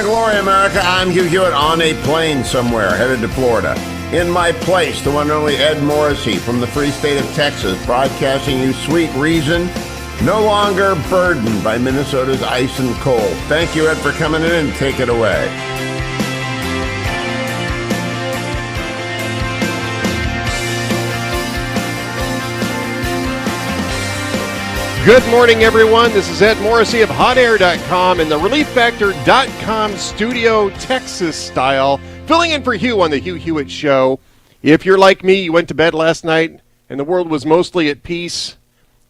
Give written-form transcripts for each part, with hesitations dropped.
glory, America. I'm Hugh Hewitt on a plane somewhere headed to Florida. In my place, the one and only Ed Morrissey from the free state of Texas, broadcasting you sweet reason, no longer burdened by Minnesota's ice and cold. Thank you, Ed, for coming in, and take it away. Good morning, everyone. This is Ed Morrissey of HotAir.com and the ReliefFactor.com studio, Texas style, filling in for Hugh on the Hugh Hewitt Show. If you're like me, you went to bed last night and the world was mostly at peace.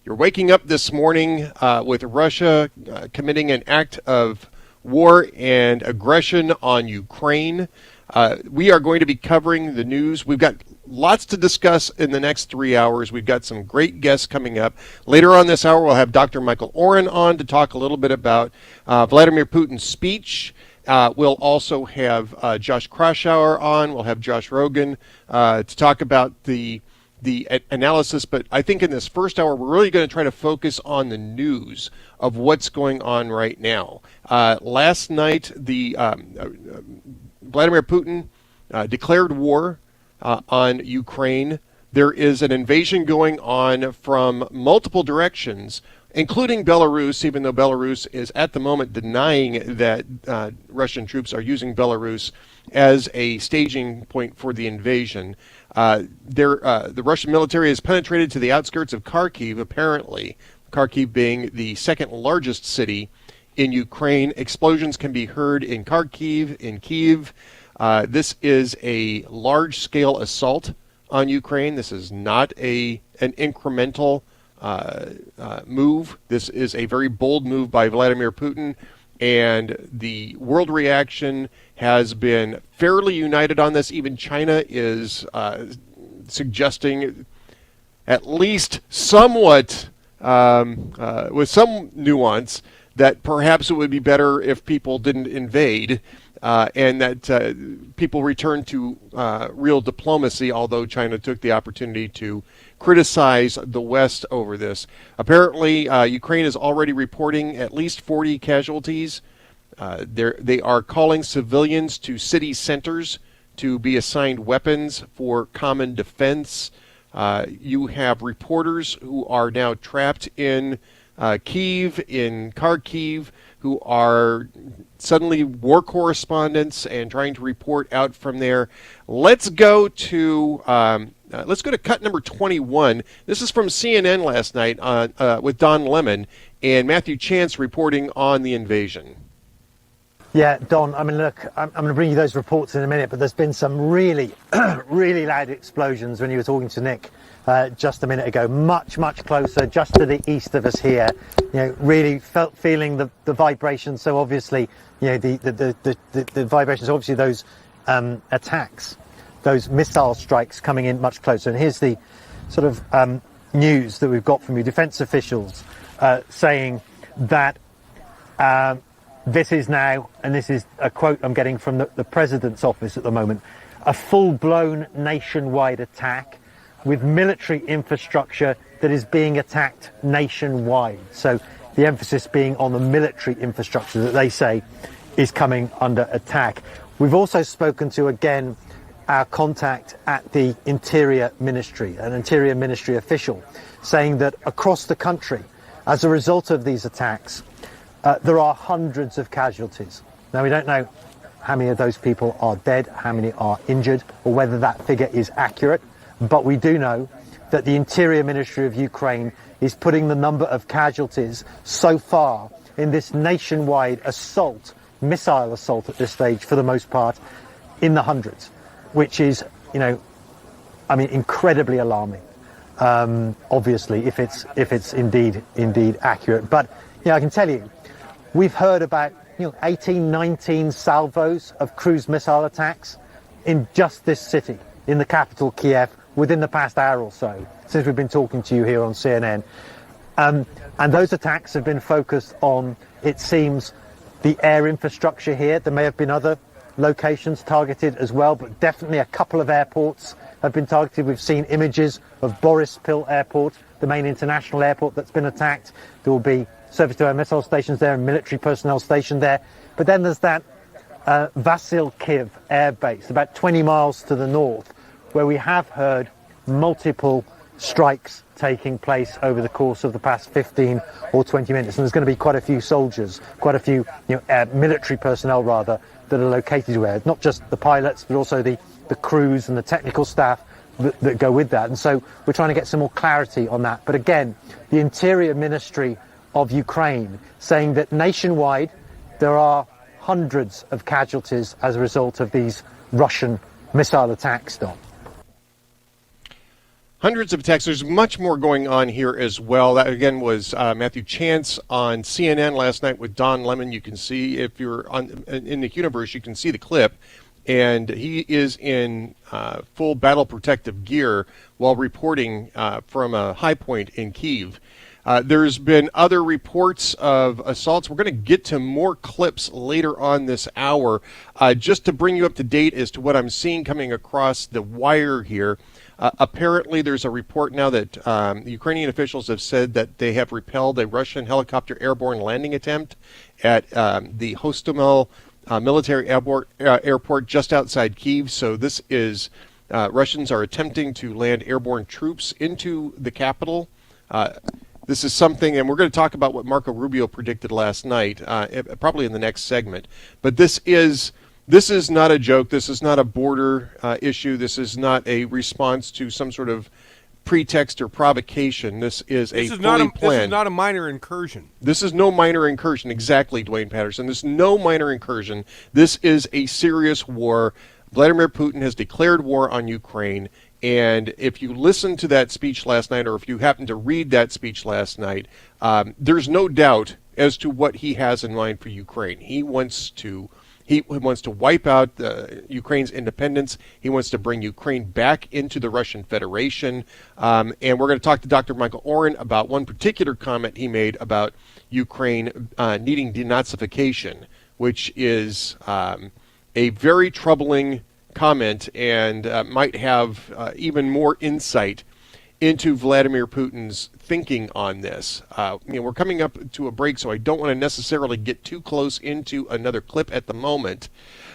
You're waking up this morning with Russia committing an act of war and aggression on Ukraine. We are going to be covering the news. We've got lots to discuss in the next 3 hours. We've got some great guests coming up. Later on this hour, we'll have Dr. Michael Oren on to talk a little bit about Vladimir Putin's speech. We'll also have Josh Kraushaar on. We'll have Josh Rogin to talk about the analysis. But I think in this first hour, we're really going to try to focus on the news of what's going on right now. Last night, the Vladimir Putin declared war on Ukraine. There is an invasion going on from multiple directions, including Belarus, even though Belarus is at the moment denying that Russian troops are using Belarus as a staging point for the invasion. The Russian military has penetrated to the outskirts of Kharkiv, apparently, Kharkiv being the second largest city in Ukraine. Explosions can be heard in Kharkiv, in Kyiv. This is a large-scale assault on Ukraine. This is not an incremental move. This is a very bold move by Vladimir Putin, and the world reaction has been fairly united on this. Even China is suggesting, at least somewhat with some nuance, that perhaps it would be better if people didn't invade. And that people return to real diplomacy, although China took the opportunity to criticize the West over this. Apparently, Ukraine is already reporting at least 40 casualties. They are calling civilians to city centers to be assigned weapons for common defense. You have reporters who are now trapped in Kyiv, in Kharkiv, who are suddenly war correspondents and trying to report out from there. Let's go to cut number 21. This is from CNN last night with Don Lemon and Matthew Chance reporting on the invasion. Yeah, Don, I mean, look, I'm going to bring you those reports in a minute, but there's been some really, really loud explosions when you were talking to Nick just a minute ago, much closer, just to the east of us here. You know, really feeling the vibrations. So obviously, you know, the vibrations. Obviously, those attacks, those missile strikes coming in much closer. And here's the sort of news that we've got from you, defense officials saying that this is now, and this is a quote I'm getting from the president's office at the moment, a full-blown nationwide attack with military infrastructure that is being attacked nationwide. So the emphasis being on the military infrastructure that they say is coming under attack. We've also spoken to, again, our contact at the Interior Ministry, an Interior Ministry official, saying that across the country, as a result of these attacks, there are hundreds of casualties. Now, we don't know how many of those people are dead, how many are injured, or whether that figure is accurate. But we do know that the Interior Ministry of Ukraine is putting the number of casualties so far in this nationwide assault, missile assault at this stage, for the most part, in the hundreds, which is, you know, I mean, incredibly alarming. Obviously, if it's indeed accurate. But, you know, I can tell you, we've heard about, 18, 19 salvos of cruise missile attacks in just this city, in the capital, Kiev, within the past hour or so, since we've been talking to you here on CNN. And those attacks have been focused on, it seems, the air infrastructure here. There may have been other locations targeted as well, but definitely a couple of airports have been targeted. We've seen images of Borispil Airport, the main international airport that's been attacked. There will be surface-to-air missile stations there and military personnel stationed there. But then there's that Vasilkiv Air Base, about 20 miles to the north, where we have heard multiple strikes taking place over the course of the past 15 or 20 minutes. And there's going to be quite a few soldiers, quite a few military personnel, rather, that are located there. Not just the pilots, but also the crews and the technical staff that go with that. And so we're trying to get some more clarity on that. But again, the Interior Ministry of Ukraine saying that nationwide there are hundreds of casualties as a result of these Russian missile attacks, Don. Hundreds of attacks. There's much more going on here as well. That, again, was Matthew Chance on CNN last night with Don Lemon. You can see, if you're in the universe, you can see the clip. And he is in full battle protective gear while reporting from a high point in Kyiv. There's been other reports of assaults. We're going to get to more clips later on this hour. Just to bring you up to date as to what I'm seeing coming across the wire here. Apparently, there's a report now that Ukrainian officials have said that they have repelled a Russian helicopter airborne landing attempt at the Hostomel military airport just outside Kyiv. So this is Russians are attempting to land airborne troops into the capital. This is something, and we're going to talk about what Marco Rubio predicted last night, probably in the next segment. But this is not a joke. This is not a border issue. This is not a response to some sort of pretext or provocation. This is fully planned. This is not a minor incursion. This is no minor incursion. Exactly, Dwayne Patterson. This is no minor incursion. This is a serious war. Vladimir Putin has declared war on Ukraine. And if you listen to that speech last night, or if you happen to read that speech last night, there's no doubt as to what he has in mind for Ukraine. He wants to wipe out Ukraine's independence. He wants to bring Ukraine back into the Russian Federation. And we're going to talk to Dr. Michael Oren about one particular comment he made about Ukraine needing denazification, which is a very troubling comment and might have even more insight into Vladimir Putin's thinking on this. We're coming up to a break, so I don't want to necessarily get too close into another clip at the moment.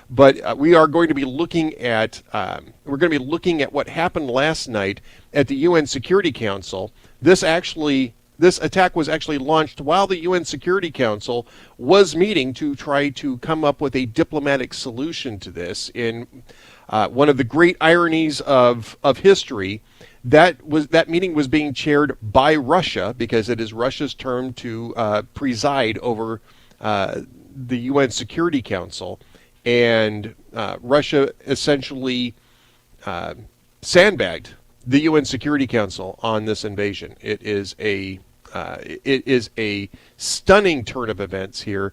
But we are going to be looking at what happened last night at the UN Security Council. This attack was actually launched while the UN Security Council was meeting to try to come up with a diplomatic solution to this. In one of the great ironies of history, that meeting was being chaired by Russia, because it is Russia's turn to preside over the UN Security Council, and Russia essentially sandbagged the UN Security Council on this invasion. It is a stunning turn of events here.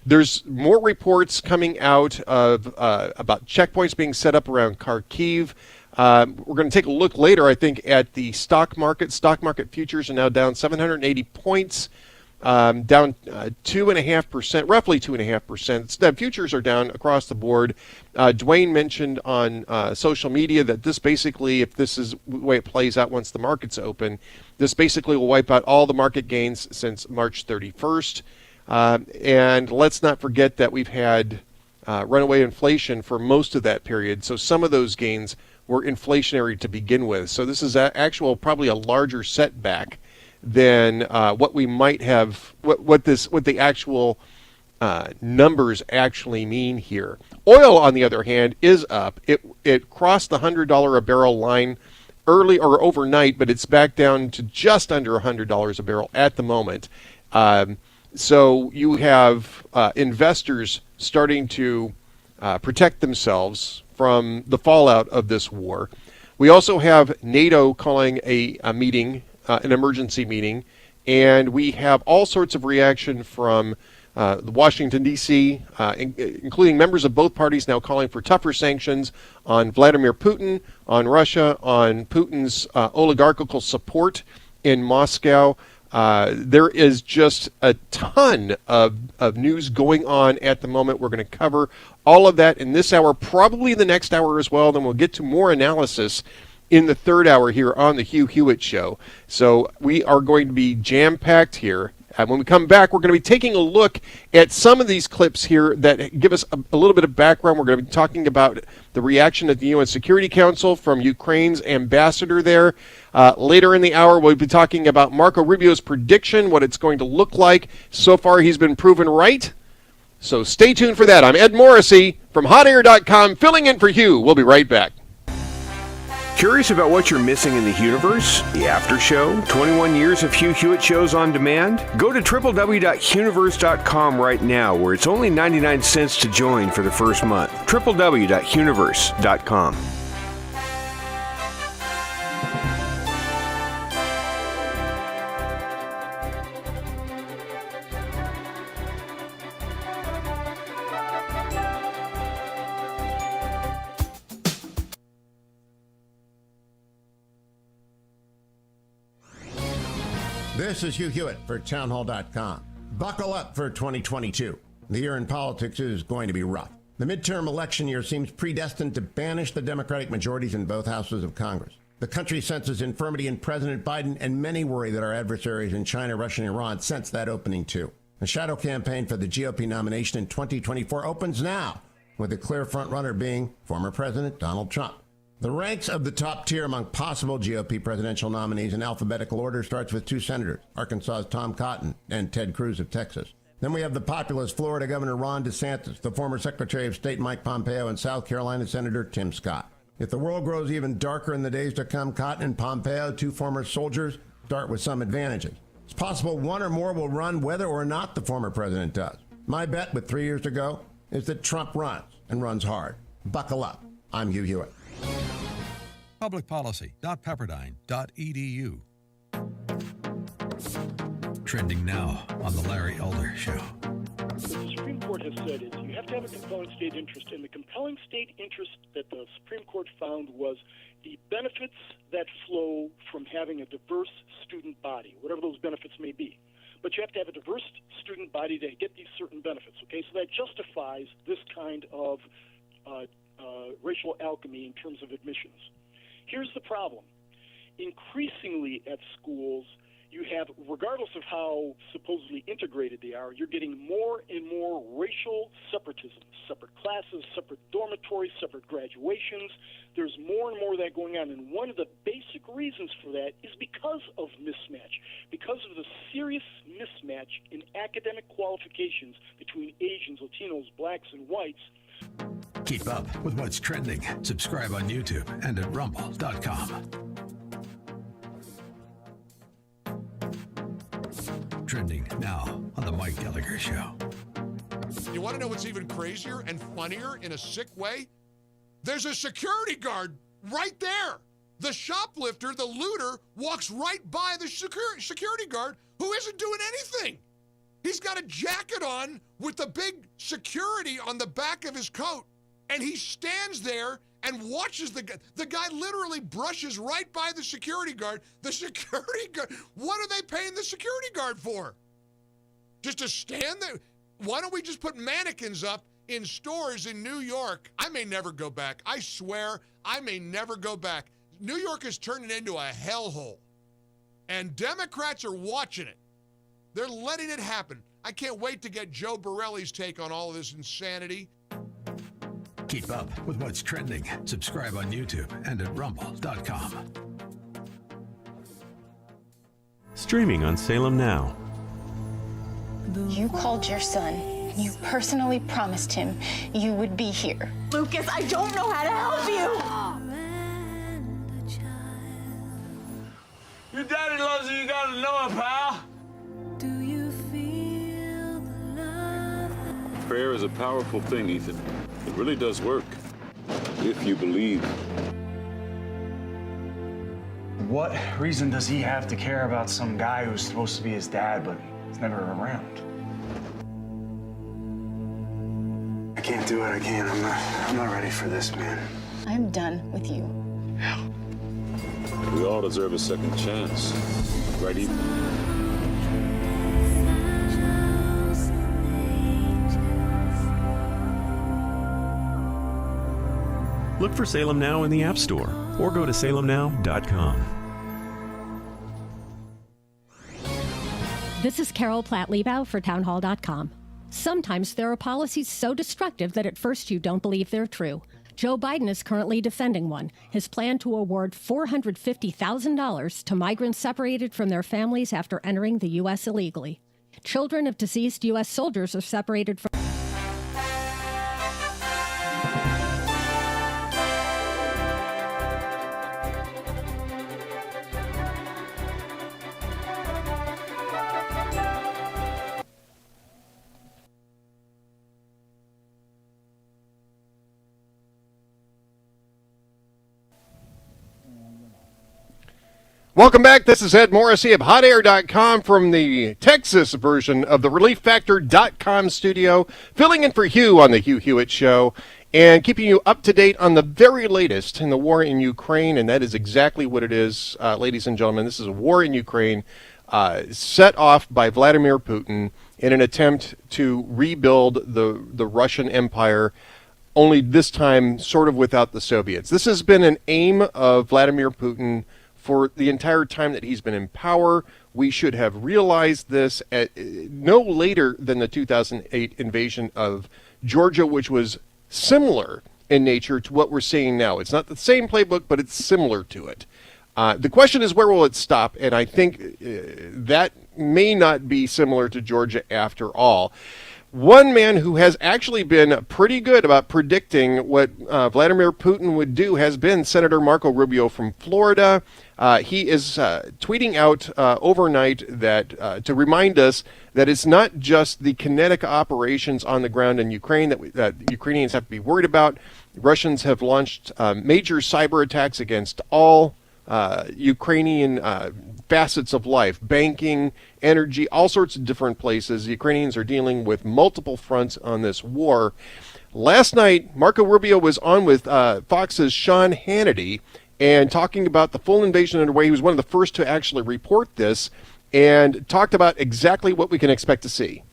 There's more reports coming out of about checkpoints being set up around Kharkiv. We're going to take a look later, I think, at the stock market. Stock market futures are now down 780 points, down 2.5%, roughly 2.5%. The futures are down across the board. Dwayne mentioned on social media that this basically, if this is the way it plays out once the markets open, this basically will wipe out all the market gains since March 31st. And let's not forget that we've had runaway inflation for most of that period. So some of those gains were inflationary to begin with. So this is probably a larger setback than what we might have, what the actual numbers actually mean here. Oil, on the other hand, is up. It crossed the $100 a barrel line early or overnight, but it's back down to just under $100 a barrel at the moment. So you have investors starting to protect themselves from the fallout of this war. We also have NATO calling a meeting, an emergency meeting, and we have all sorts of reaction from Washington, D.C., including members of both parties now calling for tougher sanctions on Vladimir Putin, on Russia, on Putin's oligarchical support in Moscow. There is just a ton of news going on at the moment. We're going to cover all of that in this hour, probably the next hour as well. Then we'll get to more analysis in the third hour here on the Hugh Hewitt Show. So we are going to be jam-packed here And when we come back, we're going to be taking a look at some of these clips here that give us a little bit of background. We're going to be talking about the reaction at the UN Security Council from Ukraine's ambassador there. Later in the hour, we'll be talking about Marco Rubio's prediction, what it's going to look like. So far, he's been proven right. So stay tuned for that. I'm Ed Morrissey from hotair.com, filling in for Hugh. We'll be right back. Curious about what you're missing in the Hughiverse? The After Show? 21 years of Hugh Hewitt shows on demand? Go to www.hughiverse.com right now, where it's only 99 cents to join for the first month. www.hughiverse.com. This is Hugh Hewitt for townhall.com. Buckle up for 2022. The year in politics is going to be rough. The midterm election year seems predestined to banish the Democratic majorities in both houses of Congress. The country senses infirmity in President Biden, and many worry that our adversaries in China, Russia, and Iran sense that opening too. The shadow campaign for the GOP nomination in 2024 opens now, with a clear frontrunner being former President Donald Trump. The ranks of the top tier among possible GOP presidential nominees in alphabetical order starts with two senators, Arkansas's Tom Cotton and Ted Cruz of Texas. Then we have the populist Florida Governor Ron DeSantis, the former Secretary of State Mike Pompeo, and South Carolina Senator Tim Scott. If the world grows even darker in the days to come, Cotton and Pompeo, two former soldiers, start with some advantages. It's possible one or more will run whether or not the former president does. My bet, with 3 years to go, is that Trump runs, and runs hard. Buckle up. I'm Hugh Hewitt. Publicpolicy.pepperdine.edu. Trending now on The Larry Elder Show. What the Supreme Court has said is you have to have a compelling state interest, and the compelling state interest that the Supreme Court found was the benefits that flow from having a diverse student body, whatever those benefits may be. But you have to have a diverse student body to get these certain benefits, okay? So that justifies this kind of racial alchemy in terms of admissions. Here's the problem. Increasingly at schools, you have, regardless of how supposedly integrated they are, you're getting more and more racial separatism, separate classes, separate dormitories, separate graduations. There's more and more of that going on, and one of the basic reasons for that is because of mismatch, because of the serious mismatch in academic qualifications between Asians, Latinos, blacks, and whites. Keep up with what's trending. Subscribe on YouTube and at rumble.com. Trending now on The Mike Gallagher Show. You want to know what's even crazier and funnier in a sick way? There's a security guard right there. The shoplifter, the looter, walks right by the security guard who isn't doing anything. He's got a jacket on with the big security on the back of his coat, and he stands there and watches the guy literally brushes right by the security guard. The security guard, what are they paying the security guard for? Just to stand there? Why don't we just put mannequins up in stores in New York? I may never go back. I swear, I may never go back. New York is turning into a hellhole, and Democrats are watching it. They're letting it happen. I can't wait to get Joe Borelli's take on all of this insanity. Keep up with what's trending. Subscribe on YouTube and at rumble.com. Streaming on Salem Now. You called your son, and you personally promised him you would be here. Lucas, I don't know how to help you! Your daddy loves you, you gotta know it, pal! Prayer is a powerful thing, Ethan. It really does work, if you believe. What reason does he have to care about some guy who's supposed to be his dad, but he's never around? I can't do it, I can't. I'm not ready for this, man. I'm done with you. We all deserve a second chance. Right, Ethan? Look for Salem Now in the App Store or go to salemnow.com. This is Carol Platt-Liebau for townhall.com. Sometimes there are policies so destructive that at first you don't believe they're true. Joe Biden is currently defending one, his plan to award $450,000 to migrants separated from their families after entering the U.S. illegally. Children of deceased U.S. soldiers are separated from... Welcome back. This is Ed Morrissey of HotAir.com from the Texas version of the ReliefFactor.com studio, filling in for Hugh on the Hugh Hewitt Show and keeping you up to date on the very latest in the war in Ukraine, and that is exactly what it is, ladies and gentlemen. This is a war in Ukraine set off by Vladimir Putin in an attempt to rebuild the Russian Empire, only this time sort of without the Soviets. This has been an aim of Vladimir Putin for the entire time that he's been in power. We should have realized this at no later than the 2008 invasion of Georgia, which was similar in nature to what we're seeing now. It's not the same playbook, but it's similar to it. The question is, where will it stop? And I think that may not be similar to Georgia after all. One man who has actually been pretty good about predicting what Vladimir Putin would do has been Senator Marco Rubio from Florida. He is tweeting out overnight that to remind us that it's not just the kinetic operations on the ground in Ukraine that Ukrainians have to be worried about. Russians have launched major cyber attacks against all Ukrainian facets of life, banking, energy, all sorts of different places. The Ukrainians are dealing with multiple fronts on this war. Last night, Marco Rubio was on with Fox's Sean Hannity and talking about the full invasion underway. He was one of the first to actually report this and talked about exactly what we can expect to see.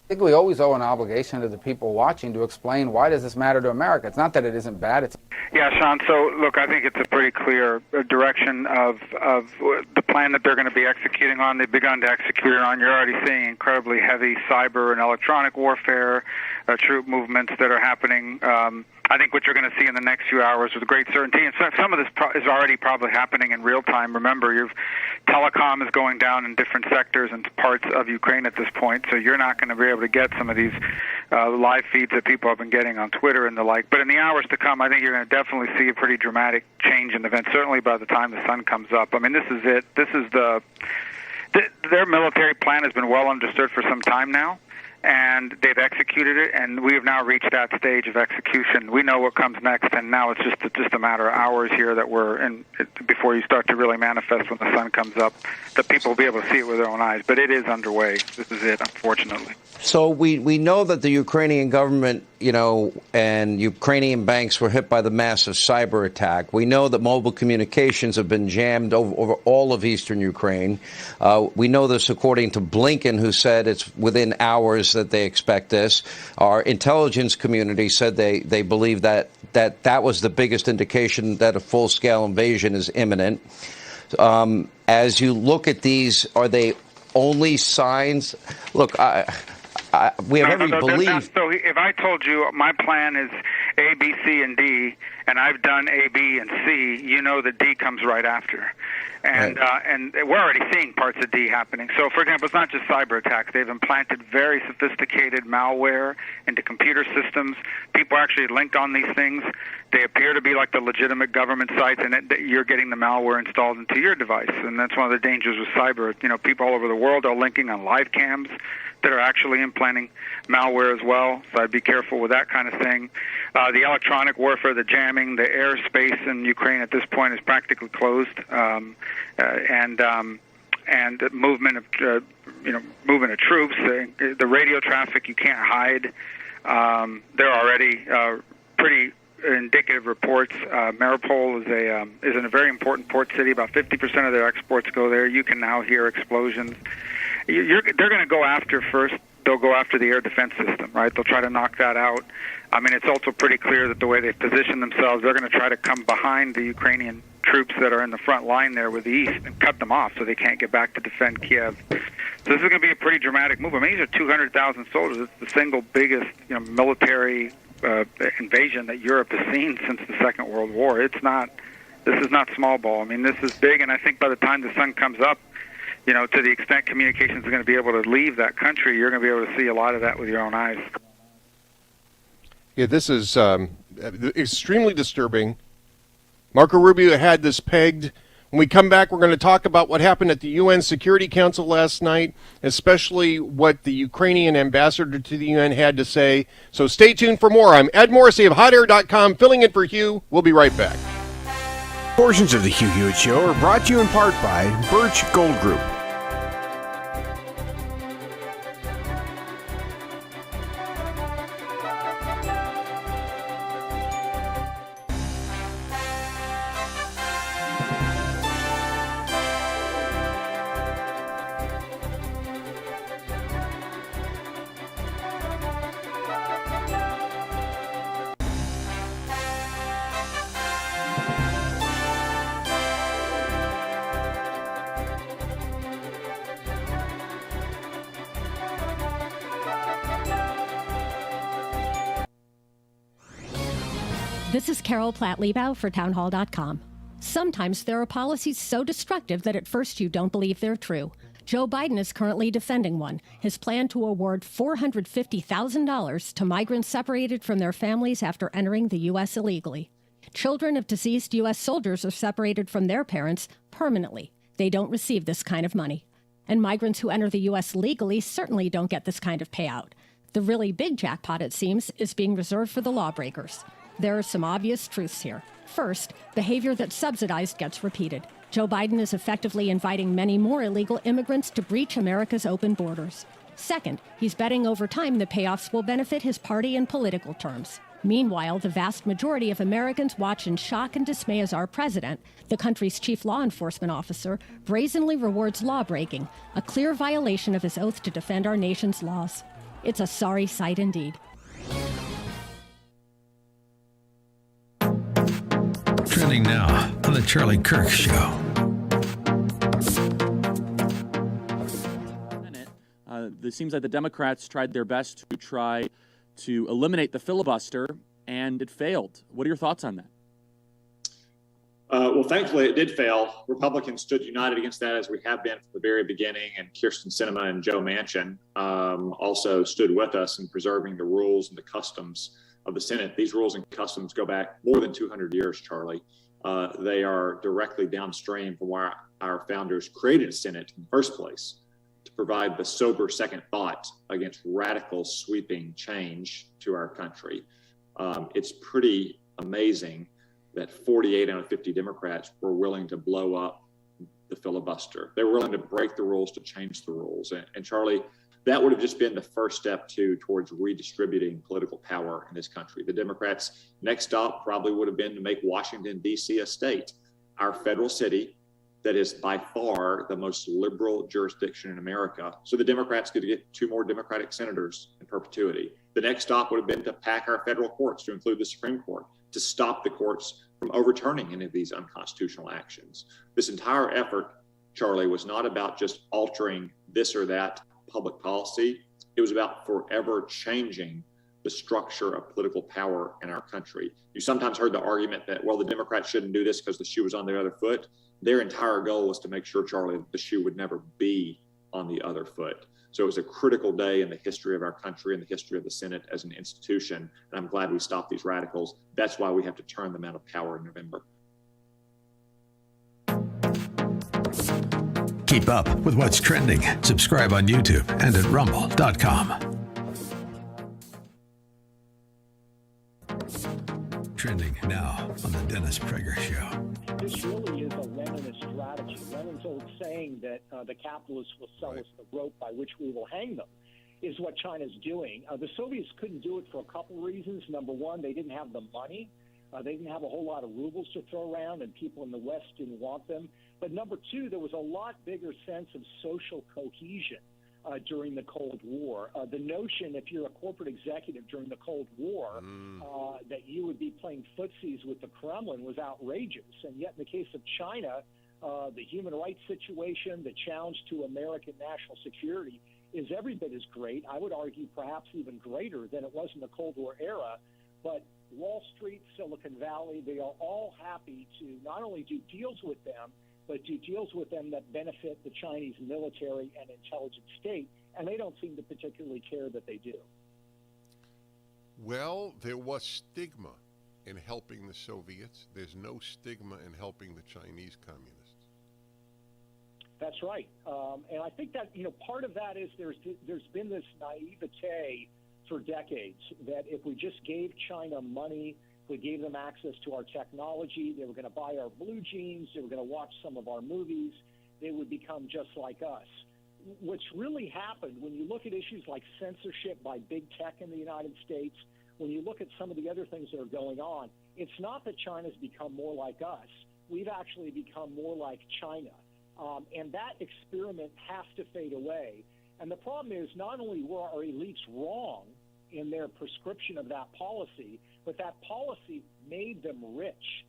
I think we always owe an obligation to the people watching to explain why does this matter to America. It's not that it isn't bad. It's Yeah, Sean, so look, I think it's a pretty clear direction of the plan that they're going to be executing on. They've begun to execute it on. You're already seeing incredibly heavy cyber and electronic warfare, troop movements that are happening. I think what you're going to see in the next few hours with great certainty, and some of this is already probably happening in real time. Remember, telecom is going down in different sectors and parts of Ukraine at this point, so you're not going to be able to get some of these live feeds that people have been getting on Twitter and the like. But in the hours to come, I think you're going to definitely see a pretty dramatic change in events, certainly by the time the sun comes up. I mean, this is it. This is their military plan has been well understood for some time now, and they've executed it, and we have now reached that stage of execution. We know what comes next, and now it's just a matter of hours here that we're in before you start to really manifest when the sun comes up, that people will be able to see it with their own eyes. But it is underway. This is it, unfortunately. So we know that the Ukrainian government, and Ukrainian banks were hit by the massive cyber attack. We know that mobile communications have been jammed over all of eastern Ukraine. We know this according to Blinken, who said it's within hours that they expect this. Our intelligence community said they believe that was the biggest indication that a full-scale invasion is imminent. As you look at these, are they only signs? Look, we have every belief. So if I told you my plan is A, B, C, and D, and I've done A, B, and C, you know that D comes right after. And and we're already seeing parts of D happening. So, for example, it's not just cyber attacks. They've implanted very sophisticated malware into computer systems. People are actually linked on these things. They appear to be like the legitimate government sites, and you're getting the malware installed into your device. And that's one of the dangers with cyber. People all over the world are linking on live cams that are actually implanting malware as well. So I'd be careful with that kind of thing. The electronic warfare, the jamming, the airspace in Ukraine at this point is practically closed, and movement of troops, the radio traffic you can't hide. There are already pretty indicative reports. Mariupol is in a very important port city. About 50% of their exports go there. You can now hear explosions. They're going to go after first. They'll go after the air defense system, right? They'll try to knock that out. I mean, it's also pretty clear that the way they've positioned themselves, they're going to try to come behind the Ukrainian troops that are in the front line there with the East and cut them off so they can't get back to defend Kiev. So this is going to be a pretty dramatic move. I mean, these are 200,000 soldiers. It's the single biggest military invasion that Europe has seen since the Second World War. This is not small ball. I mean, this is big, and I think by the time the sun comes up, to the extent communications are going to be able to leave that country, you're going to be able to see a lot of that with your own eyes. Yeah, this is extremely disturbing. Marco Rubio had this pegged. When we come back, we're going to talk about what happened at the UN Security Council last night, especially what the Ukrainian ambassador to the UN had to say. So stay tuned for more. I'm Ed Morrissey of HotAir.com, filling in for Hugh. We'll be right back. Portions of the Hugh Hewitt Show are brought to you in part by Birch Gold Group. This is Carol Platt-Liebau for townhall.com. Sometimes there are policies so destructive that at first you don't believe they're true. Joe Biden is currently defending one, his plan to award $450,000 to migrants separated from their families after entering the U.S. illegally. Children of deceased U.S. soldiers are separated from their parents permanently. They don't receive this kind of money. And migrants who enter the U.S. legally certainly don't get this kind of payout. The really big jackpot, it seems, is being reserved for the lawbreakers. There are some obvious truths here. First, behavior that's subsidized gets repeated. Joe Biden is effectively inviting many more illegal immigrants to breach America's open borders. Second, he's betting over time the payoffs will benefit his party in political terms. Meanwhile, the vast majority of Americans watch in shock and dismay as our president, the country's chief law enforcement officer, brazenly rewards lawbreaking, a clear violation of his oath to defend our nation's laws. It's a sorry sight indeed. Trending now on the Charlie Kirk Show. It seems like the Democrats tried their best to try to eliminate the filibuster, and it failed. What are your thoughts on that? Well, thankfully, it did fail. Republicans stood united against that, as we have been from the very beginning, and Kyrsten Sinema and Joe Manchin also stood with us in preserving the rules and the customs of the Senate. These rules and customs go back more than 200 years, Charlie. They are directly downstream from why our founders created a Senate in the first place, to provide the sober second thought against radical sweeping change to our country. It's pretty amazing that 48 out of 50 Democrats were willing to blow up the filibuster. They were willing to break the rules to change the rules. And Charlie, that would have just been the first step towards redistributing political power in this country. The Democrats' next stop probably would have been to make Washington, D.C. a state, our federal city that is by far the most liberal jurisdiction in America. So the Democrats could get 2 more Democratic senators in perpetuity. The next stop would have been to pack our federal courts, to include the Supreme Court, to stop the courts from overturning any of these unconstitutional actions. This entire effort, Charlie, was not about just altering this or that public policy. It was about forever changing the structure of political power in our country. You sometimes heard the argument that, well, the Democrats shouldn't do this because the shoe was on the other foot. Their entire goal was to make sure, Charlie, that the shoe would never be on the other foot. So it was a critical day in the history of our country and the history of the Senate as an institution. And I'm glad we stopped these radicals. That's why we have to turn them out of power in November. Keep up with what's trending. Subscribe on YouTube and at rumble.com. Trending now on the Dennis Prager Show. This really is a Leninist strategy. Lenin's old saying that the capitalists will sell us the rope by which we will hang them is what China's doing. The Soviets couldn't do it for a couple reasons. Number one, they didn't have the money. They didn't have a whole lot of rubles to throw around, and people in the West didn't want them. But number two, there was a lot bigger sense of social cohesion during the Cold War. The notion, if you're a corporate executive during the Cold War, that you would be playing footsies with the Kremlin was outrageous. And yet in the case of China, the human rights situation, the challenge to American national security is every bit as great. I would argue perhaps even greater than it was in the Cold War era. But Wall Street, Silicon Valley, they are all happy to not only do deals with them, but do deals with them that benefit the Chinese military and intelligence state, and they don't seem to particularly care that they do. Well, there was stigma in helping the Soviets. There's no stigma in helping the Chinese communists. That's right. And I think that, part of that is there's been this naivete for decades that if we just gave China money, we gave them access to our technology, they were going to buy our blue jeans, they were going to watch some of our movies, they would become just like us. What's really happened when you look at issues like censorship by big tech in the United States, when you look at some of the other things that are going on, it's not that China's become more like us. We've actually become more like China. And that experiment has to fade away. And the problem is not only were our elites wrong in their prescription of that policy, but that policy made them rich.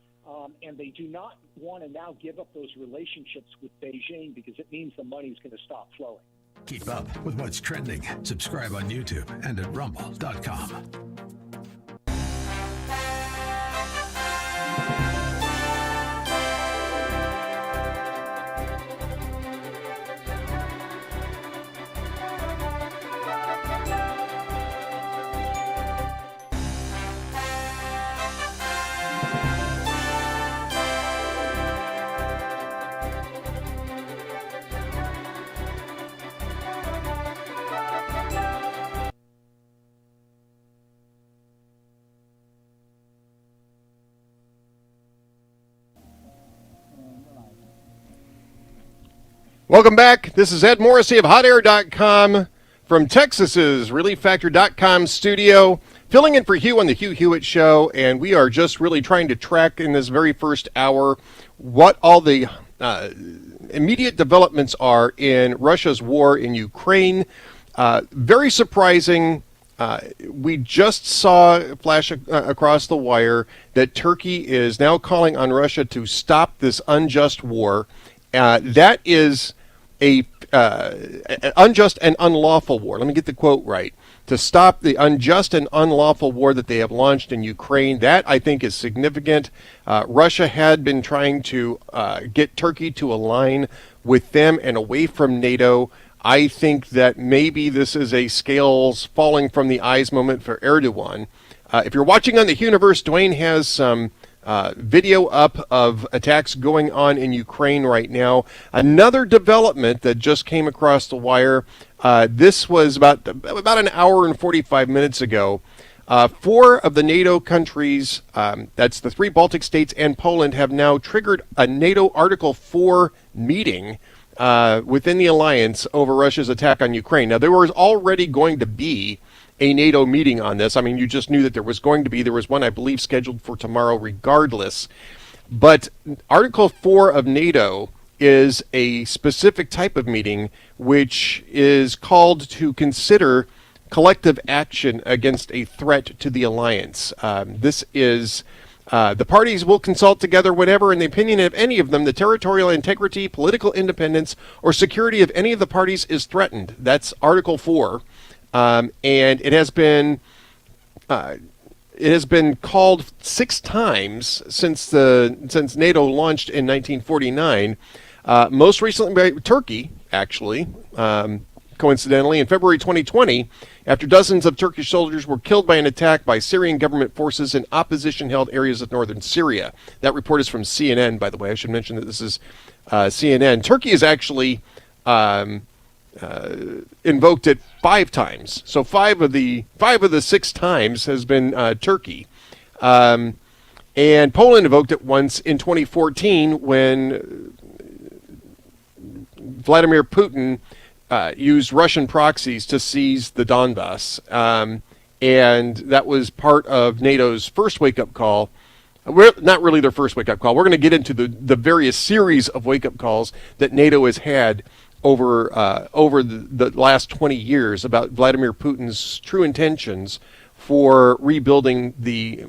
And they do not want to now give up those relationships with Beijing because it means the money's going to stop flowing. Keep up with what's trending. Subscribe on YouTube and at rumble.com. Welcome back. This is Ed Morrissey of HotAir.com from Texas's ReliefFactor.com studio, filling in for Hugh on the Hugh Hewitt Show, and we are just really trying to track in this very first hour what all the immediate developments are in Russia's war in Ukraine. Very surprising. We just saw a flash across the wire that Turkey is now calling on Russia to stop this unjust war. That is an unjust and unlawful war. Let me get the quote right. To stop the unjust and unlawful war that they have launched in Ukraine. That, I think, is significant. Russia had been trying to get Turkey to align with them and away from NATO. I think that maybe this is a scales falling from the eyes moment for Erdogan. If you're watching on the Universe, Dwayne has some video up of attacks going on in Ukraine right now. Another development that just came across the wire. This was about an hour and 45 minutes ago. 4 of the NATO countries, that's the 3 Baltic states and Poland, have now triggered a NATO Article 4 meeting within the alliance over Russia's attack on Ukraine. Now, there was already going to be a NATO meeting on this. I mean, you just knew that there was going to be. There was one, I believe, scheduled for tomorrow regardless. But Article 4 of NATO is a specific type of meeting which is called to consider collective action against a threat to the alliance. This is the parties will consult together whenever, in the opinion of any of them, the territorial integrity, political independence, or security of any of the parties is threatened. That's Article 4. And it has been called 6 times since NATO launched in 1949. Most recently by Turkey, actually, coincidentally, in February 2020, after dozens of Turkish soldiers were killed by an attack by Syrian government forces in opposition-held areas of northern Syria. That report is from CNN, by the way. I should mention that this is CNN. Turkey is actually invoked it 5 times. So 5 of the 6 times has been Turkey. And Poland invoked it once in 2014 when Vladimir Putin used Russian proxies to seize the Donbass. And that was part of NATO's first wake-up call. Not really their first wake-up call. We're going to get into the various series of wake-up calls that NATO has had over the last 20 years about Vladimir Putin's true intentions for rebuilding the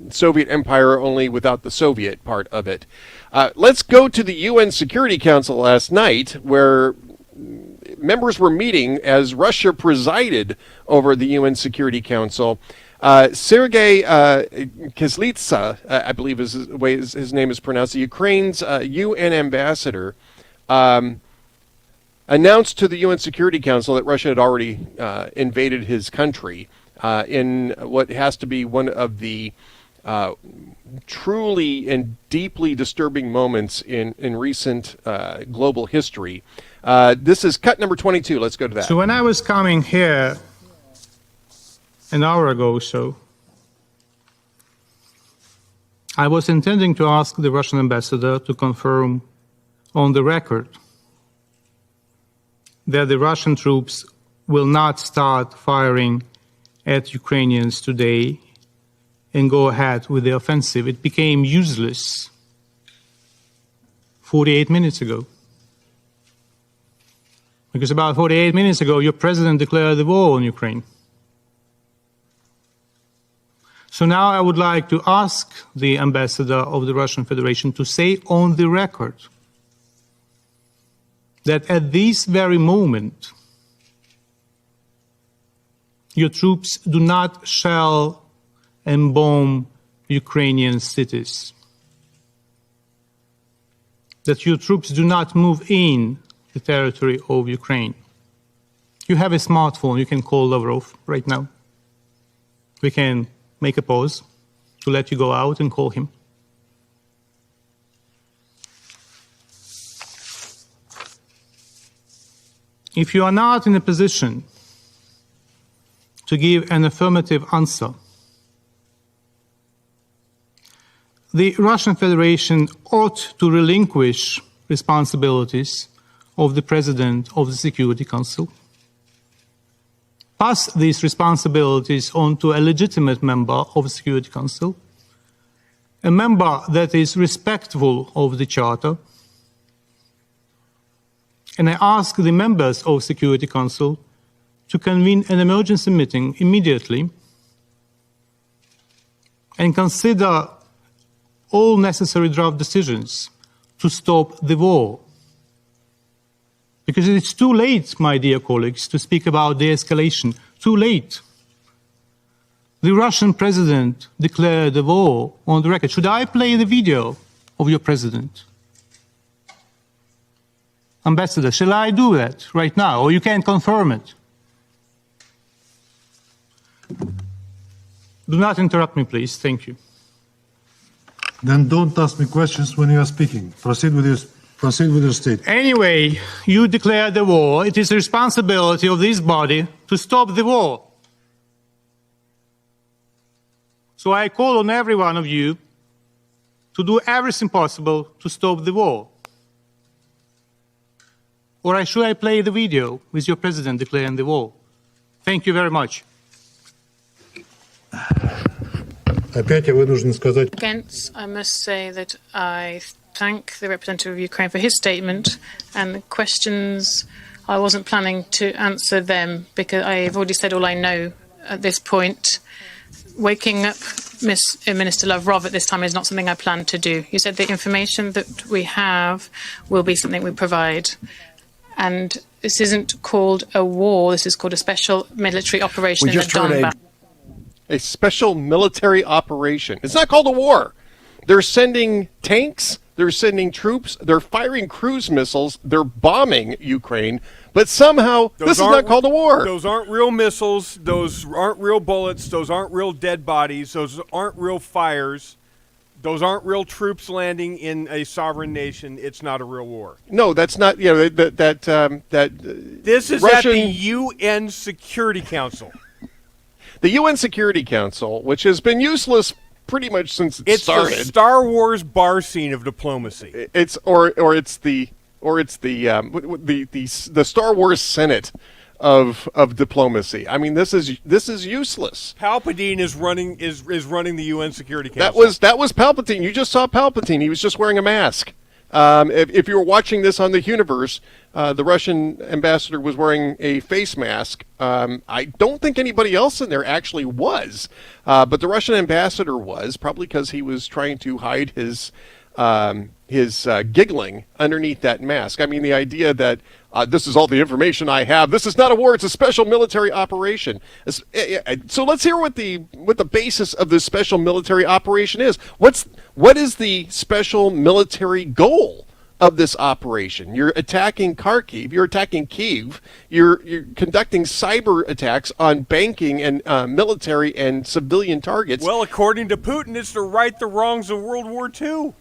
Soviet empire, only without the Soviet part of it. Let's go to the UN Security Council last night, where members were meeting as Russia presided over the UN Security Council. Sergei Kyslytsya, I believe is the way his name is pronounced, Ukraine's UN ambassador, announced to the UN Security Council that Russia had already invaded his country in what has to be one of the truly and deeply disturbing moments in recent global history. This is cut number 22. Let's go to that. So when I was coming here an hour ago or so, I was intending to ask the Russian ambassador to confirm on the record that the Russian troops will not start firing at Ukrainians today and go ahead with the offensive. It became useless 48 minutes ago. Because about 48 minutes ago, your president declared the war on Ukraine. So now I would like to ask the ambassador of the Russian Federation to say on the record that at this very moment, your troops do not shell and bomb Ukrainian cities, that your troops do not move in the territory of Ukraine. You have a smartphone, you can call Lavrov right now. We can make a pause to let you go out and call him. If you are not in a position to give an affirmative answer, the Russian Federation ought to relinquish responsibilities of the President of the Security Council, pass these responsibilities on to a legitimate member of the Security Council, a member that is respectful of the Charter, and I ask the members of the Security Council to convene an emergency meeting immediately and consider all necessary draft decisions to stop the war. Because it's too late, my dear colleagues, to speak about de-escalation. Too late. The Russian president declared the war on the record. Should I play the video of your president? Ambassador, shall I do that right now, or you can confirm it? Do not interrupt me, please. Thank you. Then don't ask me questions when you are speaking. Proceed with your statement. Anyway, you declared the war. It is the responsibility of this body to stop the war. So I call on every one of you to do everything possible to stop the war. Or should I play the video with your president declaring the war? Thank you very much. Against, I must say that I thank the representative of Ukraine for his statement, and the questions, I wasn't planning to answer them because I've already said all I know at this point. Waking up Minister Lavrov at this time is not something I plan to do. You said the information that we have will be something we provide. And this isn't called a war, this is called a special military operation in the Dombek. A special military operation. It's not called a war. They're sending tanks, they're sending troops, they're firing cruise missiles, they're bombing Ukraine, but somehow this is not called a war. Those aren't real missiles, those aren't real bullets, those aren't real dead bodies, those aren't real fires. Those aren't real troops landing in a sovereign nation. It's not a real war. No, that's not. You know This is Russian, at the UN Security Council. The UN Security Council, which has been useless pretty much since it started. It's the Star Wars bar scene of diplomacy. It's the Star Wars Senate of diplomacy. I mean, this is useless. Palpatine is running the UN Security Council. That was Palpatine. You just saw Palpatine. He was just wearing a mask. If you were watching this on the Universe, the Russian ambassador was wearing a face mask. I don't think anybody else in there actually was, but the Russian ambassador was, probably because he was trying to hide his giggling underneath that mask. I mean, the idea that this is all the information I have. This is not a war. It's a special military operation. So let's hear what the basis of this special military operation is. What is the special military goal of this operation? You're attacking Kharkiv. You're attacking Kyiv. You're conducting cyber attacks on banking and military and civilian targets. Well, according to Putin, it's to right the wrongs of World War II.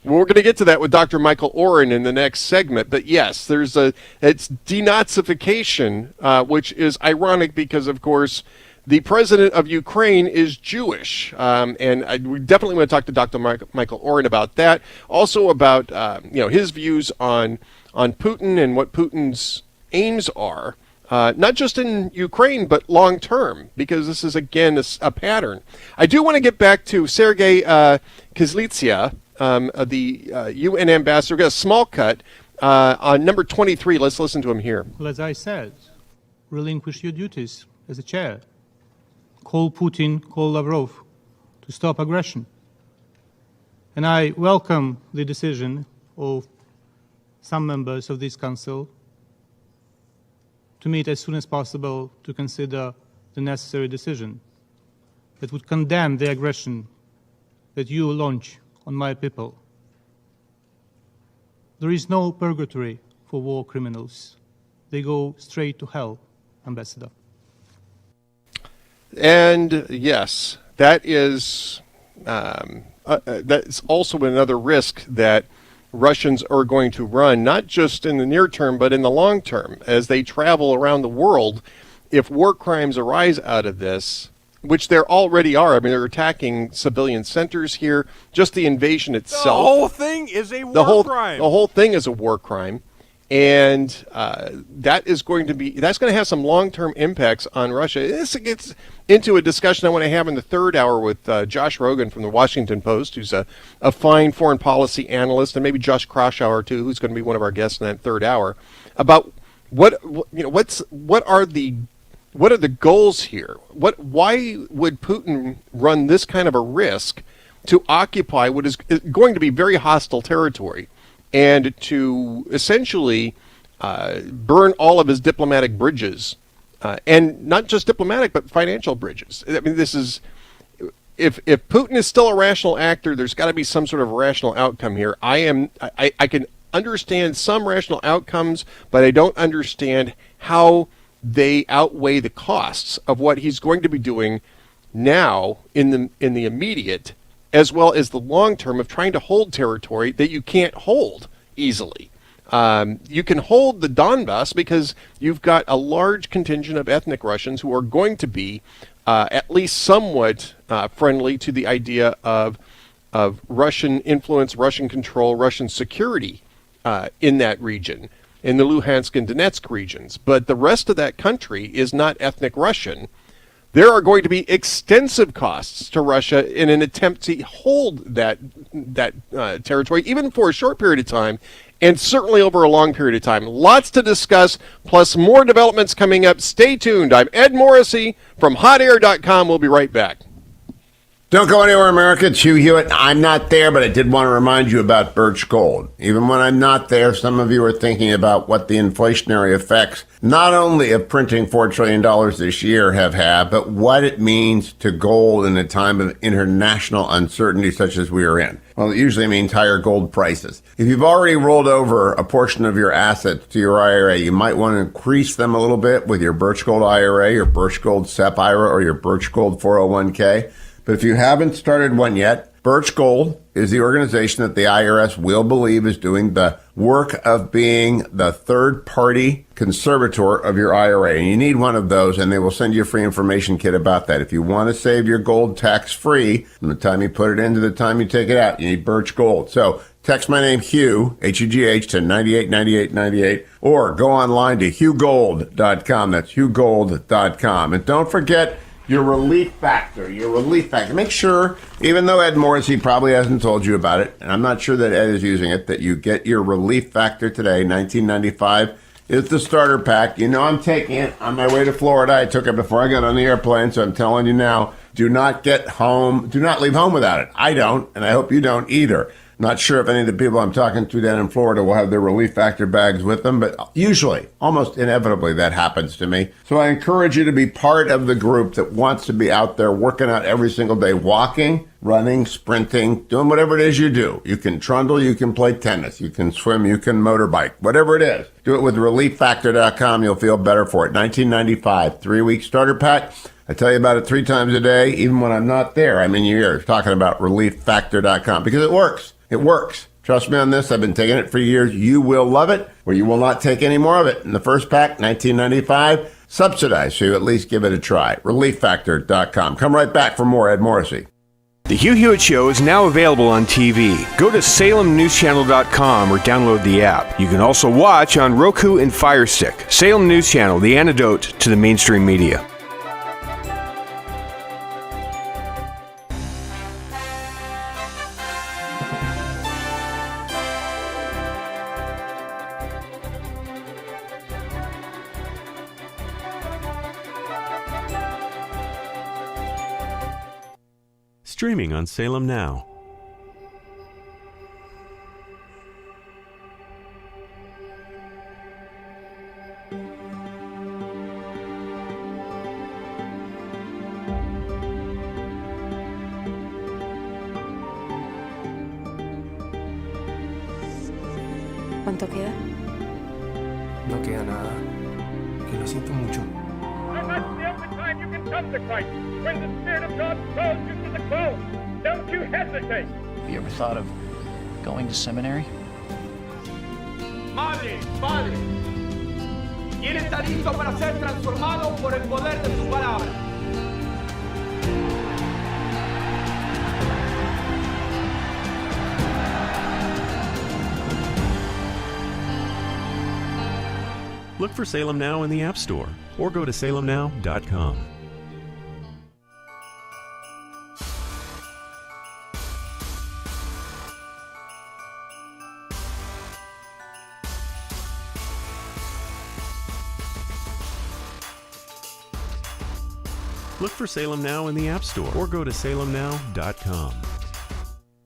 We're going to get to that with Dr. Michael Oren in the next segment. But yes, it's denazification, which is ironic because, of course, the president of Ukraine is Jewish. We definitely want to talk to Dr. Michael Oren about that. Also about his views on Putin and what Putin's aims are. Not just in Ukraine, but long term, because this is, again, a pattern. I do want to get back to Sergei Kyslytsya, the UN ambassador. We've got a small cut on number 23. Let's listen to him here. Well, as I said, relinquish your duties as a chair. Call Putin, call Lavrov to stop aggression. And I welcome the decision of some members of this council to meet as soon as possible to consider the necessary decision that would condemn the aggression that you launch on my people. There is no purgatory for war criminals. They go straight to hell, Ambassador. And yes, that is that's also another risk that Russians are going to run, not just in the near term, but in the long term, as they travel around the world. If war crimes arise out of this, which there already are, I mean, they're attacking civilian centers here, just the invasion itself. The whole thing is a war crime. The whole thing is a war crime. And that's going to have some long-term impacts on Russia. This gets into a discussion I want to have in the third hour with Josh Rogin from the Washington Post, who's a fine foreign policy analyst, and maybe Josh Kraushaar too, who's going to be one of our guests in that third hour, about what are the goals here? Why would Putin run this kind of a risk to occupy what is going to be very hostile territory, and to essentially burn all of his diplomatic bridges, and not just diplomatic, but financial bridges? I mean, this is, if Putin is still a rational actor, there's got to be some sort of rational outcome here. I can understand some rational outcomes, but I don't understand how they outweigh the costs of what he's going to be doing now in the immediate, as well as the long term of trying to hold territory that you can't hold easily. You can hold the Donbass because you've got a large contingent of ethnic Russians who are going to be at least somewhat friendly to the idea of Russian influence, Russian control, Russian security in that region, in the Luhansk and Donetsk regions. But the rest of that country is not ethnic Russian. There are going to be extensive costs to Russia in an attempt to hold that territory, even for a short period of time, and certainly over a long period of time. Lots to discuss, plus more developments coming up. Stay tuned. I'm Ed Morrissey from HotAir.com. We'll be right back. Don't go anywhere, America. It's Hugh Hewitt. I'm not there, but I did want to remind you about Birch Gold. Even when I'm not there, some of you are thinking about what the inflationary effects, not only of printing $4 trillion this year have had, but what it means to gold in a time of international uncertainty such as we are in. Well, it usually means higher gold prices. If you've already rolled over a portion of your assets to your IRA, you might want to increase them a little bit with your Birch Gold IRA, your Birch Gold SEP IRA, or your Birch Gold 401k. But if you haven't started one yet, Birch Gold is the organization that the IRS will believe is doing the work of being the third-party conservator of your IRA. And you need one of those, and they will send you a free information kit about that. If you want to save your gold tax-free from the time you put it in to the time you take it out, you need Birch Gold. So text my name, Hugh, H-U-G-H, to 989898, or go online to hughgold.com. That's hughgold.com. And don't forget, Your relief factor. Make sure, even though Ed Morrissey probably hasn't told you about it, and I'm not sure that Ed is using it, that you get your relief factor today. $19.95 is the starter pack. You know I'm taking it on my way to Florida. I took it before I got on the airplane, so I'm telling you now, do not leave home without it. I don't, and I hope you don't either. Not sure if any of the people I'm talking to down in Florida will have their relief factor bags with them, but usually, almost inevitably, that happens to me. So I encourage you to be part of the group that wants to be out there working out every single day, walking, running, sprinting, doing whatever it is you do. You can trundle, you can play tennis, you can swim, you can motorbike, whatever it is. Do it with relieffactor.com. You'll feel better for it. $19.95, 3-week starter pack. I tell you about it 3 times a day, even when I'm not there. I'm in your ears talking about relieffactor.com because it works. It works. Trust me on this. I've been taking it for years. You will love it, or you will not take any more of it. In the first pack, $19.95, subsidized, so you at least give it a try. Relieffactor.com. Come right back for more Ed Morrissey. The Hugh Hewitt Show is now available on TV. Go to salemnewschannel.com or download the app. You can also watch on Roku and Fire Stick. Salem News Channel, the antidote to the mainstream media. Streaming on Salem Now. ¿Cuánto queda? No queda nada. Que lo siento mucho. Come to Christ. When the Spirit of God calls you to the cross, don't you hesitate. Have you ever thought of going to seminary? Madre, Padre, ¿quién está listo para ser transformado por el poder de su palabra? Look for Salem Now in the App Store or go to salemnow.com. Look for Salem Now in the App Store or go to salemnow.com.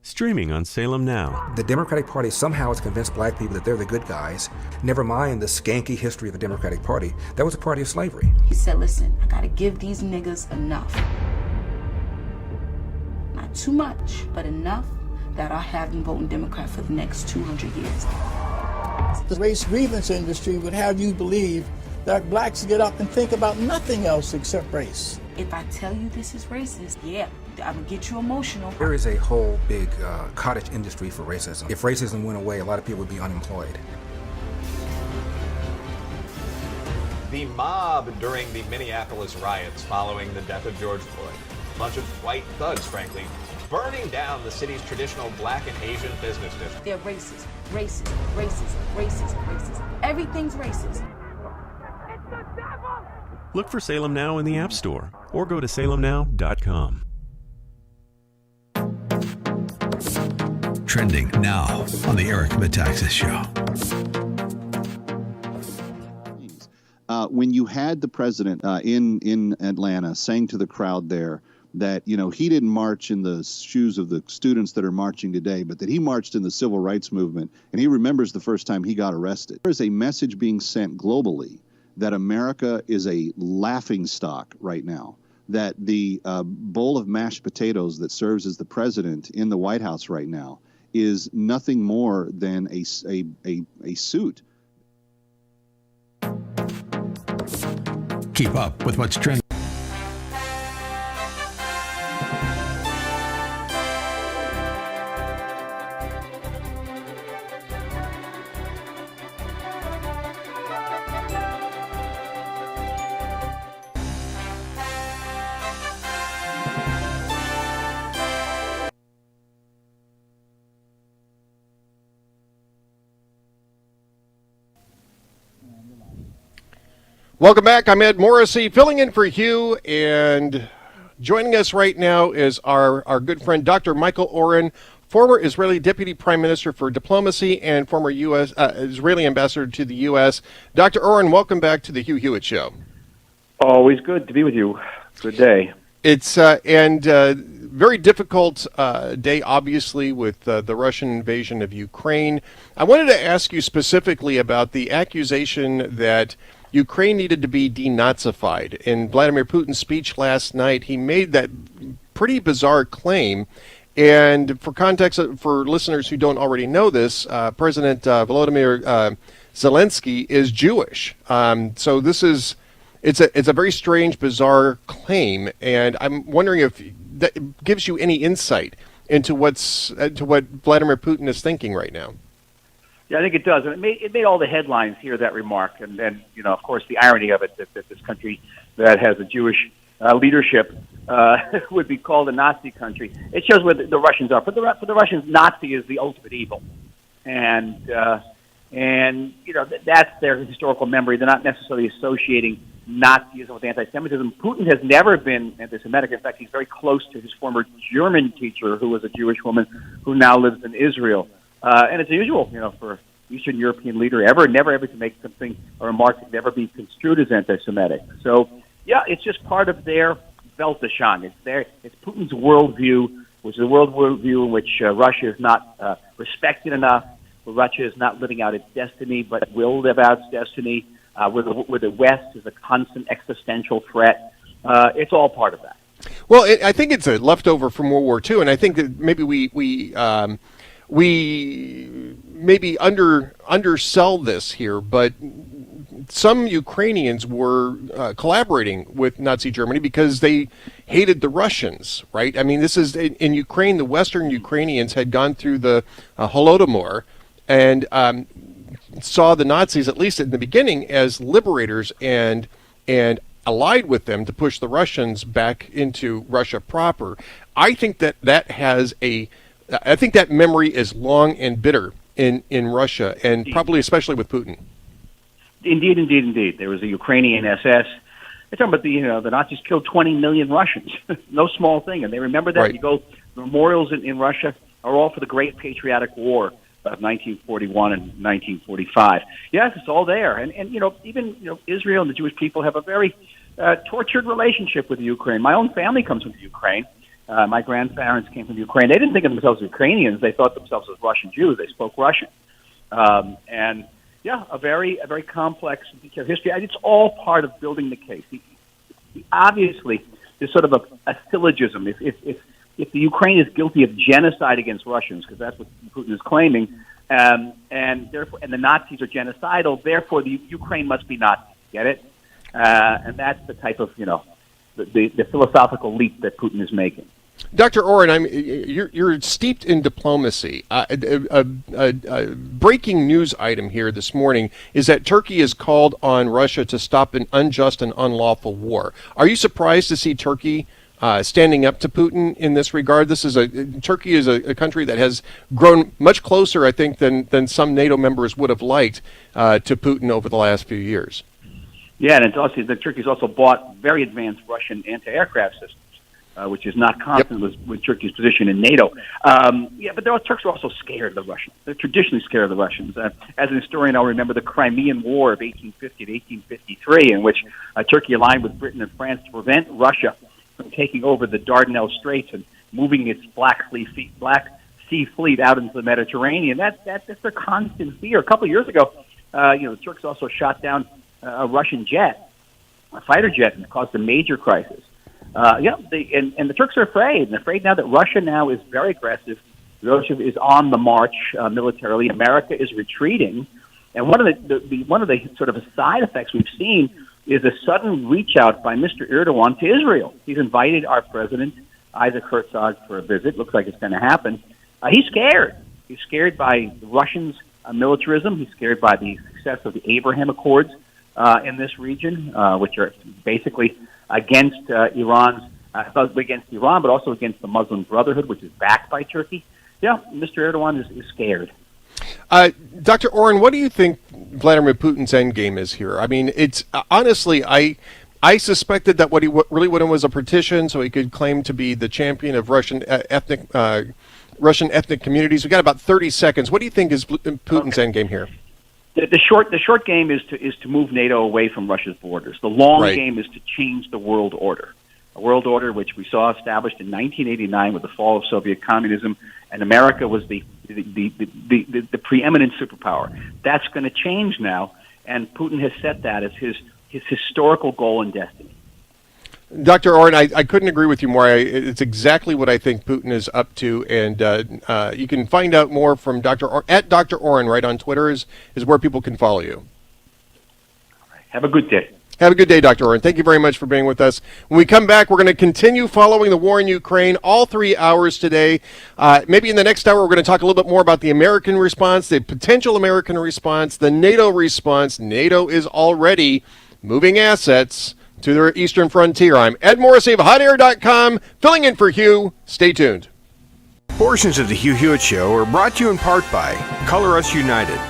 Streaming on Salem Now. The Democratic Party somehow has convinced black people that they're the good guys. Never mind the skanky history of the Democratic Party. That was a party of slavery. He said, listen, I gotta give these niggas enough. Not too much, but enough that I'll have them voting Democrat for the next 200 years. The race grievance industry would have you believe that blacks get up and think about nothing else except race. If I tell you this is racist, yeah, I would get you emotional. There is a whole big cottage industry for racism. If racism went away, a lot of people would be unemployed. The mob during the Minneapolis riots following the death of George Floyd. A bunch of white thugs, frankly, burning down the city's traditional black and Asian business district. They're racist, racist, racist, racist, racist. Everything's racist. It's the devil! Look for Salem Now in the App Store or go to salemnow.com. Trending now on the Eric Metaxas Show. When you had the president in Atlanta saying to the crowd there that, you know, he didn't march in the shoes of the students that are marching today, but that he marched in the civil rights movement, and he remembers the first time he got arrested. There is a message being sent globally that America is a laughingstock right now, that the bowl of mashed potatoes that serves as the president in the White House right now is nothing more than a suit. Keep up with what's trending. Welcome back. I'm Ed Morrissey, filling in for Hugh, and joining us right now is our good friend, Dr. Michael Oren, former Israeli Deputy Prime Minister for Diplomacy and former U.S. Israeli Ambassador to the U.S. Dr. Oren, welcome back to the Hugh Hewitt Show. Always good to be with you. Good day. It's very difficult day, obviously, with the Russian invasion of Ukraine. I wanted to ask you specifically about the accusation that Ukraine needed to be denazified. In Vladimir Putin's speech last night, he made that pretty bizarre claim. And for context, for listeners who don't already know this, President Volodymyr Zelensky is Jewish. So this is it's a very strange, bizarre claim, and I'm wondering if that gives you any insight into what Vladimir Putin is thinking right now. Yeah, I think it does. And it made all the headlines here, that remark. And of course, the irony of it, that this country that has a Jewish leadership would be called a Nazi country. It shows where the Russians are. For the Russians, Nazi is the ultimate evil. And that's their historical memory. They're not necessarily associating Nazism with anti-Semitism. Putin has never been anti-Semitic. In fact, he's very close to his former German teacher, who was a Jewish woman who now lives in Israel. And it's unusual, for Eastern European leader never ever to make something, a remark that never be construed as anti-Semitic. So, yeah, it's just part of their Weltanschauung. It's Putin's worldview, which is a worldview in which Russia is not respected enough, where Russia is not living out its destiny, but will live out its destiny, where the West is a constant existential threat. It's all part of that. Well, I think it's a leftover from World War II, and I think that maybe we maybe undersell this here, but some Ukrainians were collaborating with Nazi Germany because they hated the Russians, right? I mean, this is in Ukraine. The Western Ukrainians had gone through the Holodomor and saw the Nazis, at least in the beginning, as liberators and allied with them to push the Russians back into Russia proper. I think that memory is long and bitter in Russia, and probably especially with Putin. Indeed. There was a Ukrainian SS. They're talking about the Nazis killed 20 million Russians. No small thing, and they remember that. Right. You go, the memorials in Russia are all for the Great Patriotic War of 1941 and 1945. Yes, it's all there, and even Israel and the Jewish people have a very tortured relationship with Ukraine. My own family comes from Ukraine. My grandparents came from Ukraine. They didn't think of themselves as Ukrainians. They thought themselves as Russian Jews. They spoke Russian. And yeah, a very complex history. And it's all part of building the case. Obviously, there's sort of a syllogism. If the Ukraine is guilty of genocide against Russians, because that's what Putin is claiming, and the Nazis are genocidal, therefore the Ukraine must be Nazi. Get it? And that's the type of the philosophical leap that Putin is making. Dr. Oren, you're steeped in diplomacy. A breaking news item here this morning is that Turkey has called on Russia to stop an unjust and unlawful war. Are you surprised to see Turkey standing up to Putin in this regard? Turkey is a country that has grown much closer, I think, than some NATO members would have liked to Putin over the last few years. Yeah, and it's also that Turkey's also bought very advanced Russian anti-aircraft systems, which is not consonant with Turkey's position in NATO. But Turks are also scared of the Russians. They're traditionally scared of the Russians. As an historian, I'll remember the Crimean War of 1850 to 1853, in which Turkey aligned with Britain and France to prevent Russia from taking over the Dardanelles Straits and moving its Black Sea fleet out into the Mediterranean. That's their constant fear. A couple of years ago, the Turks also shot down a Russian jet, a fighter jet, and caused a major crisis. And the Turks are afraid now that Russia now is very aggressive. Russia is on the march militarily. America is retreating, and one of the sort of side effects we've seen is a sudden reach out by Mr. Erdogan to Israel. He's invited our president, Isaac Herzog, for a visit. Looks like it's going to happen. He's scared. He's scared by the Russians' militarism. He's scared by the success of the Abraham Accords in this region, which are basically against against Iran, but also against the Muslim Brotherhood, which is backed by Turkey. Yeah, Mr. Erdogan is scared. Dr. Oren, what do you think Vladimir Putin's endgame is here? I mean, it's honestly, I suspected that what he really wanted was a partition so he could claim to be the champion of Russian ethnic communities. We got about 30 seconds. What do you think is Putin's endgame here? The short game is to move NATO away from Russia's borders. The long game is to change the world order, a world order which we saw established in 1989 with the fall of Soviet communism, and America was the preeminent superpower. That's going to change now, and Putin has set that as his historical goal and destiny. Dr. Oren, I couldn't agree with you more. It's exactly what I think Putin is up to, and you can find out more from at Dr. Oren right on Twitter is where people can follow you. All right. Have a good day. Have a good day, Dr. Oren. Thank you very much for being with us. When we come back, we're going to continue following the war in Ukraine all 3 hours today. Maybe in the next hour, we're going to talk a little bit more about the American response, the potential American response, the NATO response. NATO is already moving assets to their eastern frontier. I'm Ed Morrissey of HotAir.com, filling in for Hugh. Stay tuned. Portions of the Hugh Hewitt Show are brought to you in part by Color Us United.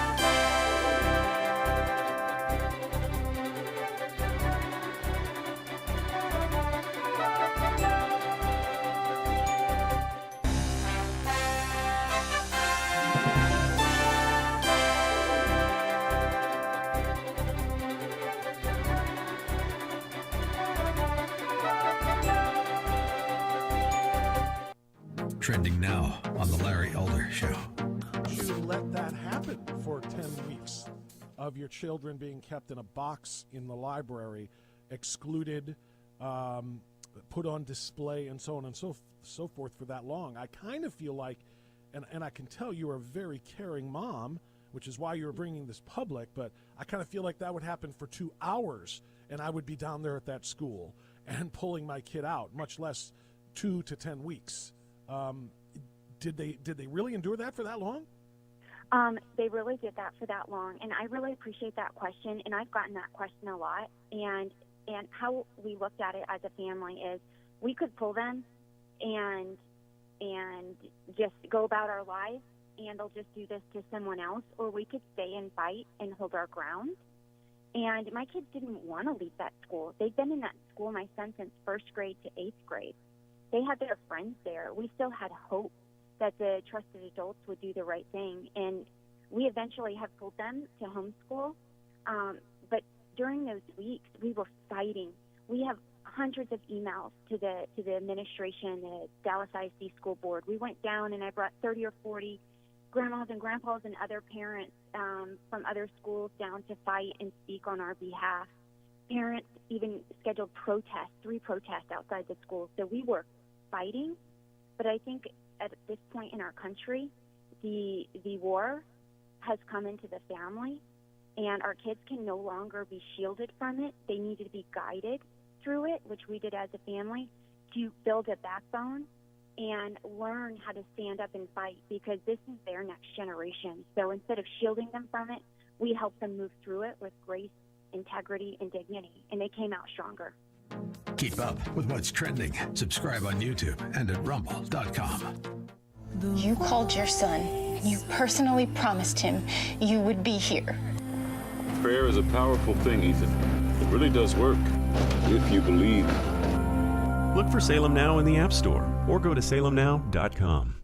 Trending now on the Larry Elder Show. You let that happen for 10 weeks of your children being kept in a box in the library, excluded, put on display, and so on and so forth for that long. I kind of feel like, and I can tell you're a very caring mom, which is why you're bringing this public, but I kind of feel like that would happen for 2 hours, and I would be down there at that school and pulling my kid out, much less 2 to 10 weeks. Did they really endure that for that long? They really did that for that long, and I really appreciate that question, and I've gotten that question a lot. And how we looked at it as a family is we could pull them and just go about our lives, and they'll just do this to someone else, or we could stay and fight and hold our ground. And my kids didn't want to leave that school. They've been in that school, my son, since 1st grade to 8th grade. They had their friends there. We still had hope that the trusted adults would do the right thing, and we eventually have pulled them to homeschool. But during those weeks, we were fighting. We have hundreds of emails to the administration, the Dallas ISD School Board. We went down, and I brought 30 or 40 grandmas and grandpas and other parents from other schools down to fight and speak on our behalf. Parents even scheduled protests, 3 protests outside the school. So we were fighting, but I think at this point in our country, the war has come into the family, and our kids can no longer be shielded from it. They need to be guided through it, which we did as a family, to build a backbone and learn how to stand up and fight, because this is their next generation. So instead of shielding them from it, we help them move through it with grace, integrity, and dignity, and they came out stronger. Keep up with what's trending. Subscribe on YouTube and at rumble.com. You called your son, and you personally promised him you would be here. Prayer is a powerful thing, Ethan. It really does work, if you believe. Look for Salem Now in the App Store or go to salemnow.com.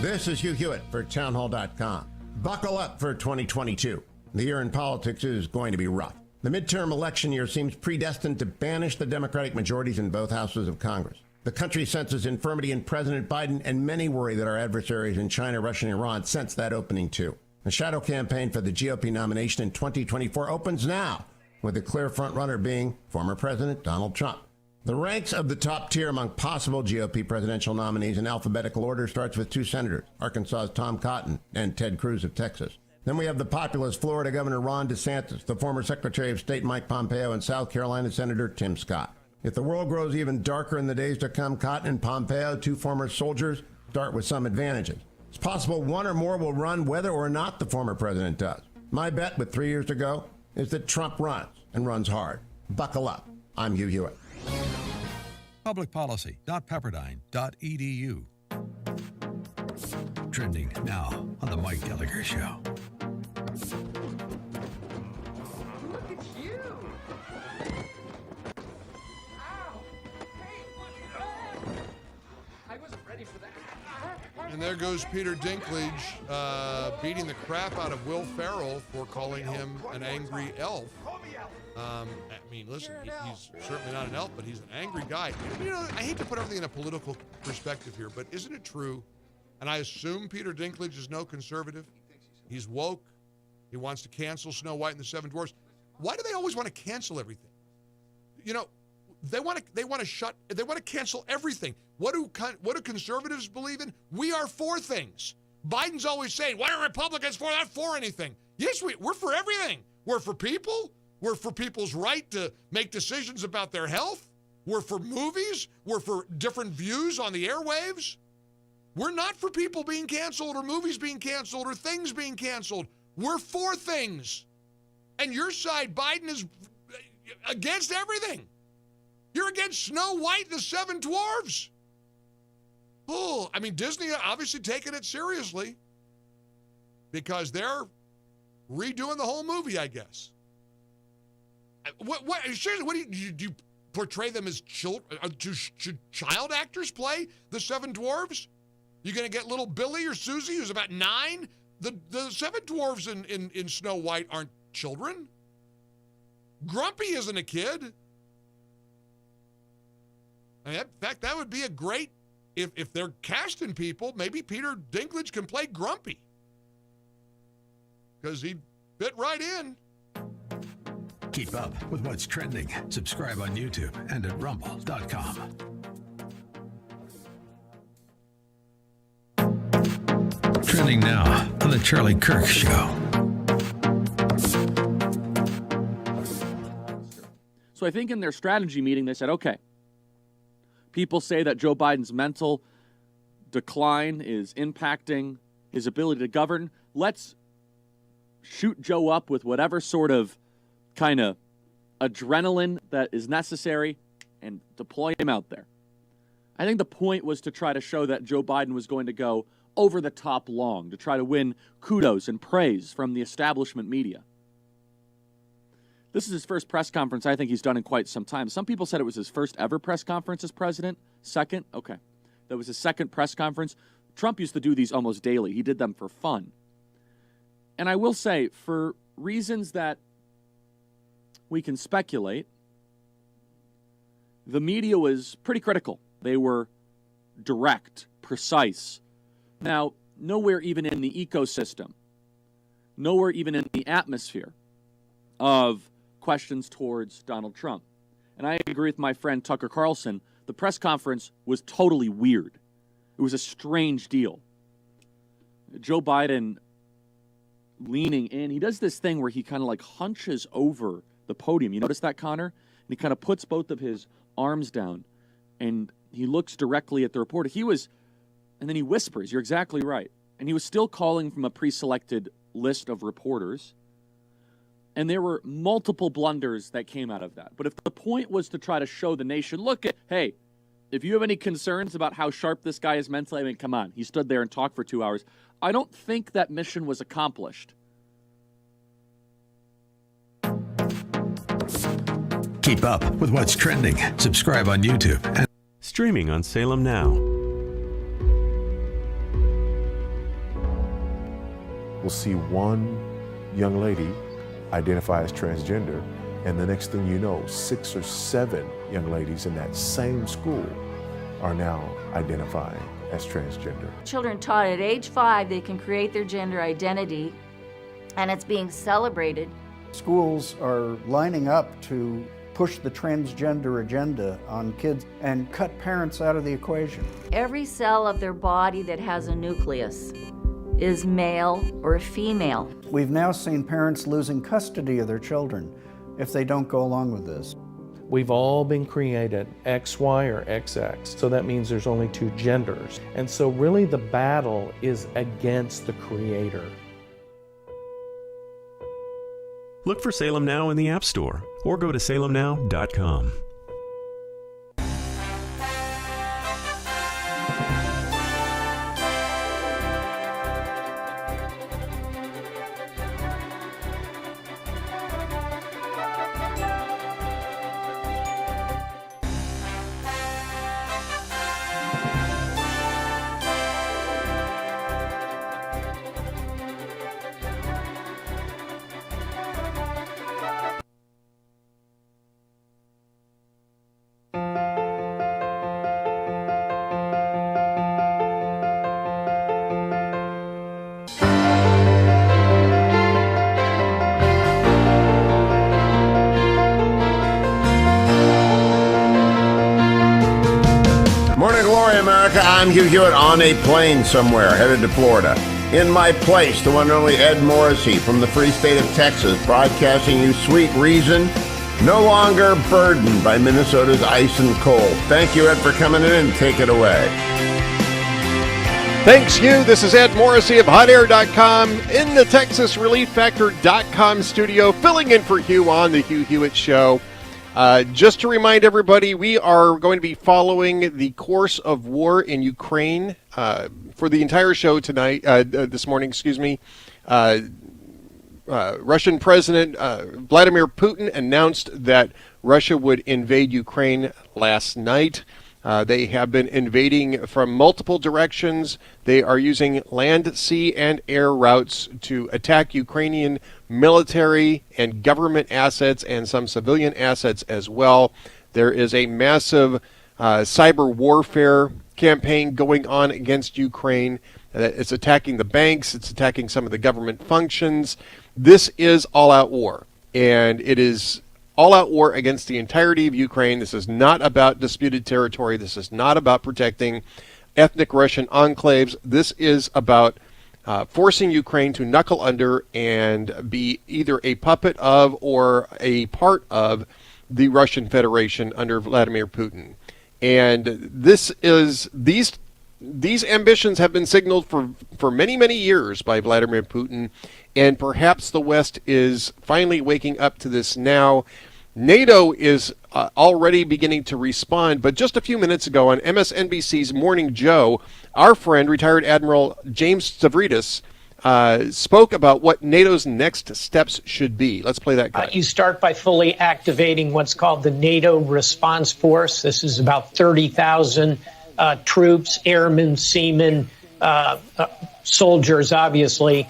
This is Hugh Hewitt for townhall.com. Buckle up for 2022. The year in politics is going to be rough. The midterm election year seems predestined to banish the Democratic majorities in both houses of Congress. The country senses infirmity in President Biden, and many worry that our adversaries in China, Russia, and Iran sense that opening too. The shadow campaign for the GOP nomination in 2024 opens now, with the clear frontrunner being former President Donald Trump. The ranks of the top tier among possible GOP presidential nominees in alphabetical order starts with 2 senators, Arkansas's Tom Cotton and Ted Cruz of Texas. Then we have the populist Florida Governor Ron DeSantis, the former Secretary of State Mike Pompeo, and South Carolina Senator Tim Scott. If the world grows even darker in the days to come, Cotton and Pompeo, 2 former soldiers, start with some advantages. It's possible one or more will run whether or not the former president does. My bet, with 3 years to go, is that Trump runs, and runs hard. Buckle up. I'm Hugh Hewitt. Publicpolicy.pepperdine.edu. Trending now on The Mike Gallagher Show. Look at you! Ow! Hey, I wasn't ready for that. And there goes Peter Dinklage beating the crap out of Will Ferrell for calling him an angry elf. I mean, listen, he's certainly not an elf, but he's an angry guy. You know, I hate to put everything in a political perspective here, but isn't it true? And I assume Peter Dinklage is no conservative. He's woke. He wants to cancel Snow White and the Seven Dwarfs. Why do they always want to cancel everything? You know, they want to cancel everything. What do conservatives believe in? We are for things. Biden's always saying, "Why are Republicans not for anything?" Yes, we're for everything. We're for people. We're for people's right to make decisions about their health. We're for movies. We're for different views on the airwaves. We're not for people being canceled or movies being canceled or things being canceled. We're for things. And your side, Biden, is against everything. You're against Snow White and the Seven Dwarfs. Oh, I mean, Disney obviously taking it seriously because they're redoing the whole movie, I guess. Seriously, what do you portray them as children? Should child actors play the Seven Dwarfs? You're going to get little Billy or Susie, who's about 9? The Seven Dwarfs in Snow White aren't children. Grumpy isn't a kid. I mean, in fact, that would be a great, if they're casting people, maybe Peter Dinklage can play Grumpy. Because he'd fit right in. Keep up with what's trending. Subscribe on YouTube and at rumble.com. Trending now on The Charlie Kirk Show. So I think in their strategy meeting, they said, okay, people say that Joe Biden's mental decline is impacting his ability to govern. Let's shoot Joe up with whatever sort of kind of adrenaline that is necessary and deploy him out there. I think the point was to try to show that Joe Biden was going to go over the top long to try to win kudos and praise from the establishment media. This is his first press conference I think he's done in quite some time. Some people said it was his first ever press conference as president. Second? Okay. That was his second press conference. Trump used to do these almost daily. He did them for fun. And I will say, for reasons that we can speculate, the media was pretty critical. They were direct, precise. Now, nowhere even in the ecosystem, nowhere even in the atmosphere of questions towards Donald Trump. And I agree with my friend Tucker Carlson. The press conference was totally weird. It was a strange deal. Joe Biden leaning in. He does this thing where he kind of like hunches over the podium. You notice that, Connor? And he kind of puts both of his arms down and he looks directly at the reporter. And then he whispers. You're exactly right. And he was still calling from a pre-selected list of reporters. And there were multiple blunders that came out of that. But if the point was to try to show the nation, look at, hey, if you have any concerns about how sharp this guy is mentally, I mean, come on. He stood there and talked for 2 hours. I don't think that mission was accomplished. Keep up with what's trending. Subscribe on YouTube. And streaming on Salem Now. We'll see one young lady identify as transgender, and the next thing you know, 6 or 7 young ladies in that same school are now identifying as transgender. Children taught at age 5 they can create their gender identity, and it's being celebrated. Schools are lining up to push the transgender agenda on kids and cut parents out of the equation. Every cell of their body that has a nucleus is male or female. We've now seen parents losing custody of their children if they don't go along with this. We've all been created XY or XX, so that means there's only 2 genders. And so really the battle is against the creator. Look for Salem Now in the App Store or go to salemnow.com. morning, America. I'm Hugh Hewitt on a plane somewhere headed to Florida. In my place, the one and only Ed Morrissey from the free state of Texas, broadcasting you sweet reason, no longer burdened by Minnesota's ice and cold. Thank you, Ed, for coming in, and take it away. Thanks, Hugh. This is Ed Morrissey of HotAir.com in the TexasReliefFactor.com studio, filling in for Hugh on the Hugh Hewitt Show. Just to remind everybody, we are going to be following the course of war in Ukraine for the entire show tonight, this morning, Russian President Vladimir Putin announced that Russia would invade Ukraine last night. They have been invading from multiple directions. They are using land, sea, and air routes to attack Ukrainian military and government assets and some civilian assets as well. There is a massive cyber warfare campaign going on against Ukraine. It's attacking the banks. It's attacking some of the government functions. This is all-out war, and it is all-out war against the entirety of Ukraine. This is not about disputed territory. This is not about protecting ethnic Russian enclaves. This is about forcing Ukraine to knuckle under and be either a puppet of or a part of the Russian Federation under Vladimir Putin. And this is these ambitions have been signaled for many, many years by Vladimir Putin, and perhaps the West is finally waking up to this now. NATO is already beginning to respond, but just a few minutes ago on MSNBC's Morning Joe, our friend, retired Admiral James Stavridis, spoke about what NATO's next steps should be. Let's play that guy. You start by fully activating what's called the NATO Response Force. This is about 30,000 troops, airmen, seamen, soldiers, obviously.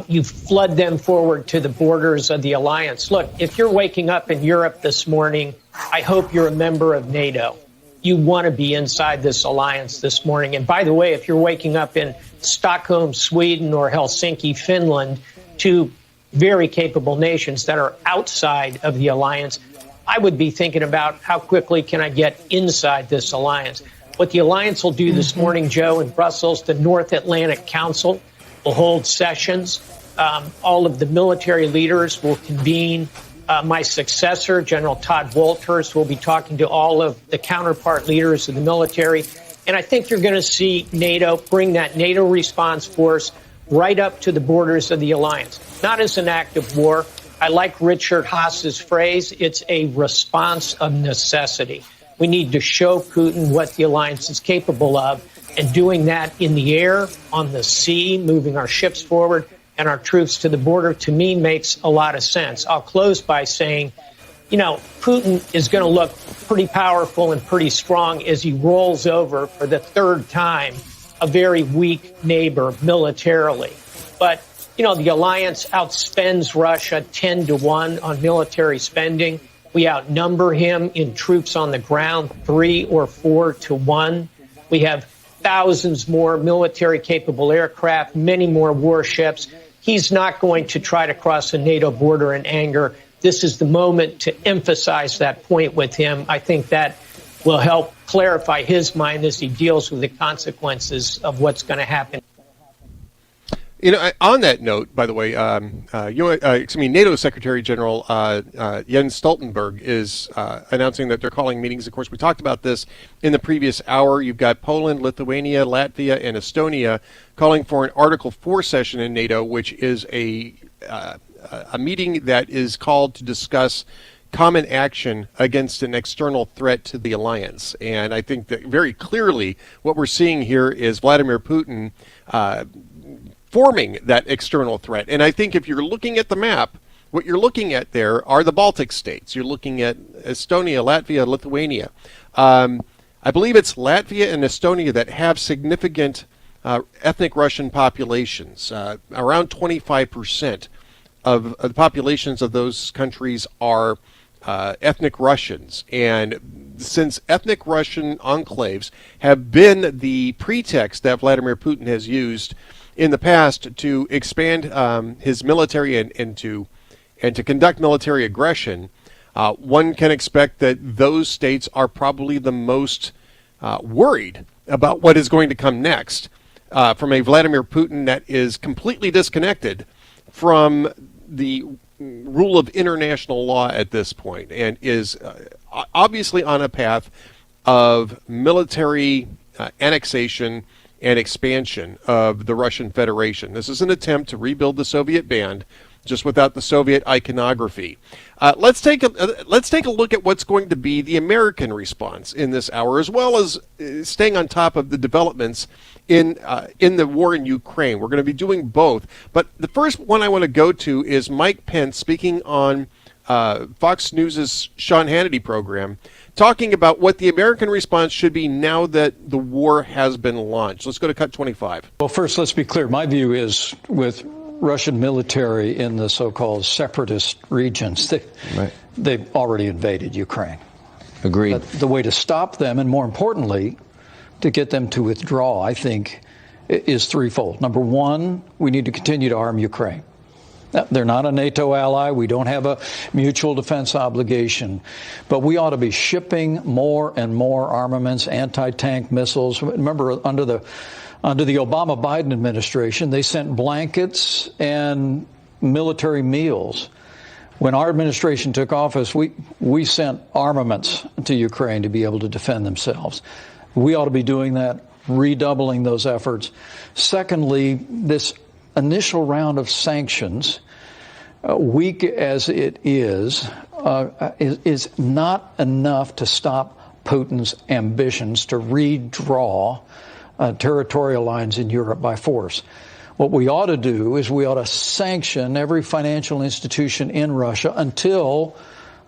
You flood them forward to the borders of the alliance. Look, if you're waking up in Europe this morning, I hope you're a member of NATO. You want to be inside this alliance this morning. And by the way, if you're waking up in Stockholm, Sweden, or Helsinki, Finland, two very capable nations that are outside of the alliance, I would be thinking about how quickly can I get inside this alliance. What the alliance will do this morning, Joe, in Brussels, the North Atlantic Council will hold sessions. All of the military leaders will convene. My successor, General Todd Wolters, will be talking to all of the counterpart leaders of the military. And I think you're going to see NATO bring that NATO response force right up to the borders of the alliance, not as an act of war. I like Richard Haas's phrase, it's a response of necessity. We need to show Putin what the alliance is capable of, and doing that in the air, on the sea, moving our ships forward and our troops to the border, to me, makes a lot of sense. I'll close by saying, Putin is going to look pretty powerful and pretty strong as he rolls over for the third time a very weak neighbor militarily. But, the alliance outspends Russia 10-1 on military spending. We outnumber him in troops on the ground 3 or 4-1. We have thousands more military-capable aircraft, many more warships. He's not going to try to cross a NATO border in anger. This is the moment to emphasize that point with him. I think that will help clarify his mind as he deals with the consequences of what's going to happen. On that note, by the way, NATO Secretary General Jens Stoltenberg is announcing that they're calling meetings. Of course, we talked about this in the previous hour. You've got Poland, Lithuania, Latvia, and Estonia calling for an Article 4 session in NATO, which is a meeting that is called to discuss common action against an external threat to the alliance. And I think that very clearly what we're seeing here is Vladimir Putin forming that external threat. And I think if you're looking at the map, what you're looking at there are the Baltic states. You're looking at Estonia, Latvia, Lithuania. I believe it's Latvia and Estonia that have significant ethnic Russian populations. Around 25% of the populations of those countries are ethnic Russians. And since ethnic Russian enclaves have been the pretext that Vladimir Putin has used in the past to expand his military and to conduct military aggression, one can expect that those states are probably the most worried about what is going to come next from a Vladimir Putin that is completely disconnected from the rule of international law at this point, and is obviously on a path of military annexation and expansion of the Russian Federation. This is an attempt to rebuild the Soviet band, just without the Soviet iconography. Let's take a look at what's going to be the American response in this hour, as well as staying on top of the developments in the war in Ukraine. We're going to be doing both. But the first one I want to go to is Mike Pence speaking on Fox News' Sean Hannity program, talking about what the American response should be now that the war has been launched. Let's go to cut 25. Well, first, let's be clear. My view is with Russian military in the so-called separatist regions, they've already invaded Ukraine. Agreed. But the way to stop them, and more importantly, to get them to withdraw, I think, is threefold. Number one, we need to continue to arm Ukraine. Now, they're not a NATO ally. We don't have a mutual defense obligation. But we ought to be shipping more and more armaments, anti-tank missiles. Remember, under the Obama-Biden administration, they sent blankets and military meals. When our administration took office, we sent armaments to Ukraine to be able to defend themselves. We ought to be doing that, redoubling those efforts. Secondly, this initial round of sanctions, weak as it is not enough to stop Putin's ambitions to redraw territorial lines in Europe by force. What we ought to do is we ought to sanction every financial institution in Russia until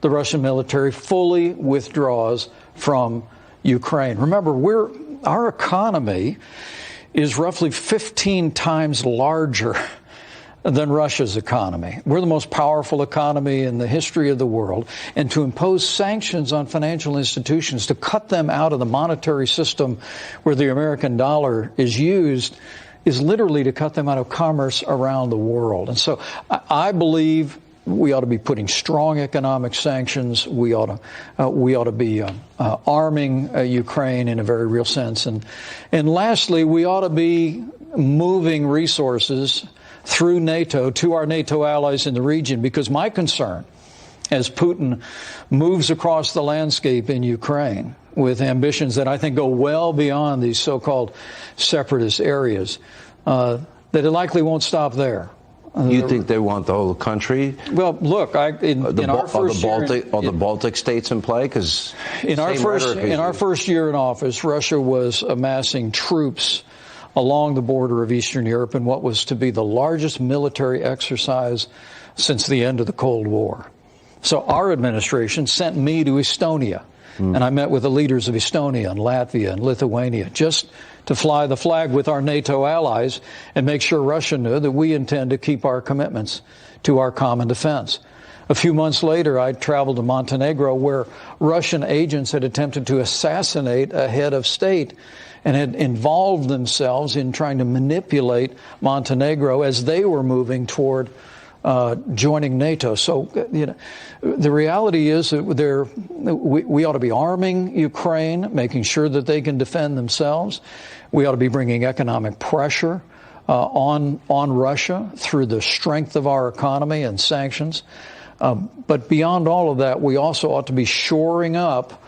the Russian military fully withdraws from Ukraine. Remember, our economy is roughly 15 times larger than Russia's economy. We're the most powerful economy in the history of the world, and to impose sanctions on financial institutions, to cut them out of the monetary system where the American dollar is used, is literally to cut them out of commerce around the world. And so I believe we ought to be putting strong economic sanctions. We ought to be arming Ukraine in a very real sense. And lastly, we ought to be moving resources through NATO to our NATO allies in the region, because my concern, as Putin moves across the landscape in Ukraine with ambitions that I think go well beyond these so-called separatist areas, that it likely won't stop there. You think they want the whole country? Well, look, in our first the Baltic states in play? Because in our first year in office, Russia was amassing troops along the border of Eastern Europe in what was to be the largest military exercise since the end of the Cold War. So our administration sent me to Estonia, and I met with the leaders of Estonia and Latvia and Lithuania just to fly the flag with our NATO allies and make sure Russia knew that we intend to keep our commitments to our common defense. A few months later, I traveled to Montenegro, where Russian agents had attempted to assassinate a head of state and had involved themselves in trying to manipulate Montenegro as they were moving toward joining NATO. So, the reality is that we ought to be arming Ukraine, making sure that they can defend themselves. We ought to be bringing economic pressure on Russia through the strength of our economy and sanctions. But beyond all of that, we also ought to be shoring up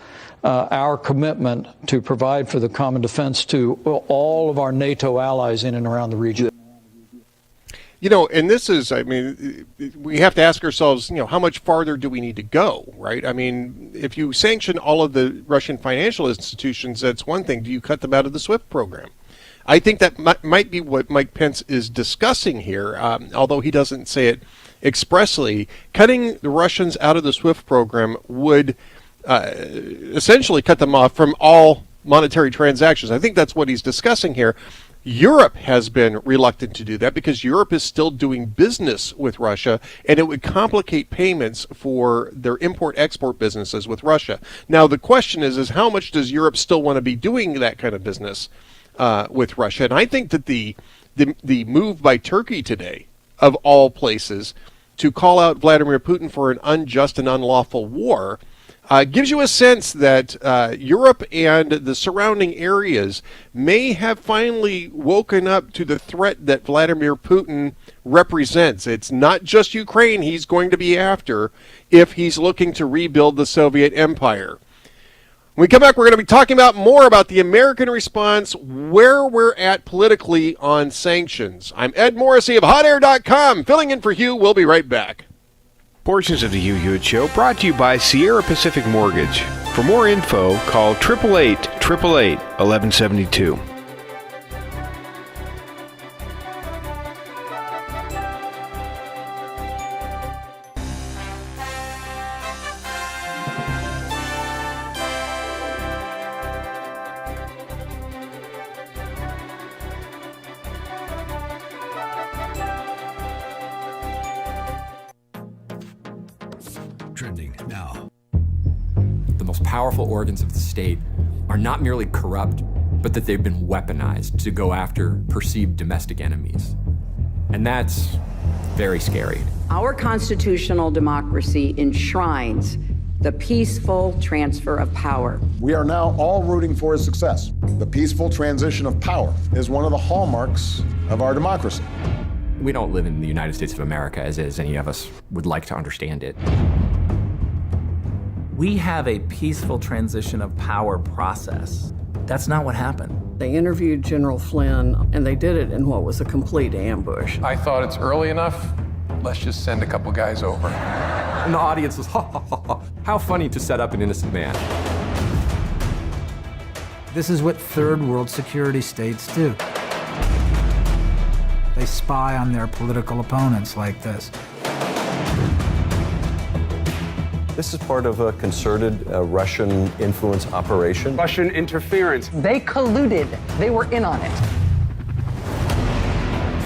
our commitment to provide for the common defense to all of our NATO allies in and around the region. And this is, we have to ask ourselves, how much farther do we need to go, right? If you sanction all of the Russian financial institutions, that's one thing. Do you cut them out of the SWIFT program? I think that might be what Mike Pence is discussing here, although he doesn't say it expressly. Cutting the Russians out of the SWIFT program would essentially cut them off from all monetary transactions. I think that's what he's discussing here. Europe has been reluctant to do that because Europe is still doing business with Russia, and it would complicate payments for their import-export businesses with Russia. Now, the question is how much does Europe still want to be doing that kind of business with Russia? And I think that the move by Turkey today, of all places, to call out Vladimir Putin for an unjust and unlawful war, gives you a sense that Europe and the surrounding areas may have finally woken up to the threat that Vladimir Putin represents. It's not just Ukraine he's going to be after if he's looking to rebuild the Soviet Empire. When we come back, we're going to be talking about more about the American response, where we're at politically on sanctions. I'm Ed Morrissey of HotAir.com, filling in for Hugh. We'll be right back. Portions of the Hugh Hewitt Show brought to you by Sierra Pacific Mortgage. For more info, call 888-888-1172. Trending now. The most powerful organs of the state are not merely corrupt, but that they've been weaponized to go after perceived domestic enemies. And that's very scary. Our constitutional democracy enshrines the peaceful transfer of power. We are now all rooting for his success. The peaceful transition of power is one of the hallmarks of our democracy. We don't live in the United States of America as is any of us would like to understand it. We have a peaceful transition of power process. That's not what happened. They interviewed General Flynn, and they did it in what was a complete ambush. I thought it's early enough. Let's just send a couple guys over. And the audience was, ha, ha, ha, ha. How funny to set up an innocent man. This is what third world security states do. They spy on their political opponents like this. This is part of a concerted Russian influence operation. Russian interference. They colluded. They were in on it.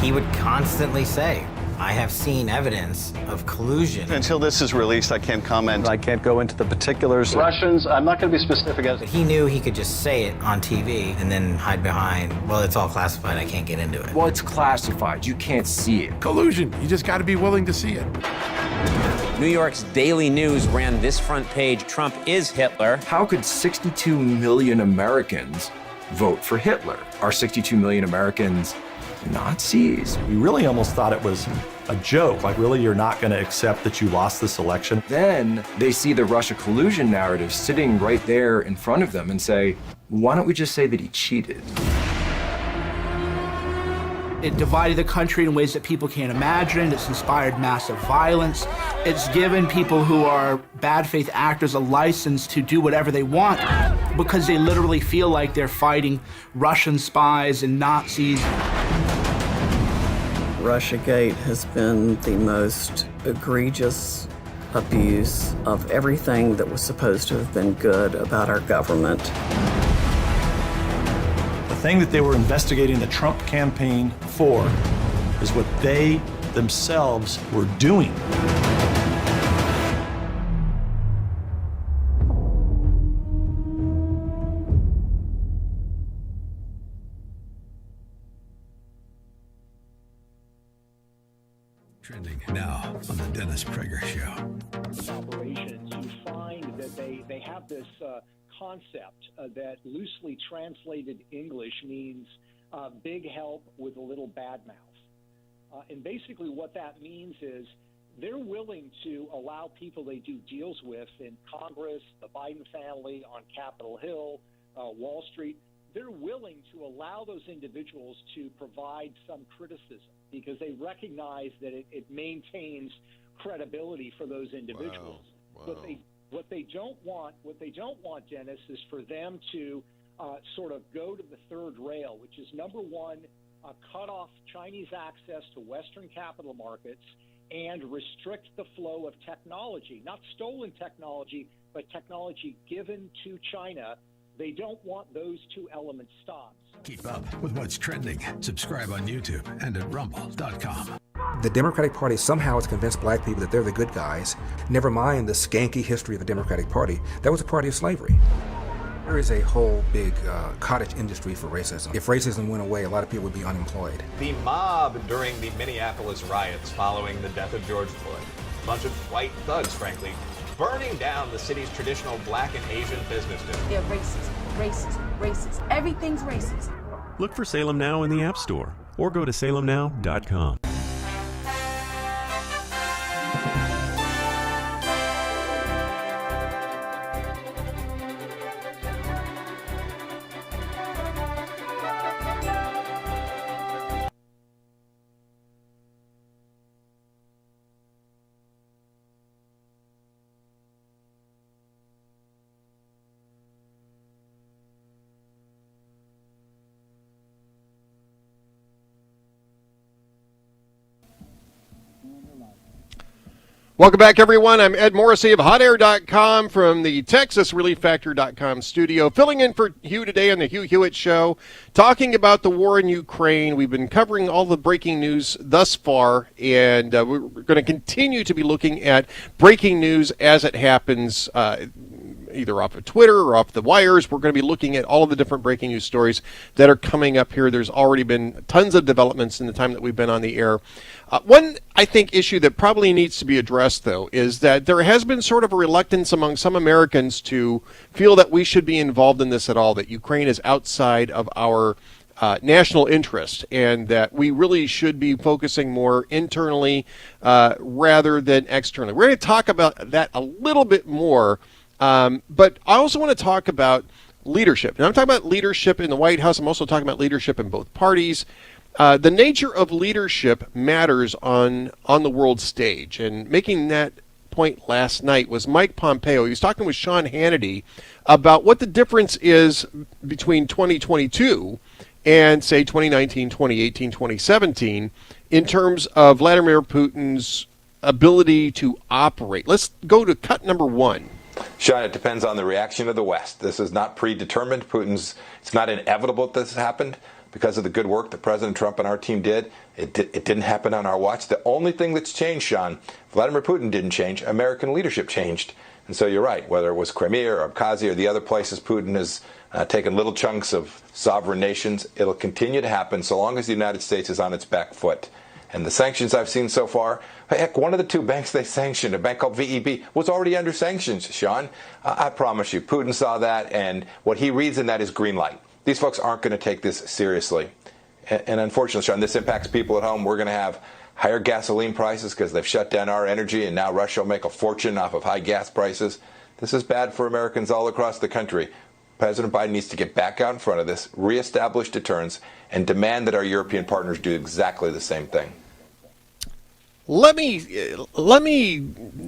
He would constantly say, I have seen evidence of collusion. Until this is released, I can't comment. I can't go into the particulars. Russians, I'm not going to be specific. But he knew he could just say it on TV and then hide behind, well, it's all classified, I can't get into it. Well, it's classified. You can't see it. Collusion. You just got to be willing to see it. New York's Daily News ran this front page, Trump is Hitler. How could 62 million Americans vote for Hitler? Are 62 million Americans Nazis? We really almost thought it was a joke. Like, really, you're not going to accept that you lost this election? Then they see the Russia collusion narrative sitting right there in front of them and say, why don't we just say that he cheated? It divided the country in ways that people can't imagine. It's inspired massive violence. It's given people who are bad faith actors a license to do whatever they want because they literally feel like they're fighting Russian spies and Nazis. Russiagate has been the most egregious abuse of everything that was supposed to have been good about our government. The thing that they were investigating the Trump campaign for is what they themselves were doing. Trending now on the Dennis Prager Show. Operations, you find that they have this concept that loosely translated English means big help with a little bad mouth. And basically what that means is they're willing to allow people they do deals with in Congress, the Biden family, on Capitol Hill, Wall Street. They're willing to allow those individuals to provide some criticism because they recognize that it maintains credibility for those individuals. Wow. What they don't want, Dennis, is for them to sort of go to the third rail, which is number one, cut off Chinese access to Western capital markets and restrict the flow of technology, not stolen technology, but technology given to China. They don't want those two elements stopped. Keep up with what's trending. Subscribe on YouTube and at rumble.com. The Democratic Party somehow has convinced black people that they're the good guys. Never mind the skanky history of the Democratic Party. That was a party of slavery. There is a whole big cottage industry for racism. If racism went away, a lot of people would be unemployed. The mob during the Minneapolis riots following the death of George Floyd. A bunch of white thugs, frankly, burning down the city's traditional black and Asian business district. They're racist, racist, racist. Everything's racist. Look for Salem Now in the App Store or go to salemnow.com. Welcome back, everyone. I'm Ed Morrissey of HotAir.com from the TexasReliefFactor.com studio, filling in for Hugh today on the Hugh Hewitt Show, talking about the war in Ukraine. We've been covering all the breaking news thus far, and we're going to continue to be looking at breaking news as it happens, either off of Twitter or off the wires. We're going to be looking at all of the different breaking news stories that are coming up here. There's already been tons of developments in the time that we've been on the air. One, I think, issue that probably needs to be addressed, though, is that there has been sort of a reluctance among some Americans to feel that we should be involved in this at all, that Ukraine is outside of our national interest, and that we really should be focusing more internally rather than externally. We're going to talk about that a little bit more, but I also want to talk about leadership. And I'm talking about leadership in the White House. I'm also talking about leadership in both parties. The nature of leadership matters on the world stage, and making that point last night was Mike Pompeo. He was talking with Sean Hannity about what the difference is between 2022 and, say, 2019, 2018, 2017 in terms of Vladimir Putin's ability to operate. Let's go to cut number one. Sean, it depends on the reaction of the West. This is not predetermined. It's not inevitable that this happened. Because of the good work that President Trump and our team did, it didn't happen on our watch. The only thing that's changed, Sean, Vladimir Putin didn't change. American leadership changed. And so you're right, whether it was Crimea or Abkhazia or the other places Putin has taken little chunks of sovereign nations, it'll continue to happen so long as the United States is on its back foot. And the sanctions I've seen so far, heck, one of the two banks they sanctioned, a bank called VEB, was already under sanctions, Sean. I promise you, Putin saw that, and what he reads in that is green light. These folks aren't going to take this seriously. And unfortunately, Sean, this impacts people at home. We're going to have higher gasoline prices because they've shut down our energy, and now Russia will make a fortune off of high gas prices. This is bad for Americans all across the country. President Biden needs to get back out in front of this, reestablish deterrence, and demand that our European partners do exactly the same thing. Let me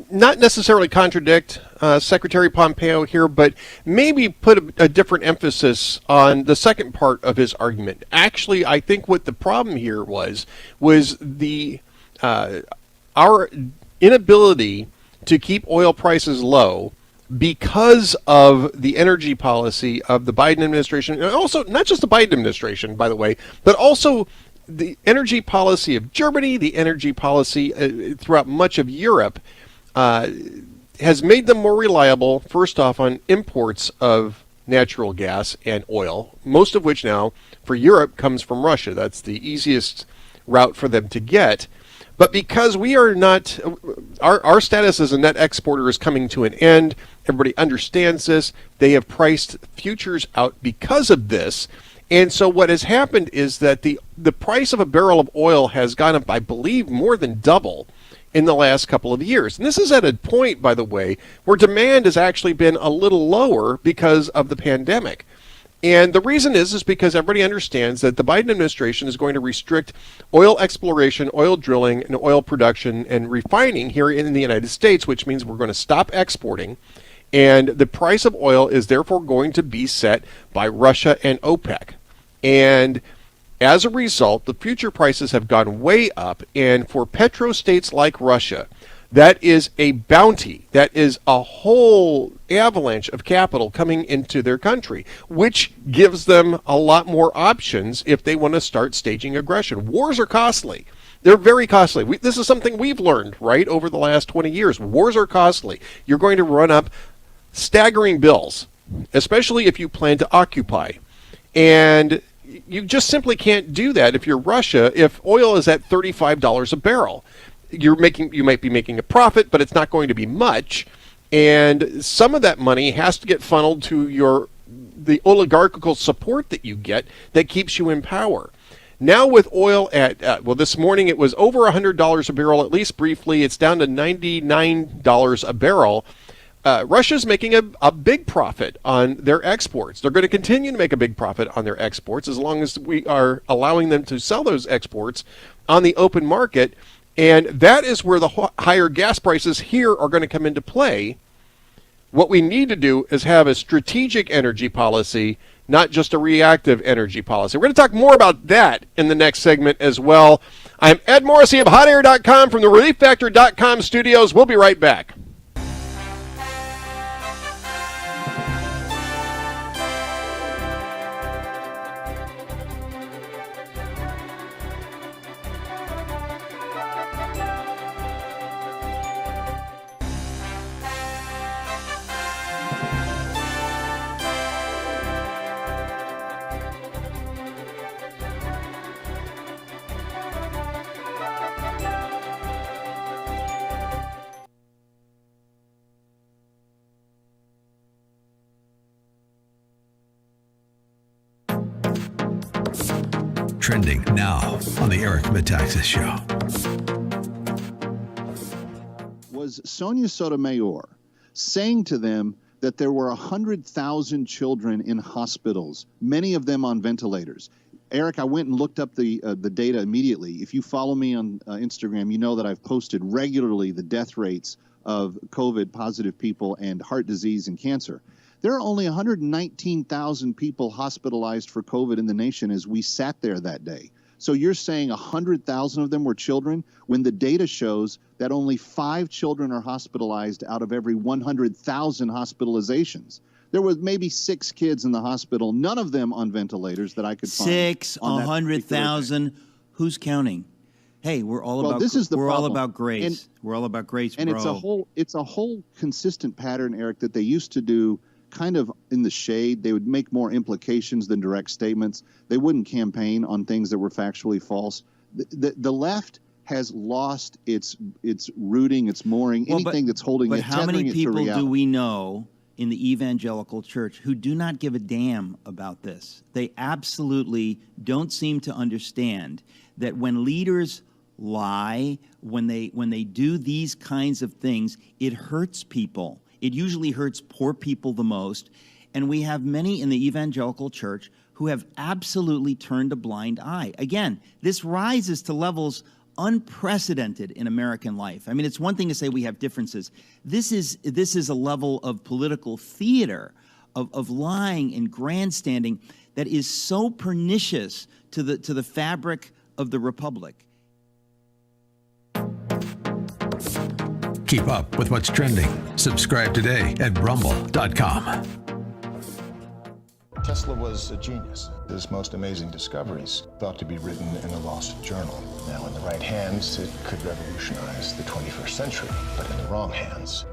not necessarily contradict Secretary Pompeo here, but maybe put a different emphasis on the second part of his argument. Actually, I think what the problem here was the our inability to keep oil prices low because of the energy policy of the Biden administration, and also not just the Biden administration, by the way, but also the energy policy of Germany, the energy policy throughout much of Europe has made them more reliable, first off, on imports of natural gas and oil, most of which now for Europe comes from Russia. That's the easiest route for them to get. But because we are not, our status as a net exporter is coming to an end, everybody understands this, they have priced futures out because of this. And so what has happened is that the price of a barrel of oil has gone up, I believe, more than double in the last couple of years. And this is at a point, by the way, where demand has actually been a little lower because of the pandemic. And the reason is because everybody understands that the Biden administration is going to restrict oil exploration, oil drilling, and oil production and refining here in the United States, which means we're going to stop exporting. And the price of oil is therefore going to be set by Russia and OPEC. And as a result, the future prices have gone way up. And for petrostates like Russia, that is a bounty. That is a whole avalanche of capital coming into their country, which gives them a lot more options if they want to start staging aggression. Wars are costly. They're very costly. This is something we've learned, right, over the last 20 years. Wars are costly. You're going to run up staggering bills, especially if you plan to occupy. And you just simply can't do that if you're Russia. If oil is at $35 a barrel, you might be making a profit, but it's not going to be much. And some of that money has to get funneled to the oligarchical support that you get that keeps you in power. Now with oil at, this morning it was over $100 a barrel, at least briefly. It's down to $99 a barrel. Russia's making a big profit on their exports. They're going to continue to make a big profit on their exports as long as we are allowing them to sell those exports on the open market. And that is where the higher gas prices here are going to come into play. What we need to do is have a strategic energy policy, not just a reactive energy policy. We're going to talk more about that in the next segment as well. I'm Ed Morrissey of HotAir.com from the ReliefFactor.com studios. We'll be right back. Trending now on the Eric Metaxas Show. Was Sonia Sotomayor saying to them that there were 100,000 children in hospitals, many of them on ventilators? Eric, I went and looked up the data immediately. If you follow me on Instagram, you know that I've posted regularly the death rates of COVID-positive people and heart disease and cancer. There are only 119,000 people hospitalized for COVID in the nation as we sat there that day. So you're saying 100,000 of them were children when the data shows that only 5 children are hospitalized out of every 100,000 hospitalizations. There was maybe 6 kids in the hospital, none of them on ventilators that I could find. 6, 100,000. Who's counting? Hey, we're all about this is the all problem. about grace. We're all about grace, and bro. it's a whole consistent pattern, Eric, that they used to do kind of in the shade. They would make more implications than direct statements. They wouldn't campaign on things that were factually false. The left has lost its rooting, its mooring, anything that's holding it, But how many tethering it to people reality. do we know in the evangelical church who do not give a damn about this? They absolutely don't seem to understand that when leaders lie, when they do these kinds of things, it hurts people. It usually hurts poor people the most. And we have many in the evangelical church who have absolutely turned a blind eye. Again, this rises to levels unprecedented in American life. I mean, it's one thing to say we have differences. This is a level of political theater, of lying and grandstanding that is so pernicious to the fabric of the republic. Keep up with what's trending. Subscribe today at rumble.com. Tesla was a genius. His most amazing discoveries thought to be written in a lost journal. Now, in the right hands, it could revolutionize the 21st century, but in the wrong hands,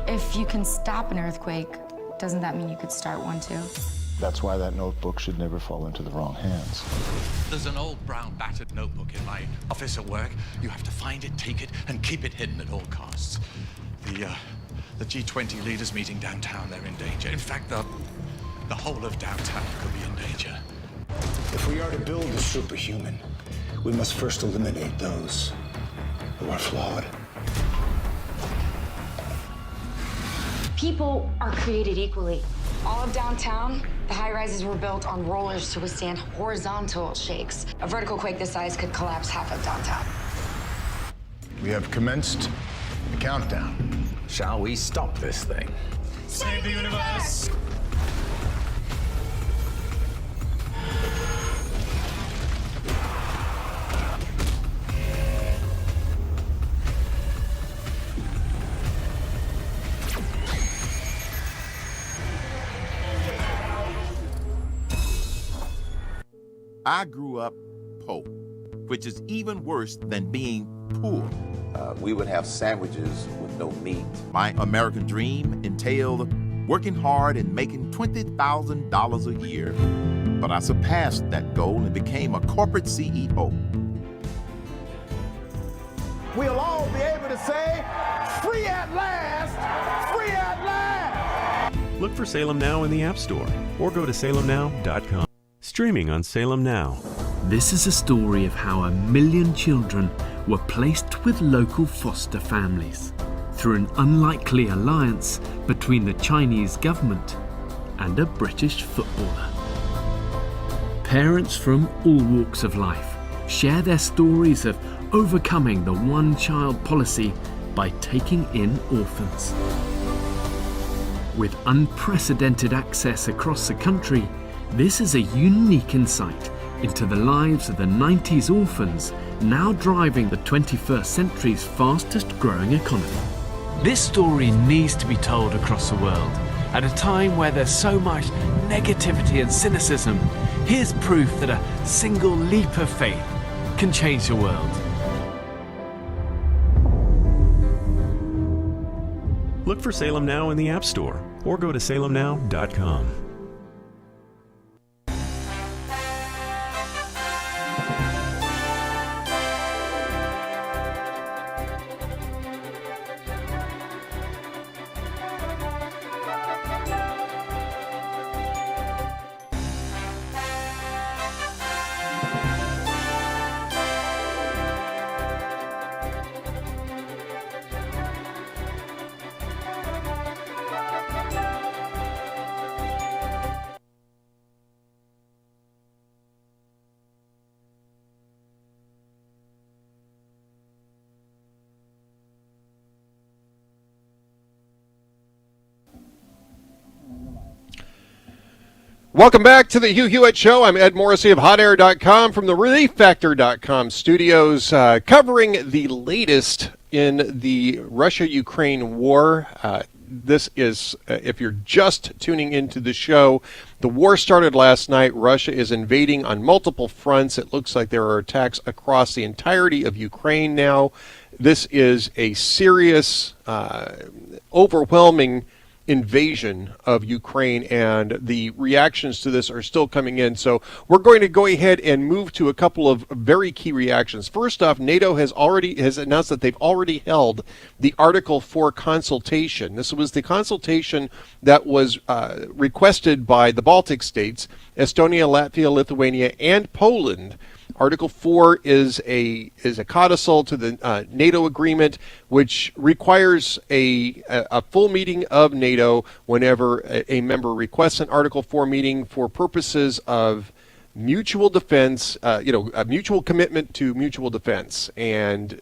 If you can stop an earthquake, doesn't that mean you could start one too? that's why that notebook should never fall into the wrong hands. There's an old brown battered notebook in my office at work. You have to find it, take it, and keep it hidden at all costs. The G20 leaders meeting downtown, they're in danger. In fact, the whole of downtown could be in danger. If we are to build the superhuman, we must first eliminate those who are flawed. People are created equally. All of downtown, the high-rises were built on rollers to withstand horizontal shakes. A vertical quake this size could collapse half of downtown. We have commenced the countdown. Shall we stop this thing? Save the universe! I grew up poor, which is even worse than being poor. We would have sandwiches with no meat. My American dream entailed working hard and making $20,000 a year. But I surpassed that goal and became a corporate CEO. We'll all be able to say, free at last, free at last. Look for Salem Now in the App Store or go to salemnow.com. Streaming on Salem Now. This is a story of how 1 million children were placed with local foster families through an unlikely alliance between the Chinese government and a British footballer. Parents from all walks of life share their stories of overcoming the one-child policy by taking in orphans. With unprecedented access across the country, this is a unique insight into the lives of the 90s orphans now driving the 21st century's fastest growing economy. This story needs to be told across the world. At a time where there's so much negativity and cynicism, here's proof that a single leap of faith can change the world. Look for Salem Now in the App Store or go to salemnow.com. Welcome back to the Hugh Hewitt Show. I'm Ed Morrissey of HotAir.com from the ReliefFactor.com studios, covering the latest in the Russia-Ukraine war. This is, if you're just tuning into the show, the war started last night. Russia is invading on multiple fronts. It looks like there are attacks across the entirety of Ukraine now. This is a serious, overwhelming invasion of Ukraine, and the reactions to this are still coming in. So we're going to go ahead and move to a couple of very key reactions. First off, NATO has announced that they've already held the Article 4 consultation. This was the consultation that was requested by the Baltic states, Estonia, Latvia, Lithuania, and Poland. Article 4 is a codicil to the NATO agreement, which requires a full meeting of NATO whenever a member requests an Article 4 meeting for purposes of mutual defense, a mutual commitment to mutual defense. And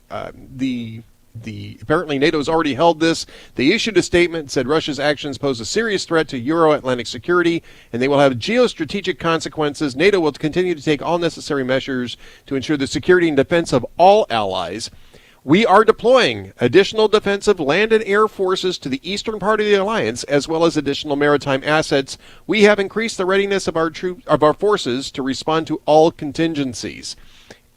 apparently NATO has already held this. They issued a statement, said Russia's actions pose a serious threat to Euro-Atlantic security, and they will have geostrategic consequences. NATO will continue to take all necessary measures to ensure the security and defense of all allies. We are deploying additional defensive land and air forces to the eastern part of the alliance, as well as additional maritime assets. We have increased the readiness of our forces to respond to all contingencies.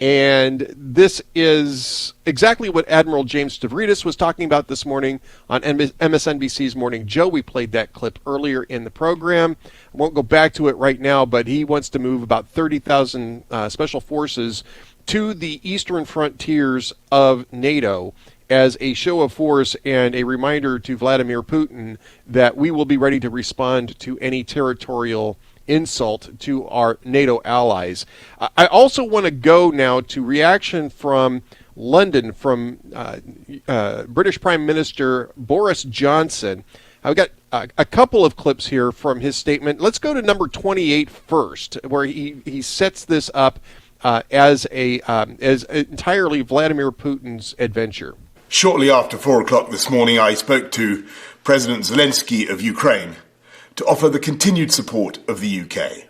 And this is exactly what Admiral James Stavridis was talking about this morning on MSNBC's Morning Joe. We played that clip earlier in the program. I won't go back to it right now, but he wants to move about 30,000 special forces to the eastern frontiers of NATO as a show of force and a reminder to Vladimir Putin that we will be ready to respond to any territorial insult to our NATO allies. I also want to go now to reaction from London from British Prime Minister Boris Johnson. I've got a couple of clips here from his statement. Let's go to number 28 first, where he sets this up as entirely Vladimir Putin's adventure. Shortly after 4 o'clock this morning, I spoke to President Zelensky of Ukraine to offer the continued support of the UK,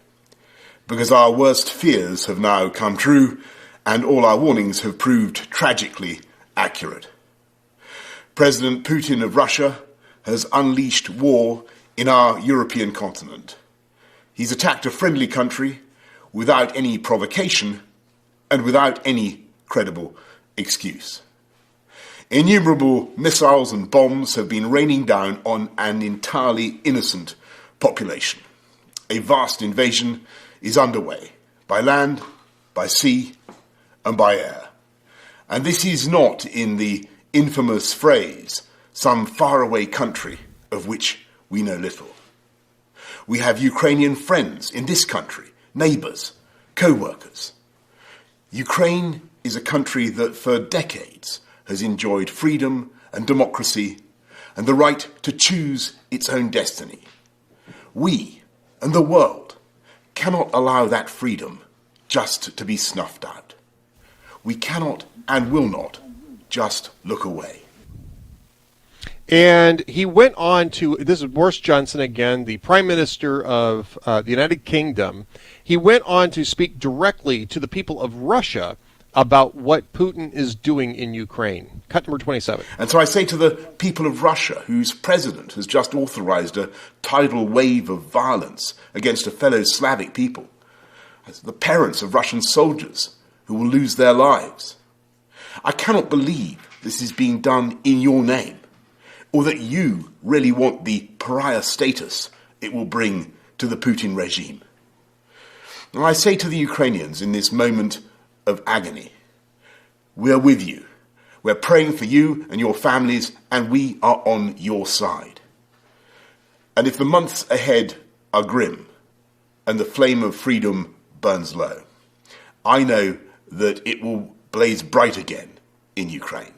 because our worst fears have now come true and all our warnings have proved tragically accurate. President Putin of Russia has unleashed war in our European continent. He's attacked a friendly country without any provocation and without any credible excuse. Innumerable missiles and bombs have been raining down on an entirely innocent population. A vast invasion is underway, by land, by sea, and by air. And this is not in the infamous phrase, some faraway country of which we know little. We have Ukrainian friends in this country, neighbours, co-workers. Ukraine is a country that for decades has enjoyed freedom and democracy and the right to choose its own destiny. We and the world cannot allow that freedom just to be snuffed out. We cannot and will not just look away. And he went on to, this is Boris Johnson again, the Prime Minister of the United Kingdom. He went on to speak directly to the people of Russia about what Putin is doing in Ukraine. Cut number 27. And so I say to the people of Russia, whose president has just authorized a tidal wave of violence against a fellow Slavic people, as the parents of Russian soldiers who will lose their lives, I cannot believe this is being done in your name, or that you really want the pariah status it will bring to the Putin regime. And I say to the Ukrainians in this moment of agony, we are with you. We're praying for you and your families, and we are on your side. And if the months ahead are grim and the flame of freedom burns low, I know that it will blaze bright again in Ukraine,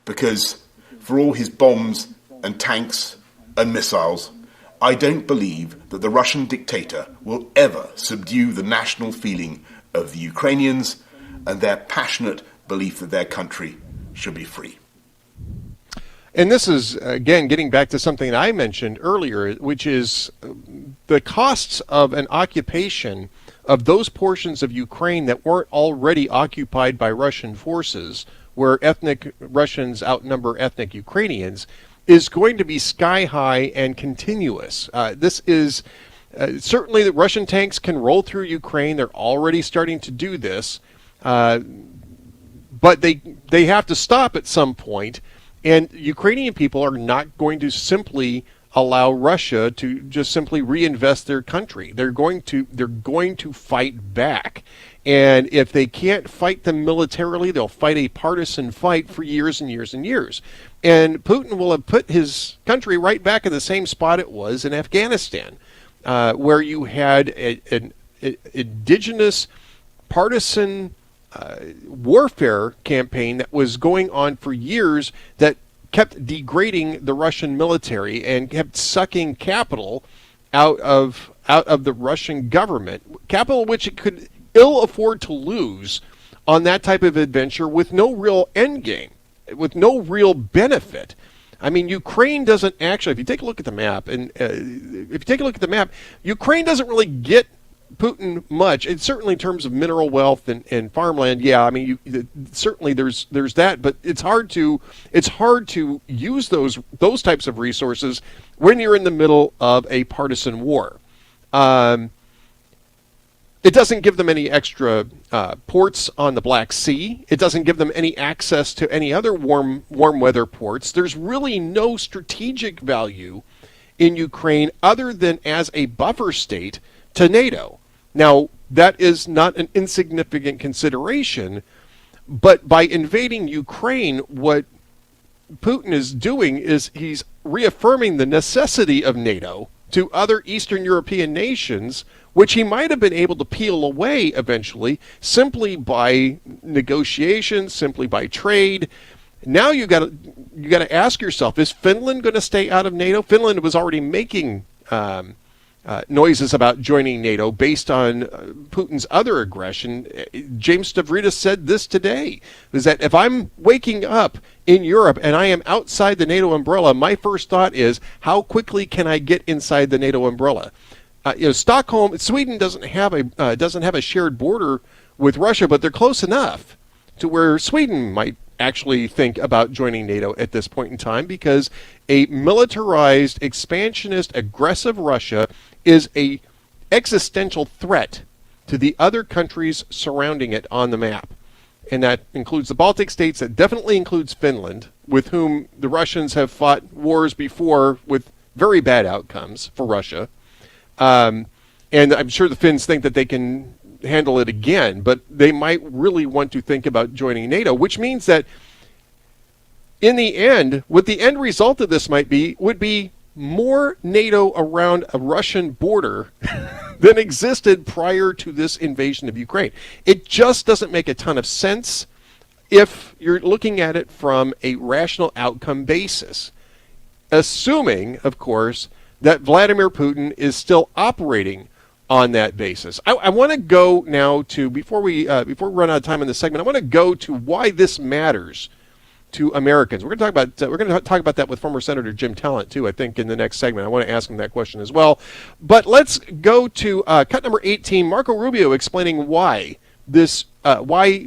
because for all his bombs and tanks and missiles, I don't believe that the Russian dictator will ever subdue the national feeling of the Ukrainians and their passionate belief that their country should be free. And this is, again, getting back to something that I mentioned earlier, which is the costs of an occupation of those portions of Ukraine that weren't already occupied by Russian forces, where ethnic Russians outnumber ethnic Ukrainians, is going to be sky high and continuous. This is certainly the Russian tanks can roll through Ukraine. They're already starting to do this. But they have to stop at some point, and Ukrainian people are not going to simply allow Russia to just simply reinvest their country. They're going to fight back. And if they can't fight them militarily, they'll fight a partisan fight for years and years and years. And Putin will have put his country right back in the same spot it was in Afghanistan, where you had an indigenous partisan warfare campaign that was going on for years that kept degrading the Russian military and kept sucking capital out of the Russian government, capital which it could ill afford to lose on that type of adventure with no real end game, with no real benefit. I mean, Ukraine doesn't actually, if you take a look at the map, Ukraine doesn't really get Putin much. It's certainly in terms of mineral wealth and farmland. Yeah, I mean, certainly there's that, but it's hard to use those types of resources when you're in the middle of a partisan war. It doesn't give them any extra ports on the Black Sea. It doesn't give them any access to any other warm weather ports. There's really no strategic value in Ukraine other than as a buffer state to NATO. Now, that is not an insignificant consideration, but by invading Ukraine, what Putin is doing is he's reaffirming the necessity of NATO to other Eastern European nations, which he might have been able to peel away eventually simply by negotiations, simply by trade. Now you got to ask yourself: is Finland going to stay out of NATO? Finland was already making noises about joining NATO based on Putin's other aggression. James Stavridis said this today, is that if I'm waking up in Europe and I am outside the NATO umbrella, my first thought is, how quickly can I get inside the NATO umbrella? Sweden doesn't have a shared border with Russia, but they're close enough to where Sweden might actually think about joining NATO at this point in time, because a militarized, expansionist, aggressive Russia is a existential threat to the other countries surrounding it on the map. And that includes the Baltic states, that definitely includes Finland, with whom the Russians have fought wars before with very bad outcomes for Russia. And I'm sure the Finns think that they can handle it again, but they might really want to think about joining NATO, which means that in the end, what the end result of this would be more NATO around a Russian border than existed prior to this invasion of Ukraine. It just doesn't make a ton of sense if you're looking at it from a rational outcome basis, assuming, of course, that Vladimir Putin is still operating on that basis. I want to go now to, before we run out of time in this segment, I want to go to why this matters to Americans. We're going to talk about that with former Senator Jim Talent too, I think, in the next segment. I want to ask him that question as well. But let's go to cut number 18, Marco Rubio explaining why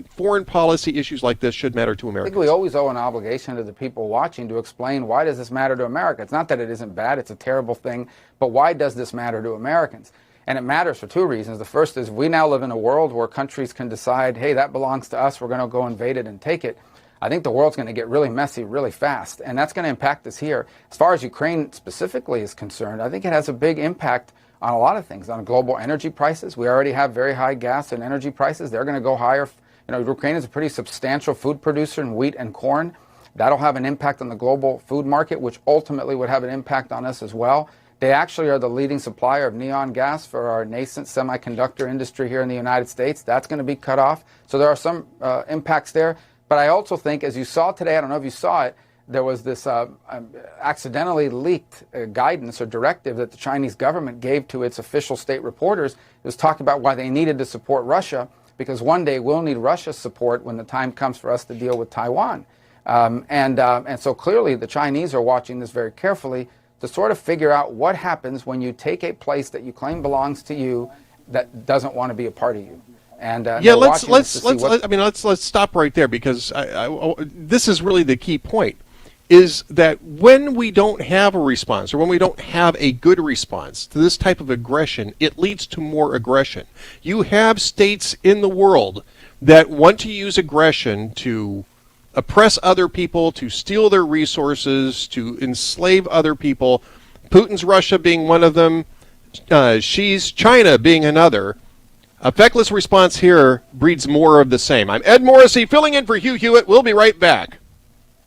foreign policy issues like this should matter to I Americans. think we always owe an obligation to the people watching to explain why does this matter to America. It's not that it isn't bad, it's a terrible thing, but why does this matter to Americans? And it matters for two reasons. The first is we now live in a world where countries can decide, hey, that belongs to us, we're going to go invade it and take it. I think the world's going to get really messy really fast, and that's going to impact us here. As far as Ukraine specifically is concerned, I think it has a big impact on a lot of things, on global energy prices. We already have very high gas and energy prices. They're going to go higher. You know, Ukraine is a pretty substantial food producer in wheat and corn. That'll have an impact on the global food market, which ultimately would have an impact on us as well. They actually are the leading supplier of neon gas for our nascent semiconductor industry here in the United States. That's going to be cut off. So there are some impacts there. But I also think, as you saw today, I don't know if you saw it, there was this accidentally leaked guidance or directive that the Chinese government gave to its official state reporters. It was talking about why they needed to support Russia, because one day we'll need Russia's support when the time comes for us to deal with Taiwan. And so clearly the Chinese are watching this very carefully to sort of figure out what happens when you take a place that you claim belongs to you that doesn't want to be a part of you. And let's stop right there, because this is really the key point, is that when we don't have a response, or when we don't have a good response to this type of aggression, it leads to more aggression. You have states in the world that want to use aggression to oppress other people, to steal their resources, to enslave other people. Putin's Russia being one of them, Xi's China being another. A feckless response here breeds more of the same. I'm Ed Morrissey, filling in for Hugh Hewitt. We'll be right back.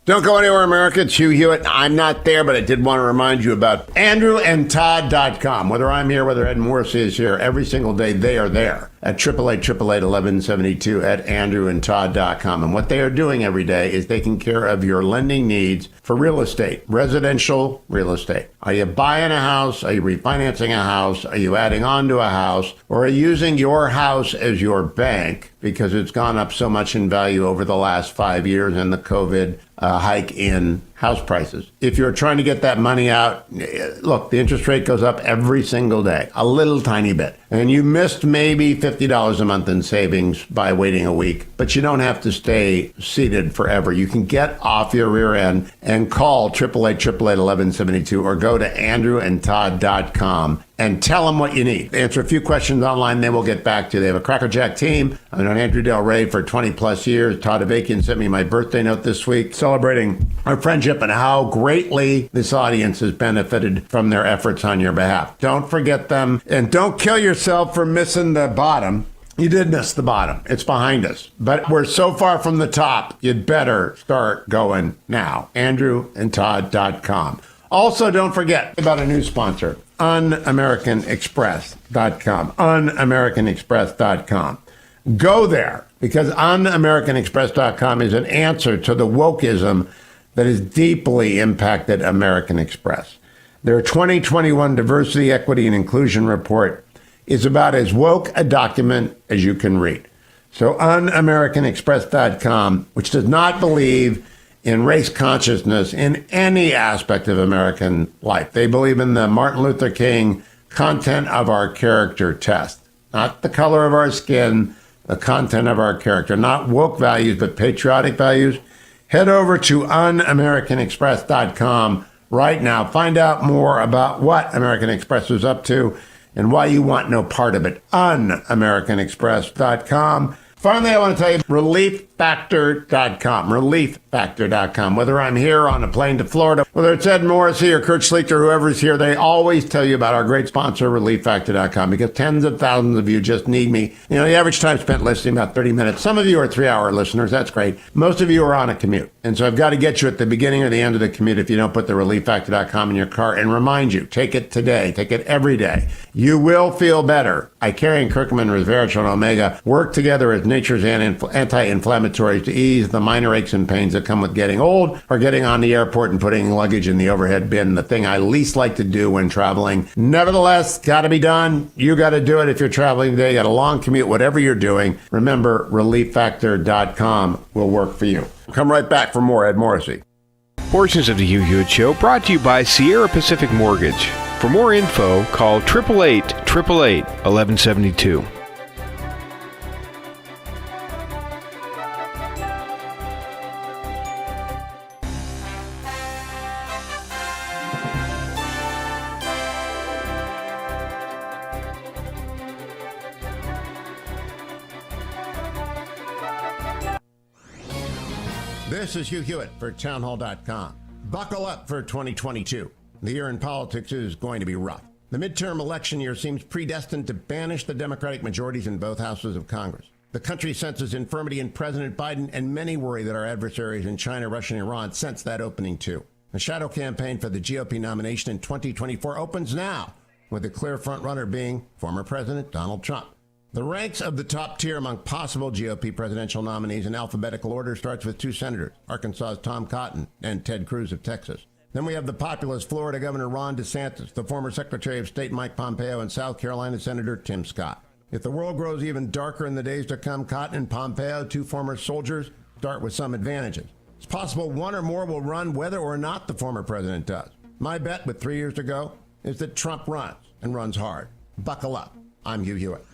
Don't go anywhere, America. It's Hugh Hewitt. I'm not there, but I did want to remind you about AndrewandTodd.com. Whether I'm here, whether Ed Morrissey is here, every single day they are there at 888-888-1172 at AndrewandTodd.com. And what they are doing every day is taking care of your lending needs for real estate, residential real estate. Are you buying a house? Are you refinancing a house? Are you adding on to a house? Or are you using your house as your bank because it's gone up so much in value over the last 5 years and the COVID hike in house prices? If you're trying to get that money out, look, the interest rate goes up every single day, a little tiny bit. And you missed maybe $50 a month in savings by waiting a week, but you don't have to stay seated forever. You can get off your rear end and call 888-888-1172 or go to AndrewandTodd.com and tell them what you need. Answer a few questions online, then we'll get back to you. They have a crackerjack team. I've known Andrew Del Rey for 20 plus years. Todd Avakian sent me my birthday note this week celebrating our friendship and how greatly this audience has benefited from their efforts on your behalf. Don't forget them, and don't kill yourself for missing the bottom. You did miss the bottom. It's behind us. But we're so far from the top, you'd better start going now. AndrewandTodd.com. Also, don't forget about a new sponsor, UnAmericanExpress.com. UnAmericanExpress.com. Go there, because UnAmericanExpress.com is an answer to the wokeism that has deeply impacted American Express. Their 2021 Diversity, Equity, and Inclusion Report is about as woke a document as you can read. So UnAmericanExpress.com, which does not believe in race consciousness in any aspect of American life. They believe in the Martin Luther King content of our character test, not the color of our skin, the content of our character, not woke values, but patriotic values. Head over to UnAmericanExpress.com right now. Find out more about what American Express is up to and why you want no part of it. UnAmericanExpress.com. Finally, I want to tell you ReliefFactor.com. relieffactor.com. Whether I'm here on a plane to Florida, whether it's Ed Morrissey or Kurt Schlichter, whoever's here, they always tell you about our great sponsor, relieffactor.com, because tens of thousands of you just need me. You know, the average time spent listening about 30 minutes. Some of you are 3-hour listeners. That's great. Most of you are on a commute. And so I've got to get you at the beginning or the end of the commute if you don't put the relieffactor.com in your car, and remind you, take it today. Take it every day. You will feel better. Icarian, curcumin, resveratrol, and omega work together as nature's anti-inflammatories to ease the minor aches and pains that come with getting old or getting on the airport and putting luggage in the overhead bin, the thing I least like to do when traveling. Nevertheless, got to be done. You got to do it if you're traveling today. You got a long commute, whatever you're doing. Remember, relieffactor.com will work for you. Come right back for more Ed Morrissey. Portions of the Hugh Hewitt Show brought to you by Sierra Pacific Mortgage. For more info, call 888-888-1172. This is Hugh Hewitt for townhall.com. Buckle up for 2022. The year in politics is going to be rough. The midterm election year seems predestined to banish the Democratic majorities in both houses of Congress. The country senses infirmity in President Biden, and many worry that our adversaries in China, Russia, and Iran sense that opening too. The shadow campaign for the GOP nomination in 2024 opens now, with the clear frontrunner being former President Donald Trump. The ranks of the top tier among possible GOP presidential nominees in alphabetical order starts with two senators, Arkansas's Tom Cotton and Ted Cruz of Texas. Then we have the populist Florida Governor Ron DeSantis, the former Secretary of State Mike Pompeo, and South Carolina Senator Tim Scott. If the world grows even darker in the days to come, Cotton and Pompeo, two former soldiers, start with some advantages. It's possible one or more will run whether or not the former president does. My bet, with 3 years to go, is that Trump runs, and runs hard. Buckle up. I'm Hugh Hewitt.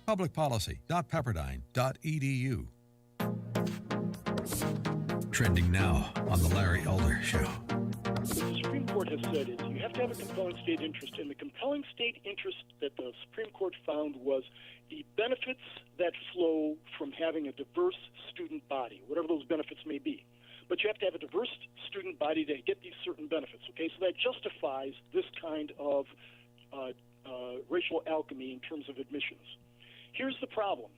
Publicpolicy.pepperdine.edu. Trending now on The Larry Elder Show. What the Supreme Court has said is you have to have a compelling state interest, and the compelling state interest that the Supreme Court found was the benefits that flow from having a diverse student body, whatever those benefits may be. But you have to have a diverse student body to get these certain benefits, okay? So that justifies this kind of racial alchemy in terms of admissions. Here's the problem.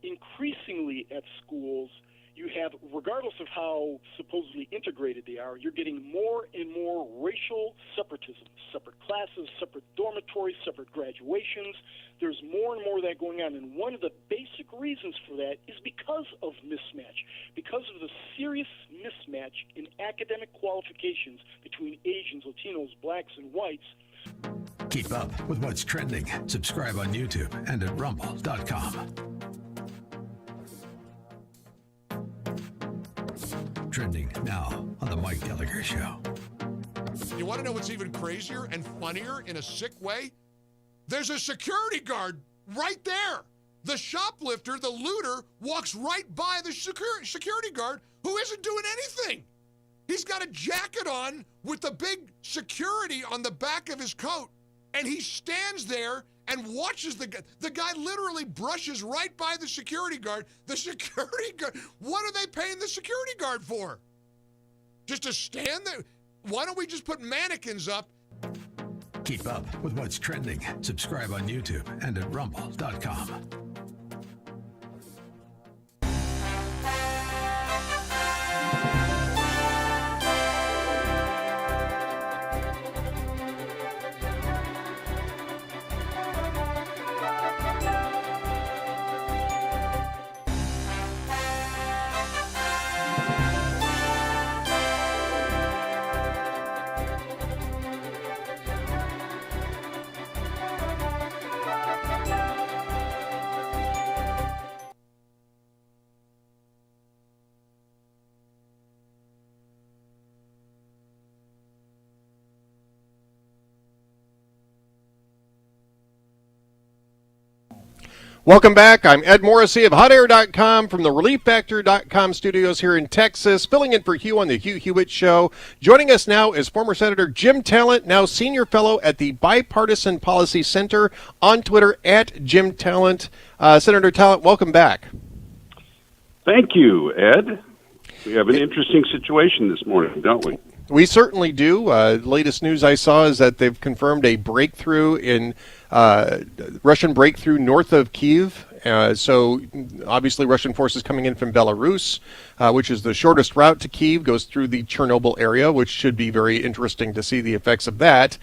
Increasingly at schools, you have, regardless of how supposedly integrated they are, you're getting more and more racial separatism, separate classes, separate dormitories, separate graduations. There's more and more of that going on, and one of the basic reasons for that is because of mismatch, because of the serious mismatch in academic qualifications between Asians, Latinos, blacks, and whites. Keep up with what's trending. Subscribe on YouTube and at rumble.com. Trending now on The Mike Gallagher Show. You want to know what's even crazier and funnier in a sick way? There's a security guard right there. The shoplifter, the looter, walks right by the security guard who isn't doing anything. He's got a jacket on with the big security on the back of his coat, and he stands there and watches the guy. The guy literally brushes right by the security guard. The security guard, what are they paying the security guard for? Just to stand there? Why don't we just put mannequins up? Keep up with what's trending. Subscribe on YouTube and at rumble.com. Welcome back. I'm Ed Morrissey of HotAir.com from the ReliefFactor.com studios here in Texas, filling in for Hugh on the Hugh Hewitt Show. Joining us now is former Senator Jim Talent, now Senior Fellow at the Bipartisan Policy Center, on Twitter at Jim Talent. Senator Talent, welcome back. Thank you, Ed. We have an interesting situation this morning, don't we? We certainly do. The latest news I saw is that they've confirmed a breakthrough in Russian breakthrough north of Kyiv. So obviously Russian forces coming in from Belarus, which is the shortest route to Kyiv, goes through the Chernobyl area, which should be very interesting to see the effects of that.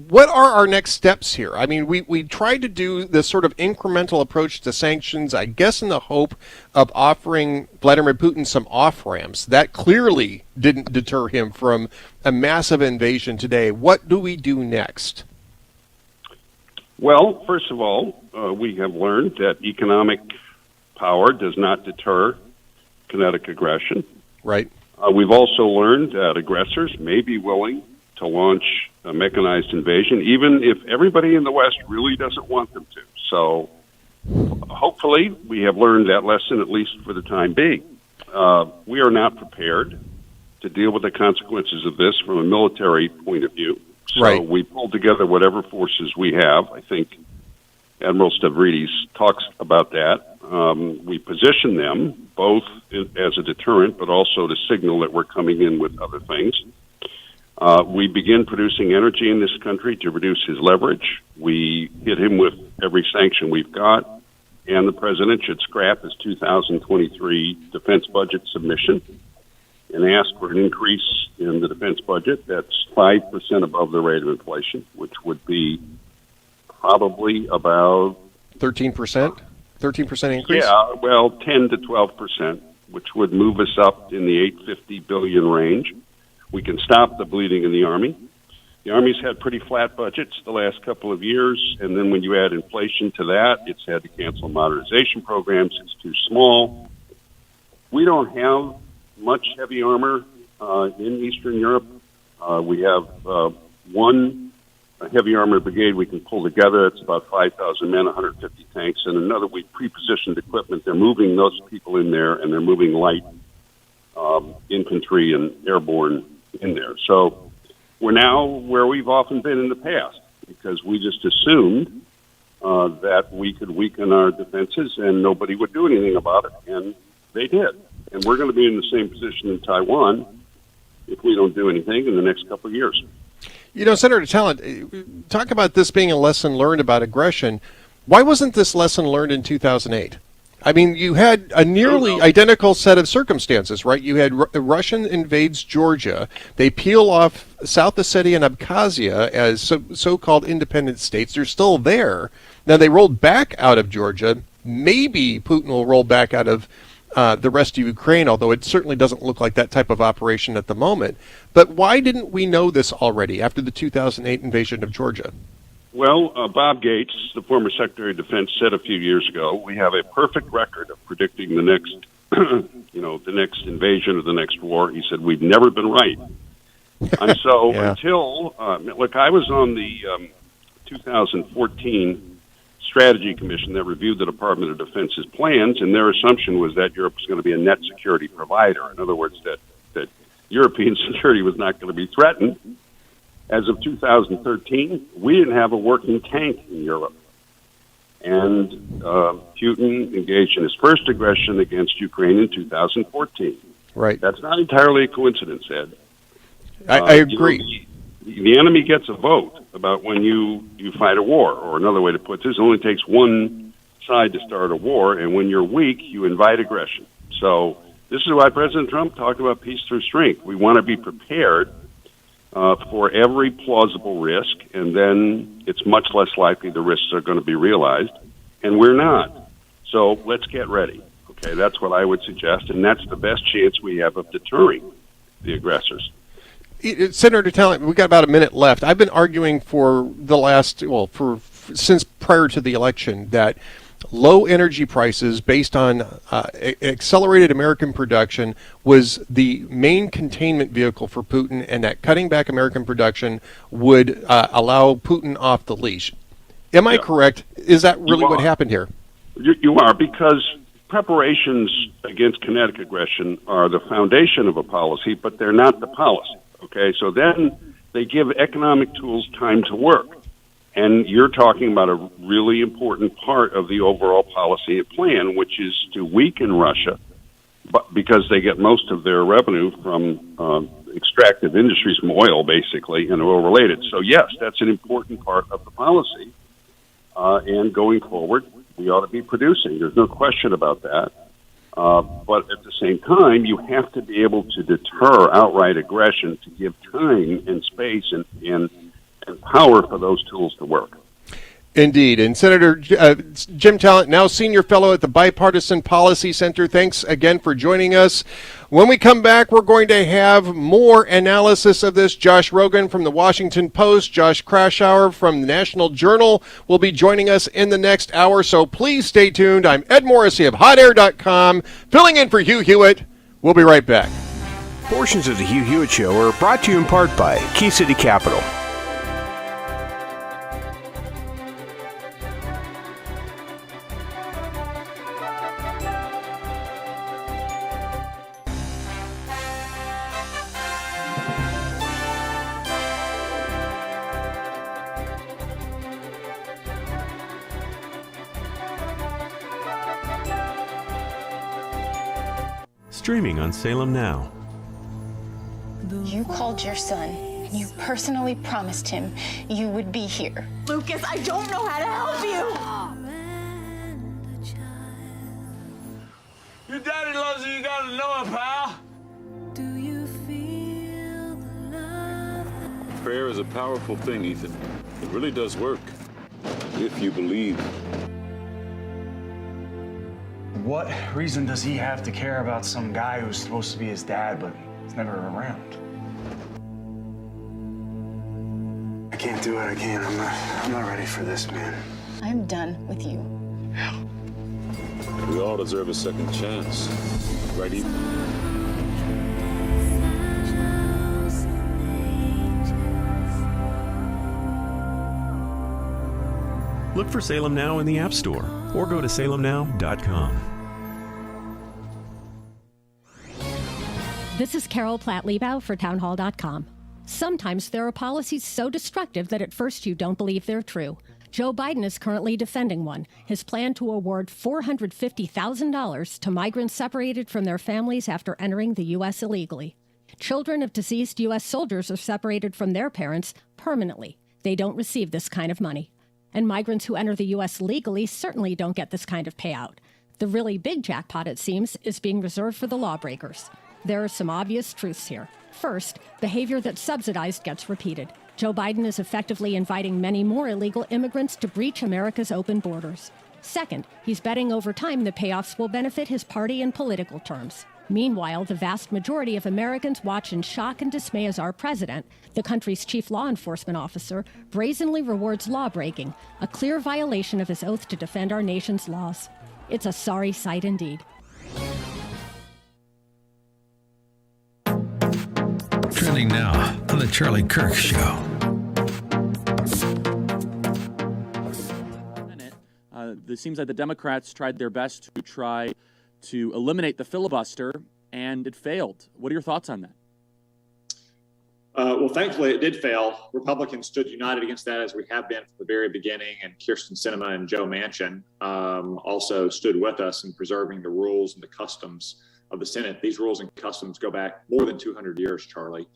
What are our next steps here? I mean, we tried to do this sort of incremental approach to sanctions, I guess in the hope of offering Vladimir Putin some off-ramps. That clearly didn't deter him from a massive invasion today. What do we do next? Well, first of all, we have learned that economic power does not deter kinetic aggression. Right. We've also learned that aggressors may be willing to launch a mechanized invasion, even if everybody in the West really doesn't want them to. So hopefully we have learned that lesson, at least for the time being. We are not prepared to deal with the consequences of this from a military point of view. So we pulled together whatever forces we have. I think Admiral Stavridis talks about that. We position them both as a deterrent, but also to signal that we're coming in with other things. We begin producing energy in this country to reduce his leverage. We hit him with every sanction we've got, and the president should scrap his 2023 defense budget submission and ask for an increase in the defense budget that's 5% above the rate of inflation, which would be probably about 13%? 13% increase? Yeah, well, 10 to 12%, which would move us up in the $850 billion range. We can stop the bleeding in the Army. The Army's had pretty flat budgets the last couple of years, and then when you add inflation to that, it's had to cancel modernization programs. It's too small. We don't have much heavy armor in Eastern Europe. We have one heavy armor brigade we can pull together. It's about 5,000 men, 150 tanks, and another we pre-positioned equipment. They're moving those people in there, and they're moving light infantry and airborne in there. So we're now where we've often been in the past, because we just assumed that we could weaken our defenses and nobody would do anything about it, and they did. And we're going to be in the same position in Taiwan if we don't do anything in the next couple of years. You know, Senator Talent, talk about this being a lesson learned about aggression. Why wasn't this lesson learned in 2008? I mean, you had a nearly identical set of circumstances, right? You had Russian invades Georgia. They peel off South Ossetia and Abkhazia as so-called independent states. They're still there. Now, they rolled back out of Georgia. Maybe Putin will roll back out of the rest of Ukraine, although it certainly doesn't look like that type of operation at the moment. But why didn't we know this already after the 2008 invasion of Georgia? Well, Bob Gates, the former Secretary of Defense, said a few years ago, we have a perfect record of predicting the next, the next invasion or the next war. He said, we've never been right. And so until, look, I was on the 2014 Strategy Commission that reviewed the Department of Defense's plans, and their assumption was that Europe was going to be a net security provider. In other words, that European security was not going to be threatened. As of 2013, we didn't have a working tank in Europe. And Putin engaged in his first aggression against Ukraine in 2014. Right. That's not entirely a coincidence, Ed. I agree. The enemy gets a vote about when you fight a war, or another way to put this, it only takes one side to start a war, and when you're weak, you invite aggression. So this is why President Trump talked about peace through strength. We want to be prepared for every plausible risk, and then it's much less likely the risks are going to be realized, and we're not. So let's get ready. Okay, that's what I would suggest, and that's the best chance we have of deterring the aggressors. Senator Talent, we've got about a minute left. I've been arguing for the last, since prior to the election, that low energy prices based on accelerated American production was the main containment vehicle for Putin, and that cutting back American production would allow Putin off the leash. Am I correct? Is that really what happened here? You are, because preparations against kinetic aggression are the foundation of a policy, but they're not the policy. Okay, so then they give economic tools time to work. And you're talking about a really important part of the overall policy plan, which is to weaken Russia but because they get most of their revenue from extractive industries, from oil, basically, and oil-related. So, yes, that's an important part of the policy. And going forward, we ought to be producing. There's no question about that. But at the same time, you have to be able to deter outright aggression, to give time and space and power for those tools to work. Indeed. And Senator Jim Talent, now Senior Fellow at the Bipartisan Policy Center, thanks again for joining us. When we come back, we're going to have more analysis of this. Josh Rogin from the Washington Post, Josh Kraushaar from the National Journal will be joining us in the next hour, so please stay tuned. I'm Ed Morrissey of HotAir.com, filling in for Hugh Hewitt. We'll be right back. Portions of the Hugh Hewitt Show are brought to you in part by Key City Capital. Streaming on Salem Now. You called your son, and you personally promised him you would be here. Lucas, I don't know how to help you! Your daddy loves you, you gotta know it, pal! Prayer is a powerful thing, Ethan. It really does work, if you believe. What reason does he have to care about some guy who's supposed to be his dad, but he's never around? I can't do it. I can't. I'm not ready for this, man. I'm done with you. We all deserve a second chance. Right, Ethan? Look for Salem Now in the App Store or go to salemnow.com. This is Carol Platt-Liebau for townhall.com. Sometimes there are policies so destructive that at first you don't believe they're true. Joe Biden is currently defending one, his plan to award $450,000 to migrants separated from their families after entering the U.S. illegally. Children of deceased U.S. soldiers are separated from their parents permanently. They don't receive this kind of money. And migrants who enter the U.S. legally certainly don't get this kind of payout. The really big jackpot, it seems, is being reserved for the lawbreakers. There are some obvious truths here. First, behavior that's subsidized gets repeated. Joe Biden is effectively inviting many more illegal immigrants to breach America's open borders. Second, he's betting over time the payoffs will benefit his party in political terms. Meanwhile, the vast majority of Americans watch in shock and dismay as our president, the country's chief law enforcement officer, brazenly rewards lawbreaking, a clear violation of his oath to defend our nation's laws. It's a sorry sight indeed. Trending now on the Charlie Kirk Show. It seems like the Democrats tried their best to try to eliminate the filibuster, and it failed. What are your thoughts on that? Well, thankfully, it did fail. Republicans stood united against that, as we have been from the very beginning, and Kyrsten Sinema and Joe Manchin also stood with us in preserving the rules and the customs of the Senate. These rules and customs go back more than 200 years, Charlie.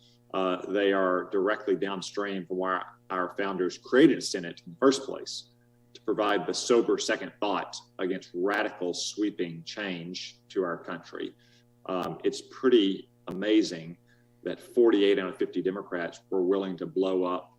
They are directly downstream from where our founders created a Senate in the first place, to provide the sober second thought against radical sweeping change to our country. It's pretty amazing that 48 out of 50 Democrats were willing to blow up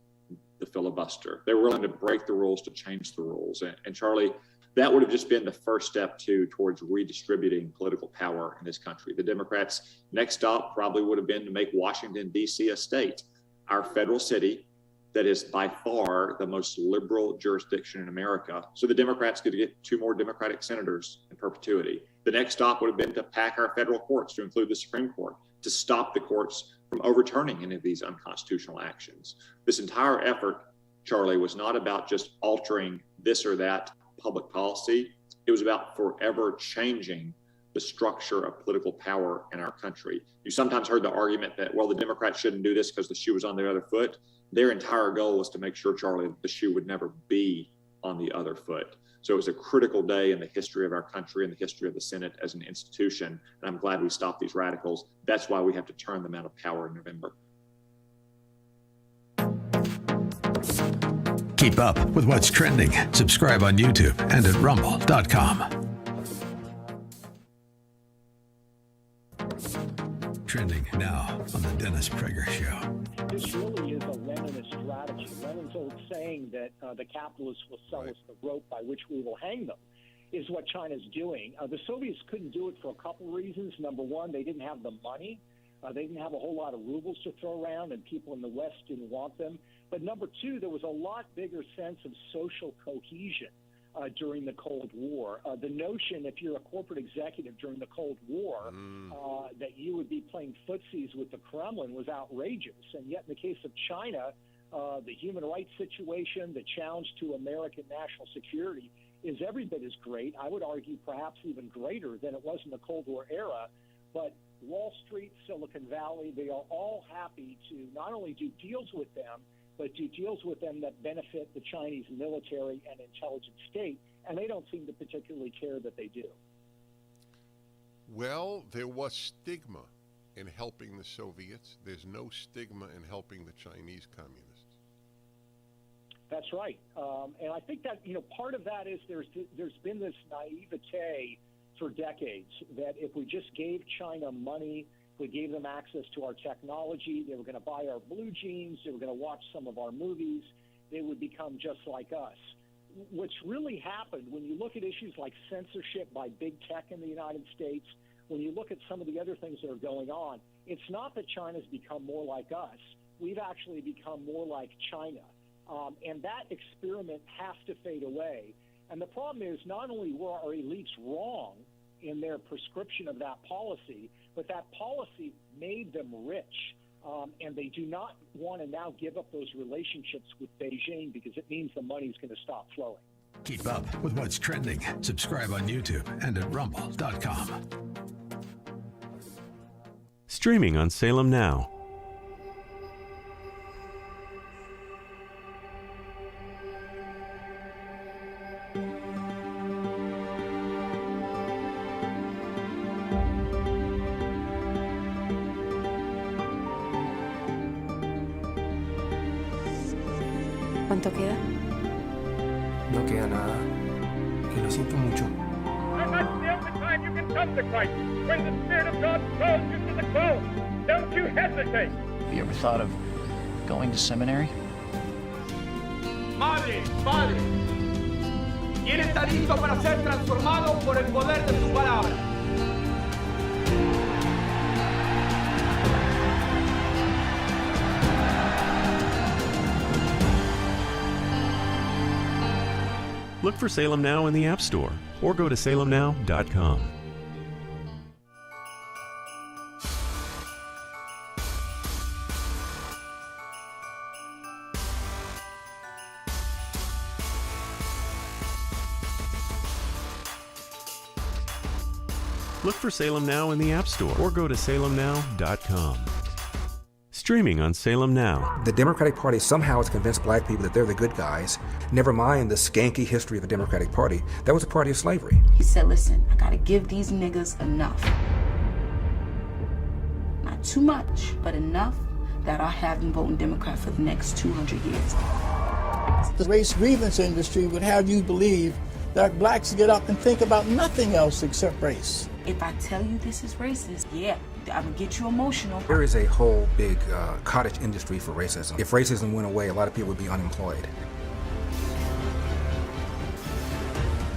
the filibuster. They were willing to break the rules to change the rules. And Charlie, that would have just been the first step towards redistributing political power in this country. The Democrats' next stop probably would have been to make Washington, D.C. a state, our federal city that is by far the most liberal jurisdiction in America. So the Democrats could get 2 more Democratic senators in perpetuity. The next stop would have been to pack our federal courts, to include the Supreme Court, to stop the courts from overturning any of these unconstitutional actions. This entire effort, Charlie, was not about just altering this or that public policy. It was about forever changing the structure of political power in our country. You sometimes heard the argument that, well, the Democrats shouldn't do this because the shoe was on the other foot. Their entire goal was to make sure, Charlie, that the shoe would never be on the other foot. So it was a critical day in the history of our country and the history of the Senate as an institution. And I'm glad we stopped these radicals. That's why we have to turn them out of power in November. Keep up with what's trending. Subscribe on YouTube and at rumble.com. Trending now on the Dennis Prager Show. This really is a Leninist strategy. Lenin's old saying that the capitalists will sell us the rope by which we will hang them is what China's doing. The Soviets couldn't do it for a couple reasons. Number one, they didn't have the money. They didn't have a whole lot of rubles to throw around, and people in the West didn't want them. But number two, there was a lot bigger sense of social cohesion during the Cold War. The notion, if you're a corporate executive during the Cold War, that you would be playing footsies with the Kremlin was outrageous. And yet in the case of China, the human rights situation, the challenge to American national security is every bit as great. I would argue perhaps even greater than it was in the Cold War era. But Wall Street, Silicon Valley, they are all happy to not only do deals with them, but do deals with them that benefit the Chinese military and intelligence state, and they don't seem to particularly care that they do. Well, there was stigma in helping the Soviets. There's no stigma in helping the Chinese communists. That's right. And I think that, part of that is there's been this naivete for decades that if we just gave China money, we gave them access to our technology, they were going to buy our blue jeans, they were going to watch some of our movies, they would become just like us. What's really happened when you look at issues like censorship by big tech in the United States, when you look at some of the other things that are going on, it's not that China's become more like us. We've actually become more like China. And that experiment has to fade away. And the problem is not only were our elites wrong in their prescription of that policy, but that policy made them rich. And they do not want to now give up those relationships with Beijing because it means the money's going to stop flowing. Keep up with what's trending. Subscribe on YouTube and at rumble.com. Streaming on Salem Now. ¿Cuánto queda? No queda nada. Que lo siento mucho. That's the only time you can come to Christ, when the Spirit of God calls you to the cross. Don't you hesitate. Have you ever thought of going to seminary? Madre, Padre, ¿quién está listo para ser transformado por el poder de su palabra? Look for Salem Now in the App Store or go to salemnow.com. Look for Salem Now in the App Store or go to salemnow.com. Streaming on Salem Now. The Democratic Party somehow has convinced black people that they're the good guys. Never mind the skanky history of the Democratic Party. That was a party of slavery. He said, listen, I gotta give these niggas enough. Not too much, but enough that I have them voting Democrat for the next 200 years. The race grievance industry would have you believe that blacks get up and think about nothing else except race. If I tell you this is racist, yeah, I would get you emotional. There is a whole big cottage industry for racism. If racism went away, a lot of people would be unemployed.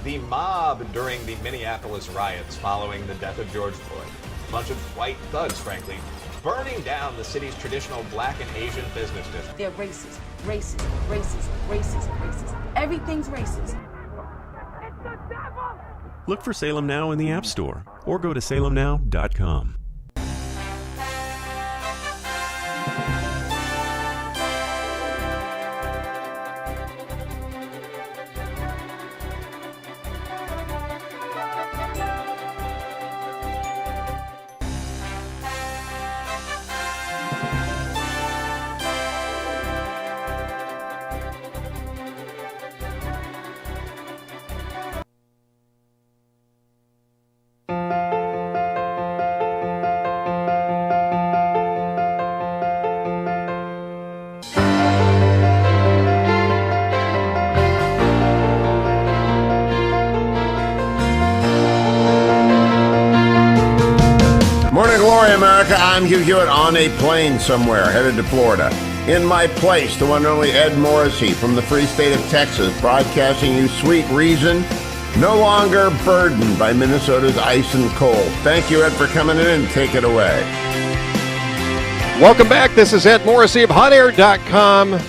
The mob during the Minneapolis riots following the death of George Floyd. A bunch of white thugs, frankly, burning down the city's traditional black and Asian business district. They're racist, racist, racist, racist, racist. Everything's racist. It's the devil! Look for Salem Now in the App Store or go to salemnow.com. Morning glory, America. I'm Hugh Hewitt on a plane somewhere, headed to Florida. In my place, the one and only Ed Morrissey from the free state of Texas, broadcasting you sweet reason, no longer burdened by Minnesota's ice and cold. Thank you, Ed, for coming in, and take it away. Welcome back. This is Ed Morrissey of HotAir.com,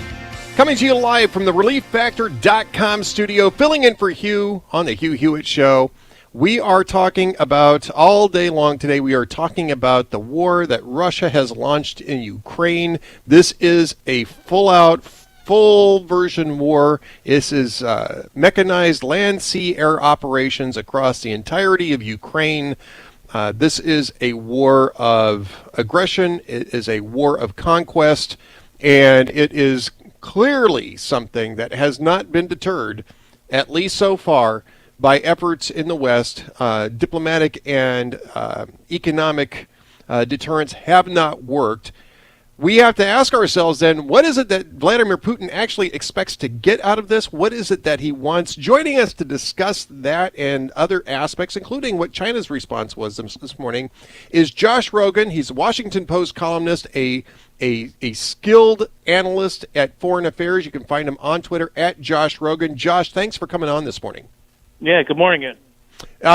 coming to you live from the ReliefFactor.com studio, filling in for Hugh on the Hugh Hewitt Show. We are talking about, all day long today, we are talking about the war that Russia has launched in Ukraine. This is a full version war. This is mechanized land, sea, air operations across the entirety of Ukraine. This is a war of aggression. It is a war of conquest, and it is clearly something that has not been deterred, at least so far, by efforts in the West. Diplomatic and economic deterrents have not worked. We have to ask ourselves then, what is it that Vladimir Putin actually expects to get out of this? What is it that he wants? Joining us to discuss that and other aspects, including what China's response was this morning, is Josh Rogin. He's a Washington Post columnist, a skilled analyst at Foreign Affairs. You can find him on Twitter at Josh Rogin. Josh, thanks for coming on this morning. Yeah, good morning, Ed.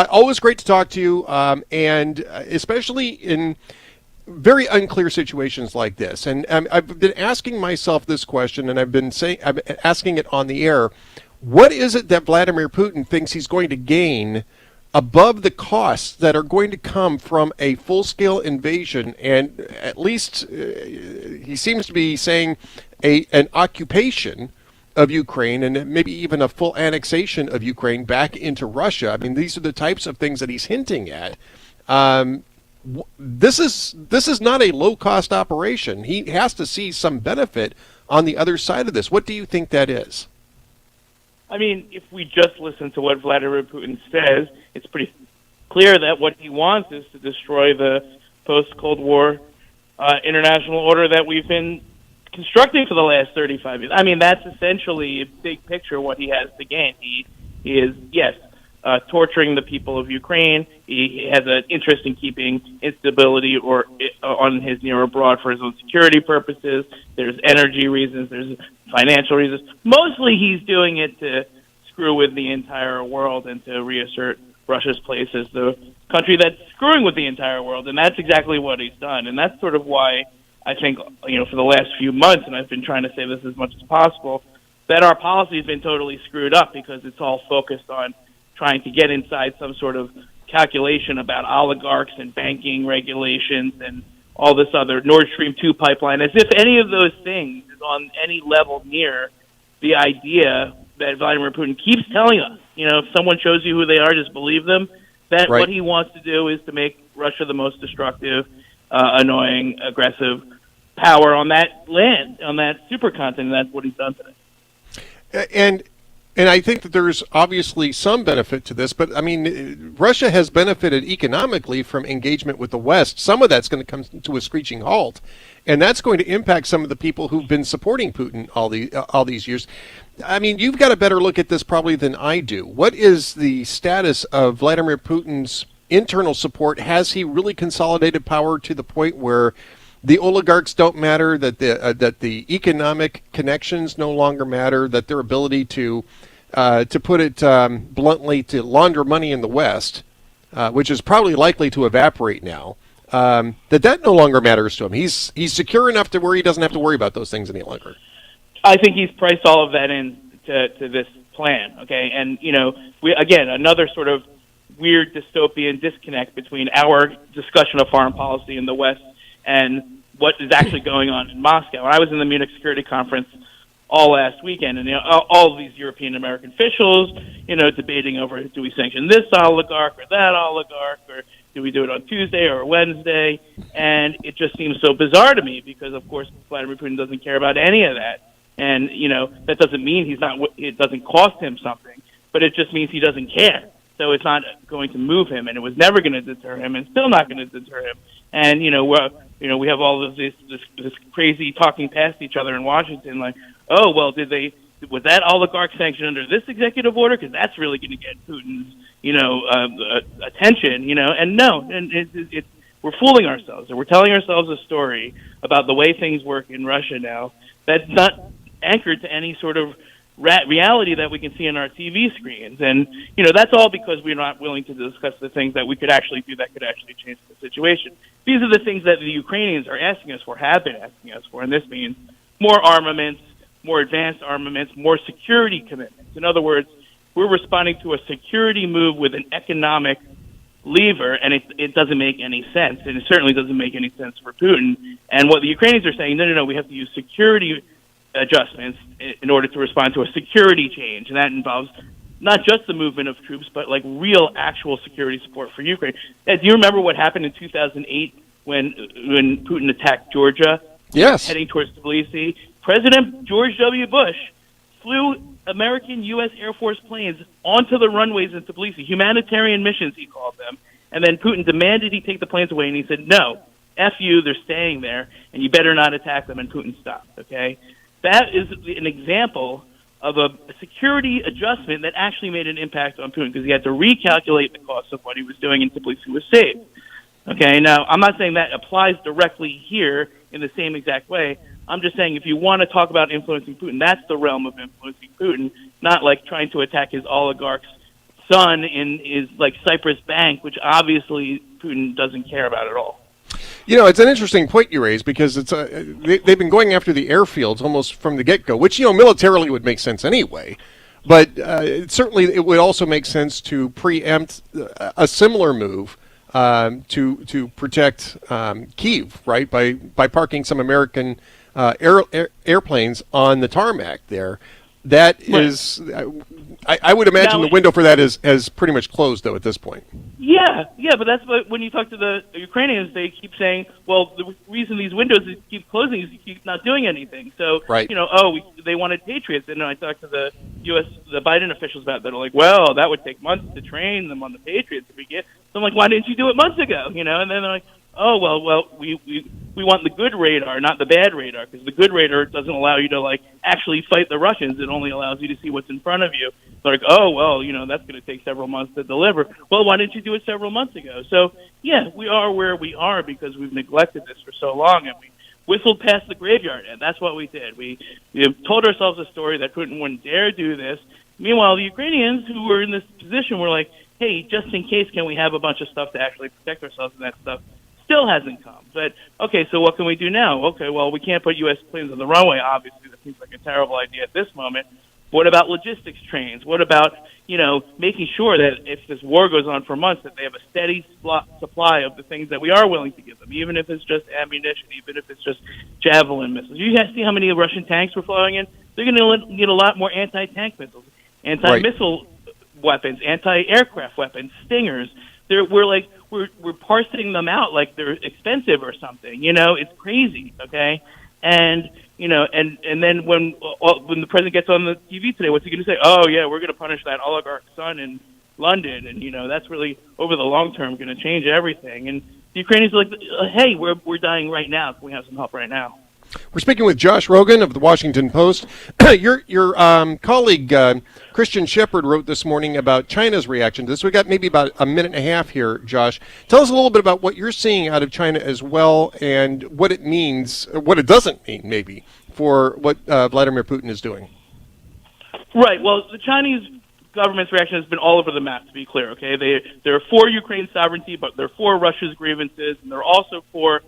Always great to talk to you, and especially in very unclear situations like this. And I've been asking myself this question, and I've been asking it on the air. What is it that Vladimir Putin thinks he's going to gain above the costs that are going to come from a full-scale invasion? And at least he seems to be saying an occupation of Ukraine, and maybe even a full annexation of Ukraine back into Russia. I mean, these are the types of things that he's hinting at. This is not a low-cost operation. He has to see some benefit on the other side of this. What do you think that is? I mean, if we just listen to what Vladimir Putin says, it's pretty clear that what he wants is to destroy the post-Cold War international order that we've been constructing for the last 35 years. I mean, that's essentially a big picture what he has to gain. He is, yes, torturing the people of Ukraine. He has an interest in keeping instability on his near abroad for his own security purposes. There's energy reasons. There's financial reasons. Mostly he's doing it to screw with the entire world and to reassert Russia's place as the country that's screwing with the entire world. And that's exactly what he's done. And that's sort of why I think, for the last few months, and I've been trying to say this as much as possible, that our policy has been totally screwed up because it's all focused on trying to get inside some sort of calculation about oligarchs and banking regulations and all this other Nord Stream 2 pipeline, as if any of those things is on any level near the idea that Vladimir Putin keeps telling us. If someone shows you who they are, just believe them. That right. What he wants to do is to make Russia the most destructive, annoying, aggressive power on that land, on that supercontinent. That's what he's done today. And I think that there's obviously some benefit to this, but I mean, Russia has benefited economically from engagement with the West. Some of that's going to come to a screeching halt, and that's going to impact some of the people who've been supporting Putin all these years. I mean, you've got a better look at this probably than I do. What is the status of Vladimir Putin's internal support? Has he really consolidated power to the point where the oligarchs don't matter, that the economic connections no longer matter, that their ability to put it bluntly, to launder money in the West, which is probably likely to evaporate now, that no longer matters to him? He's secure enough to where he doesn't have to worry about those things any longer. I think he's priced all of that into this plan, okay? And, again, another sort of weird dystopian disconnect between our discussion of foreign policy in the West and what is actually going on in Moscow. I was in the Munich Security Conference all last weekend, and all of these European American officials, debating over, do we sanction this oligarch or that oligarch, or do we do it on Tuesday or Wednesday? And it just seems so bizarre to me because, of course, Vladimir Putin doesn't care about any of that. And, that doesn't mean it doesn't cost him something, but it just means he doesn't care. So it's not going to move him, and it was never going to deter him, and still not going to deter him. And we have all of this crazy talking past each other in Washington, like, oh well, was that oligarch sanctioned under this executive order? Because that's really going to get Putin's attention, and no, and it's we're fooling ourselves, and we're telling ourselves a story about the way things work in Russia now that's not anchored to any sort of reality that we can see on our TV screens. And, that's all because we're not willing to discuss the things that we could actually do that could actually change the situation. These are the things that the Ukrainians are asking us for, have been asking us for, and this means more armaments, more advanced armaments, more security commitments. In other words, we're responding to a security move with an economic lever, and it doesn't make any sense, and it certainly doesn't make any sense for Putin. And what the Ukrainians are saying, no, we have to use security adjustments in order to respond to a security change, and that involves not just the movement of troops, but like real, actual security support for Ukraine. Do you remember what happened in 2008 when Putin attacked Georgia? Yes. Heading towards Tbilisi. President George W. Bush flew American U.S. Air Force planes onto the runways in Tbilisi, humanitarian missions, he called them, and then Putin demanded he take the planes away, and he said, no, F you, they're staying there, and you better not attack them, and Putin stopped, okay? That is an example of a security adjustment that actually made an impact on Putin because he had to recalculate the cost of what he was doing in Tbilisi was saved. Okay, now, I'm not saying that applies directly here in the same exact way. I'm just saying if you want to talk about influencing Putin, that's the realm of influencing Putin, not like trying to attack his oligarch's son in his Cyprus bank, which obviously Putin doesn't care about at all. It's an interesting point you raise because it's they've been going after the airfields almost from the get-go, which, militarily would make sense anyway. But certainly it would also make sense to preempt a similar move to protect Kyiv, right, by parking some American airplanes on the tarmac there. That is, I would imagine the window for that has pretty much closed, though, at this point. Yeah, but that's what, when you talk to the Ukrainians, they keep saying, well, the reason these windows keep closing is you keep not doing anything. So, right. They wanted Patriots. And I talked to the Biden officials about that. They're like, well, that would take months to train them on the Patriots. So I'm like, why didn't you do it months ago? And then they're like, oh, well, we want the good radar, not the bad radar, because the good radar doesn't allow you to, actually fight the Russians. It only allows you to see what's in front of you. They're like, oh, well, that's going to take several months to deliver. Well, why didn't you do it several months ago? So, yeah, we are where we are because we've neglected this for so long, and we whistled past the graveyard, and that's what we did. We told ourselves a story that Putin wouldn't dare do this. Meanwhile, the Ukrainians who were in this position were like, hey, just in case, can we have a bunch of stuff to actually protect ourselves, and that stuff still hasn't come. But, okay, so what can we do now? Okay, well, we can't put U.S. planes on the runway. Obviously, that seems like a terrible idea at this moment. What about logistics trains? What about, making sure that if this war goes on for months, that they have a steady supply of the things that we are willing to give them, even if it's just ammunition, even if it's just Javelin missiles. You guys see how many Russian tanks were flowing in? They're going to need a lot more anti-tank missiles, anti-missile weapons, anti-aircraft weapons, Stingers. We're parsing them out like they're expensive or something. It's crazy, okay? And then when the president gets on the TV today, what's he going to say? Oh, yeah, we're going to punish that oligarch son in London, and that's really over the long term going to change everything. And the Ukrainians are like, hey, we're dying right now. Can we have some help right now? We're speaking with Josh Rogin of the Washington Post. Your colleague Christian Shepard wrote this morning about China's reaction to this. We got maybe about a minute and a half here, Josh. Tell us a little bit about what you're seeing out of China as well, and what it means, what it doesn't mean, maybe, for what Vladimir Putin is doing. Right. Well, the Chinese government's reaction has been all over the map, to be clear. Okay, they're for Ukraine's sovereignty, but they're for Russia's grievances, and they're also for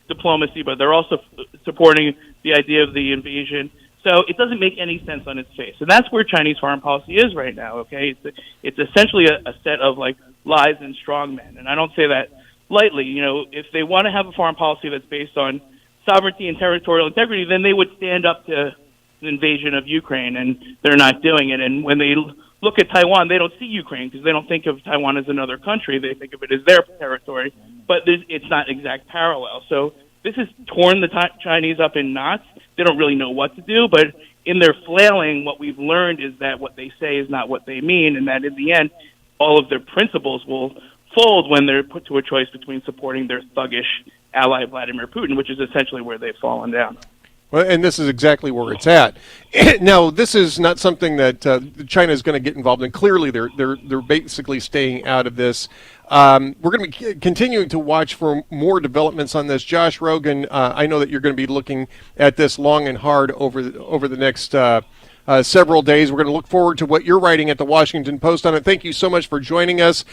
diplomacy, but they're also supporting the idea of the invasion. So it doesn't make any sense on its face. And that's where Chinese foreign policy is right now, okay? It's essentially a set of, lies and strongmen. And I don't say that lightly. If they want to have a foreign policy that's based on sovereignty and territorial integrity, then they would stand up to the invasion of Ukraine, and they're not doing it. And when they look at Taiwan, they don't see Ukraine because they don't think of Taiwan as another country. They think of it as their territory. But it's not exact parallel. So this has torn the Chinese up in knots. They don't really know what to do, but in their flailing, what we've learned is that what they say is not what they mean, and that in the end, all of their principles will fold when they're put to a choice between supporting their thuggish ally, Vladimir Putin, which is essentially where they've fallen down. Well, and this is exactly where it's at. Now, this is not something that China is going to get involved in. Clearly, they're basically staying out of this. We're going to be continuing to watch for more developments on this. Josh Rogin, I know that you're going to be looking at this long and hard over the next several days. We're going to look forward to what you're writing at the Washington Post on it. Thank you so much for joining us.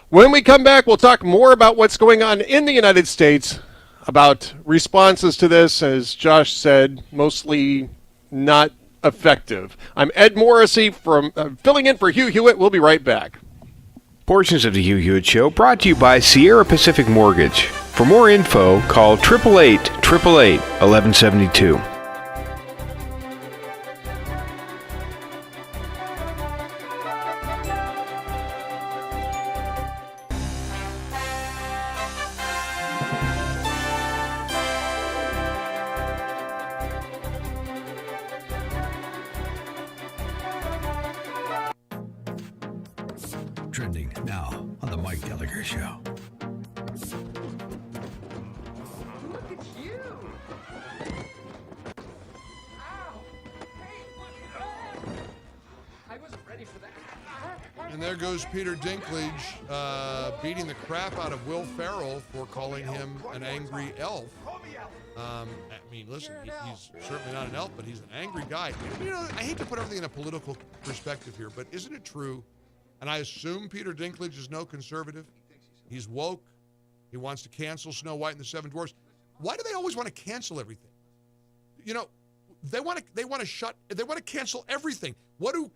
When we come back, we'll talk more about what's going on in the United States, about responses to this, as Josh said, mostly not effective. I'm Ed Morrissey from filling in for Hugh Hewitt. We'll be right back. Portions of the Hugh Hewitt Show brought to you by Sierra Pacific Mortgage. For more info, call 888-888-1172. Trending now on the Mike Gallagher Show. Look at you! I wasn't ready for that. And there goes Peter Dinklage beating the crap out of Will Ferrell for calling him an angry elf. I mean, listen, he's certainly not an elf, but he's an angry guy. You know, I hate to put everything in a political perspective here, but isn't it true? And I assume Peter Dinklage is no conservative. He's woke. He wants to cancel Snow White and the Seven Dwarfs. Why do they always want to cancel everything? You know, they want to cancel everything. What do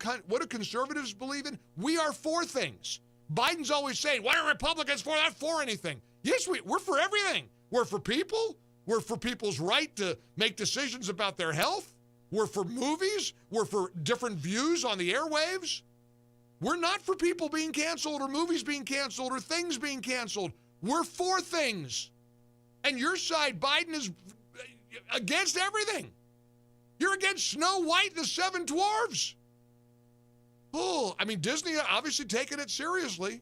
conservatives believe in? We are for things. Biden's always saying, "Why are Republicans for? Not for anything." Yes, we're for everything. We're for people. We're for people's right to make decisions about their health. We're for movies. We're for different views on the airwaves. We're not for people being canceled or movies being canceled or things being canceled. We're for things. And your side, Biden, is against everything. You're against Snow White and the Seven Dwarfs. Oh, I mean, Disney obviously taking it seriously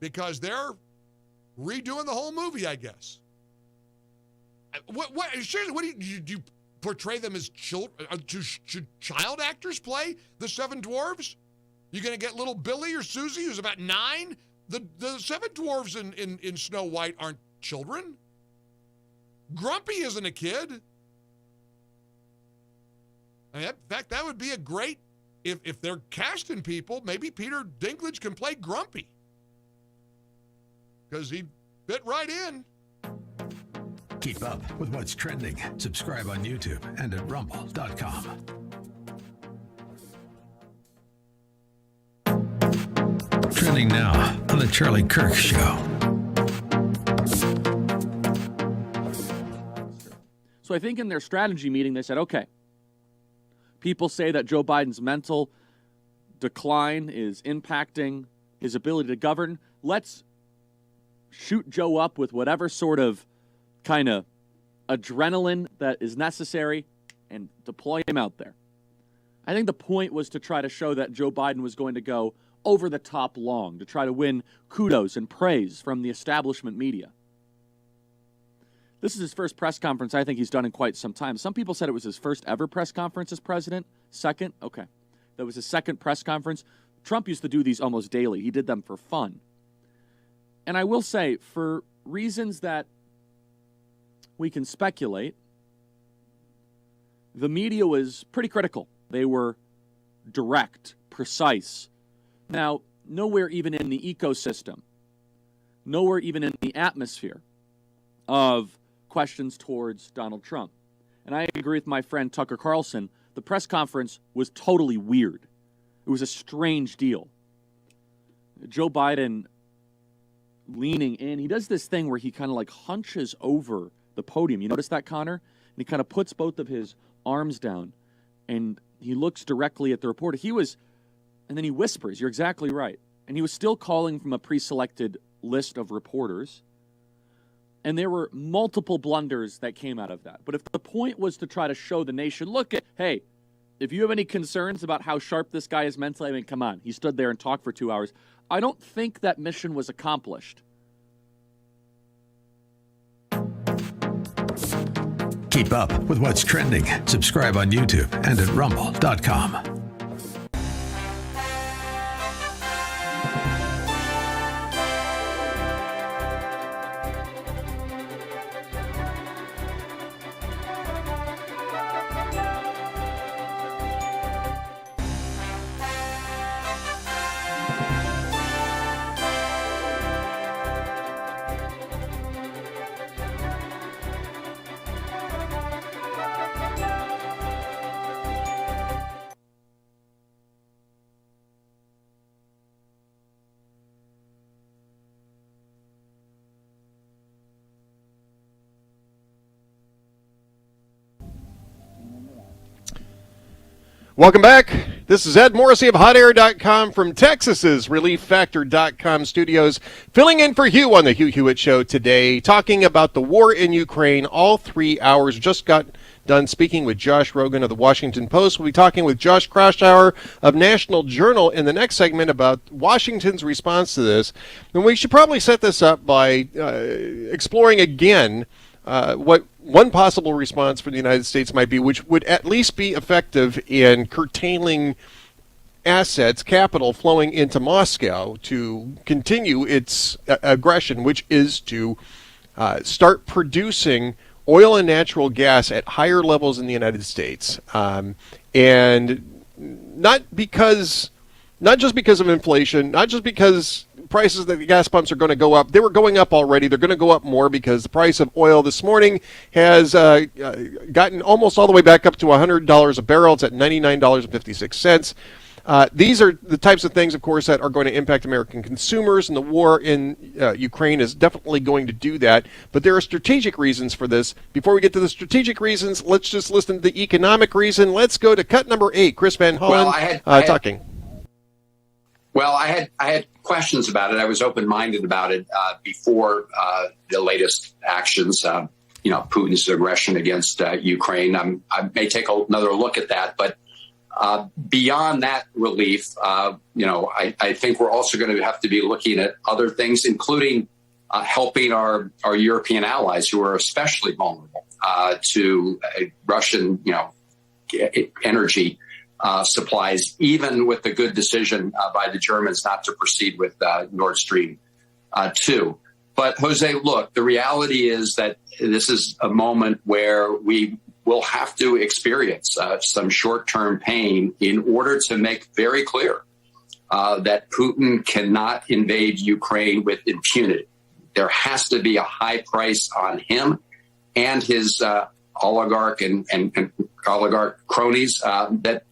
because they're redoing the whole movie, I guess. Seriously, what do you portray them as children? Should child actors play the Seven Dwarfs? You're going to get little Billy or Susie, who's about 9? The Seven Dwarfs in Snow White aren't children. Grumpy isn't a kid. I mean, in fact, that would be a great, if they're casting people, maybe Peter Dinklage can play Grumpy. Because he'd fit right in. Keep up with what's trending. Subscribe on YouTube and at rumble.com. Trending now on the Charlie Kirk Show. So I think in their strategy meeting, they said, okay, people say that Joe Biden's mental decline is impacting his ability to govern. Let's shoot Joe up with whatever sort of kind of adrenaline that is necessary and deploy him out there. I think the point was to try to show that Joe Biden was going to go over the top long, to try to win kudos and praise from the establishment media. This is his first press conference I think he's done in quite some time. Some people said it was his first ever press conference as president. Second? Okay. That was his second press conference. Trump used to do these almost daily. He did them for fun. And I will say, for reasons that we can speculate, the media was pretty critical. They were direct, precise. Now, nowhere even in the ecosystem, nowhere even in the atmosphere of questions towards Donald Trump. And I agree with my friend Tucker Carlson. The press conference was totally weird. It was a strange deal. Joe Biden leaning in. He does this thing where he kind of like hunches over the podium. You notice that, Connor? And he kind of puts both of his arms down and he looks directly at the reporter. And then he whispers, you're exactly right. And he was still calling from a pre-selected list of reporters. And there were multiple blunders that came out of that. But if the point was to try to show the nation, look at, hey, if you have any concerns about how sharp this guy is mentally, I mean, come on. He stood there and talked for 2 hours. I don't think that mission was accomplished. Keep up with what's trending. Subscribe on YouTube and at rumble.com. Welcome back. This is Ed Morrissey of HotAir.com from Texas's ReliefFactor.com studios, filling in for Hugh on the Hugh Hewitt Show today, talking about the war in Ukraine. All 3 hours. Just got done speaking with Josh Rogin of the Washington Post. We'll be talking with Josh Kraushaar of National Journal in the next segment about Washington's response to this. And we should probably set this up by exploring again what one possible response for the United States might be, which would at least be effective in curtailing assets, capital flowing into Moscow to continue its aggression, which is to start producing oil and natural gas at higher levels in the United States. And not just because of inflation, not just because prices at the gas pumps are going to go up. They were going up already. They're going to go up more because the price of oil this morning has gotten almost all the way back up to $100 a barrel. It's at $99.56. These are the types of things, of course, that are going to impact American consumers, and the war in Ukraine is definitely going to do that. But there are strategic reasons for this. Before we get to the strategic reasons, let's just listen to the economic reason. Let's go to cut number 8. Chris Van Hollen talking. Well, I had questions about it. I was open-minded about it before the latest actions. Putin's aggression against Ukraine. I may take another look at that, but beyond that relief, I think we're also going to have to be looking at other things, including helping our European allies who are especially vulnerable to Russian, energy supplies, even with the good decision by the Germans not to proceed with Nord Stream 2. But Jose, look, the reality is that this is a moment where we will have to experience some short-term pain in order to make very clear that Putin cannot invade Ukraine with impunity. There has to be a high price on him and his oligarch and oligarch cronies that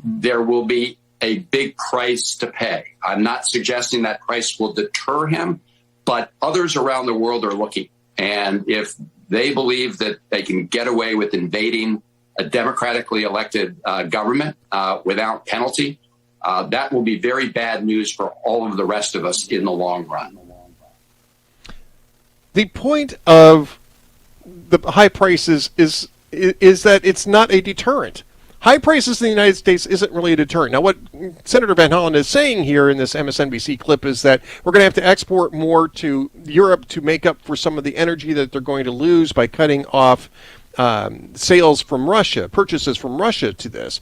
there will be a big price to pay. I'm not suggesting that price will deter him, but others around the world are looking. And if they believe that they can get away with invading a democratically elected government without penalty, that will be very bad news for all of the rest of us in the long run. The point of the high prices is that it's not a deterrent. High prices in the United States isn't really a deterrent. Now, what Senator Van Hollen is saying here in this MSNBC clip is that we're going to have to export more to Europe to make up for some of the energy that they're going to lose by cutting off sales from Russia, purchases from Russia to this.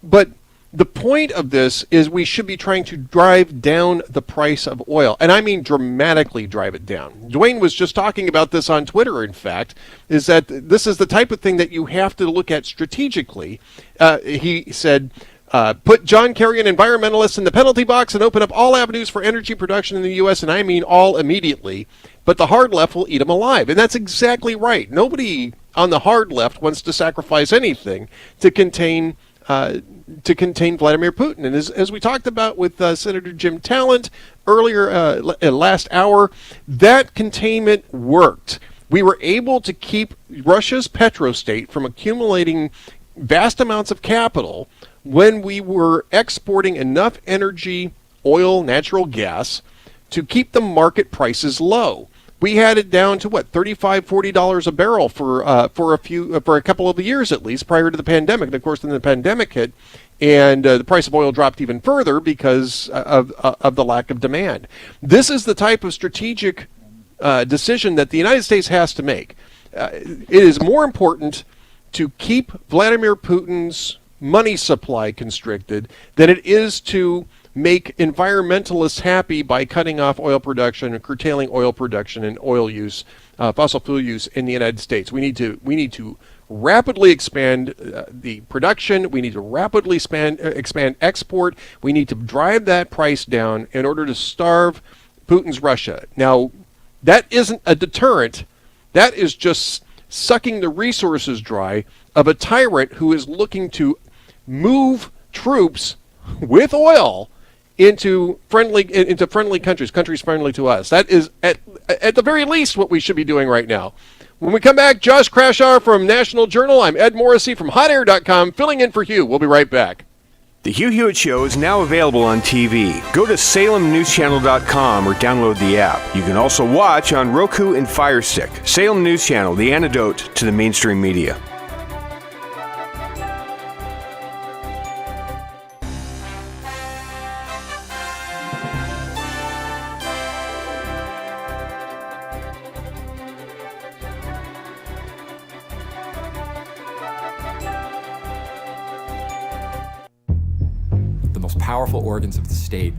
But the point of this is we should be trying to drive down the price of oil. And I mean dramatically drive it down. Dwayne was just talking about this on Twitter, in fact, is that this is the type of thing that you have to look at strategically. He said, put John Kerry and environmentalists in the penalty box and open up all avenues for energy production in the U.S., and I mean all immediately. But the hard left will eat them alive. And that's exactly right. Nobody on the hard left wants to sacrifice anything to contain Vladimir Putin. And as we talked about with Senator Jim Talent earlier last hour, that containment worked. We were able to keep Russia's petrostate from accumulating vast amounts of capital when we were exporting enough energy, oil, natural gas, to keep the market prices low. We had it down to $35, $40 a barrel for a couple of years at least prior to the pandemic. And of course, then the pandemic hit, and the price of oil dropped even further because of the lack of demand. This is the type of strategic decision that the United States has to make. it is more important to keep Vladimir Putin's money supply constricted than it is to make environmentalists happy by cutting off oil production and curtailing oil production and oil use, fossil fuel use in the United States. We need to rapidly expand the production. We need to rapidly expand export. We need to drive that price down in order to starve Putin's Russia. Now, that isn't a deterrent. That is just sucking the resources dry of a tyrant who is looking to move troops with oil into friendly countries friendly to us. That is at the very least what we should be doing right now. When we come back, Josh Kraushaar from National Journal. I'm Ed Morrissey from hotair.com, filling in for Hugh. We'll be right back. The Hugh Hewitt Show is now available on TV. Go to salemnewschannel.com or download the app. You can also watch on Roku and Fire Stick. Salem News Channel, the antidote to the mainstream media. Powerful organs of the state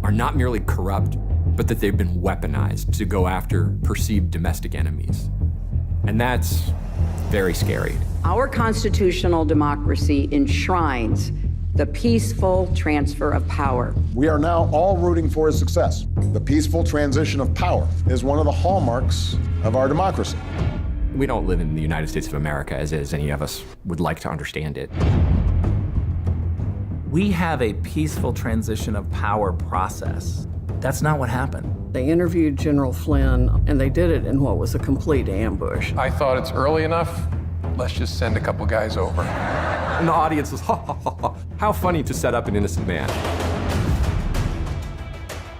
are not merely corrupt, but that they've been weaponized to go after perceived domestic enemies. And that's very scary. Our constitutional democracy enshrines the peaceful transfer of power. We are now all rooting for his success. The peaceful transition of power is one of the hallmarks of our democracy. We don't live in the United States of America as any of us would like to understand it. We have a peaceful transition of power process. That's not what happened. They interviewed General Flynn, and they did it in what was a complete ambush. I thought it's early enough. Let's just send a couple guys over. And the audience was, ha, ha, ha, ha. How funny to set up an innocent man.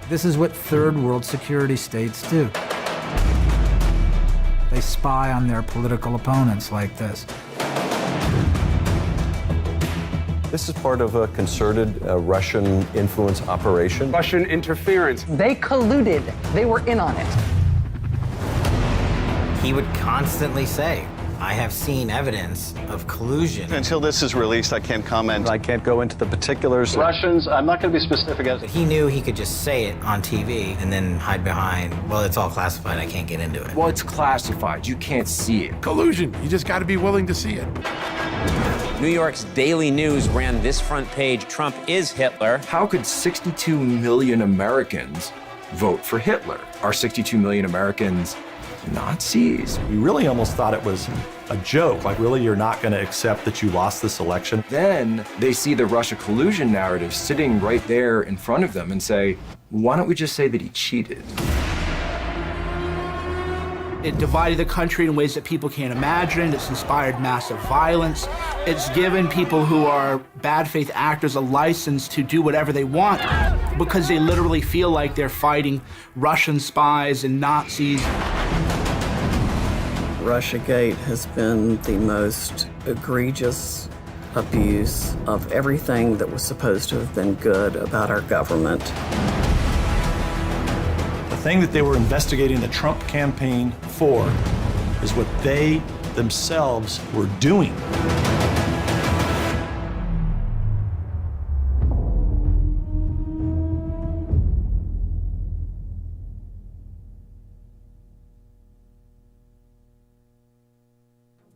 This is what third world security states do. They spy on their political opponents like this. This is part of a concerted Russian influence operation. Russian interference. They colluded. They were in on it. He would constantly say, I have seen evidence of collusion. Until this is released, I can't comment. I can't go into the particulars. Russians, I'm not going to be specific as he knew he could just say it on TV and then hide behind, well, it's all classified, I can't get into it. Well, it's classified. You can't see it. Collusion. You just got to be willing to see it. New York's Daily News ran this front page, Trump is Hitler. How could 62 million Americans vote for Hitler? Are 62 million Americans Nazis? We really almost thought it was a joke. Like, really, you're not going to accept that you lost this election? Then they see the Russia collusion narrative sitting right there in front of them and say, why don't we just say that he cheated? It divided the country in ways that people can't imagine. It's inspired massive violence. It's given people who are bad faith actors a license to do whatever they want because they literally feel like they're fighting Russian spies and Nazis. Russiagate has been the most egregious abuse of everything that was supposed to have been good about our government. The thing that they were investigating the Trump campaign for is what they themselves were doing.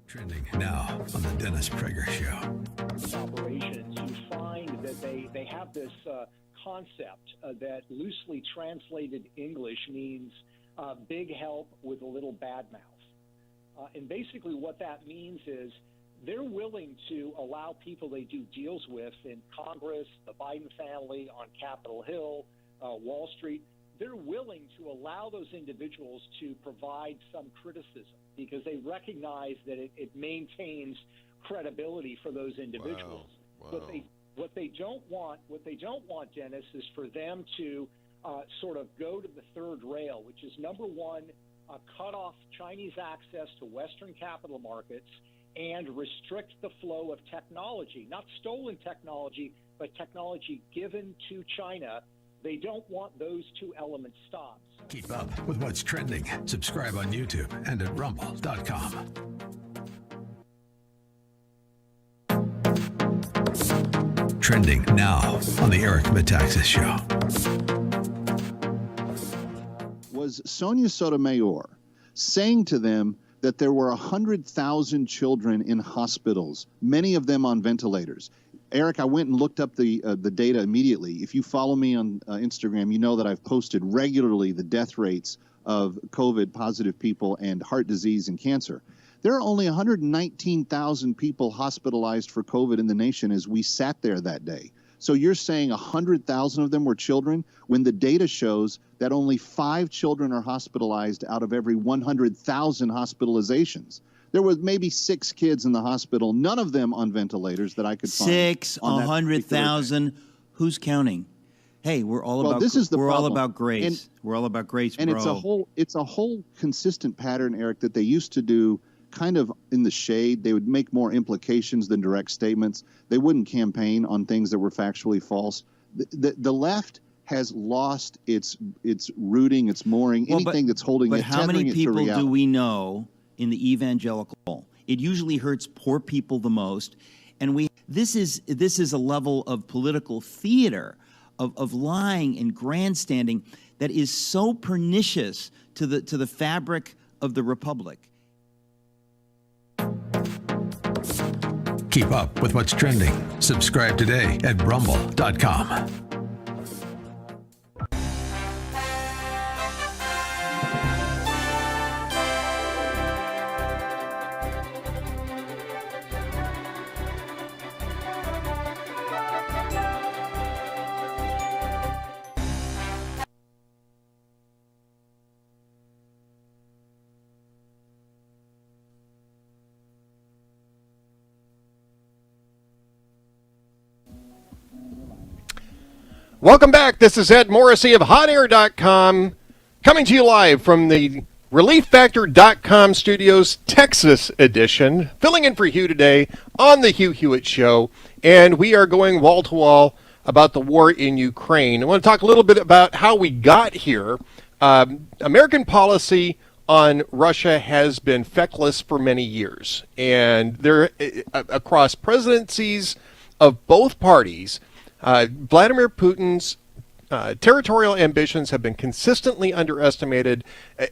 Trending now on the Dennis Prager Show. Operations, you find that they have this concept that loosely translated English means big help with a little bad mouth. And basically what that means is they're willing to allow people they do deals with in Congress, the Biden family, on Capitol Hill, Wall Street. They're willing to allow those individuals to provide some criticism because they recognize that it maintains credibility for those individuals. Wow. What they don't want, Dennis, is for them to sort of go to the third rail, which is number one, cut off Chinese access to Western capital markets and restrict the flow of technology, not stolen technology, but technology given to China They don't want those two elements stopped. Keep up with what's trending. Subscribe on YouTube and at rumble.com. Trending now on the Eric Metaxas Show. Was Sonia Sotomayor saying to them that there were 100,000 children in hospitals, many of them on ventilators? Eric, I went and looked up the data immediately. If you follow me on Instagram, you know that I've posted regularly the death rates of COVID-positive people and heart disease and cancer. There are only 119,000 people hospitalized for COVID in the nation as we sat there that day. So you're saying 100,000 of them were children when the data shows that only 5 children are hospitalized out of every 100,000 hospitalizations. There was maybe 6 kids in the hospital, none of them on ventilators that I could find. 100,000. Who's counting? Hey, we're all about this is the we're all problem. about grace. We're all about grace, and bro. it's a whole consistent pattern, Eric, that they used to do kind of in the shade. They would make more implications than direct statements. They wouldn't campaign on things that were factually false. The left has lost its rooting, its mooring, anything that's holding it. But how many people do we know in the evangelical? It usually hurts poor people the most, and this is a level of political theater, of lying and grandstanding that is so pernicious to the fabric of the republic. Keep up with what's trending. Subscribe today at rumble.com. Welcome back. This is Ed Morrissey of HotAir.com, coming to you live from the ReliefFactor.com Studios Texas edition, filling in for Hugh today on the Hugh Hewitt Show, and we are going wall-to-wall about the war in Ukraine. I want to talk a little bit about how we got here. American policy on Russia has been feckless for many years, and there, across presidencies of both parties, Vladimir Putin's territorial ambitions have been consistently underestimated.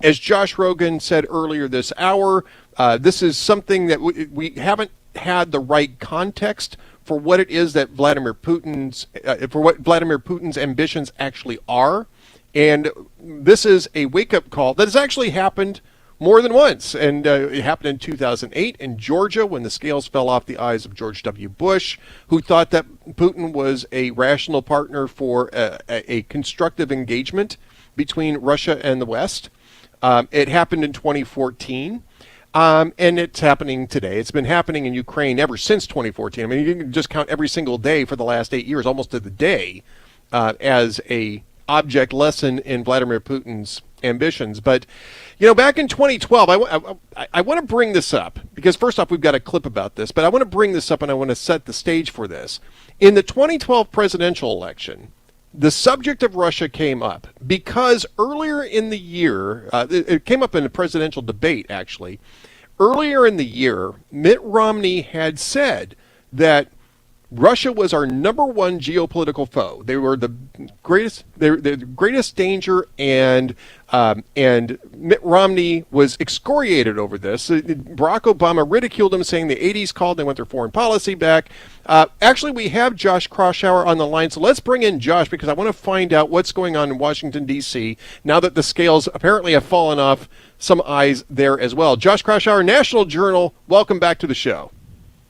As Josh Rogin said earlier this hour, this is something that we haven't had the right context for what it is that Vladimir Putin's ambitions actually are. And this is a wake-up call that has actually happened more than once. And it happened in 2008 in Georgia when the scales fell off the eyes of George W. Bush, who thought that Putin was a rational partner for a constructive engagement between Russia and the West. It happened in 2014. And it's happening today. It's been happening in Ukraine ever since 2014. I mean, you can just count every single day for the last 8 years, almost to the day, as a object lesson in Vladimir Putin's ambitions. But, you know, back in 2012, I want to bring this up because, first off, we've got a clip about this, but I want to bring this up and I want to set the stage for this. In the 2012 presidential election, the subject of Russia came up because earlier in the year, it came up in a presidential debate, actually. Earlier in the year, Mitt Romney had said that Russia was our number one geopolitical foe. They were the greatest danger, and Mitt Romney was excoriated over this. Barack Obama ridiculed him, saying the 80s called, they want their foreign policy back. Actually, we have Josh Kraushaar on the line, so let's bring in Josh because I want to find out what's going on in Washington, D.C. now that the scales apparently have fallen off some eyes there as well. Josh Kraushaar, National Journal, welcome back to the show.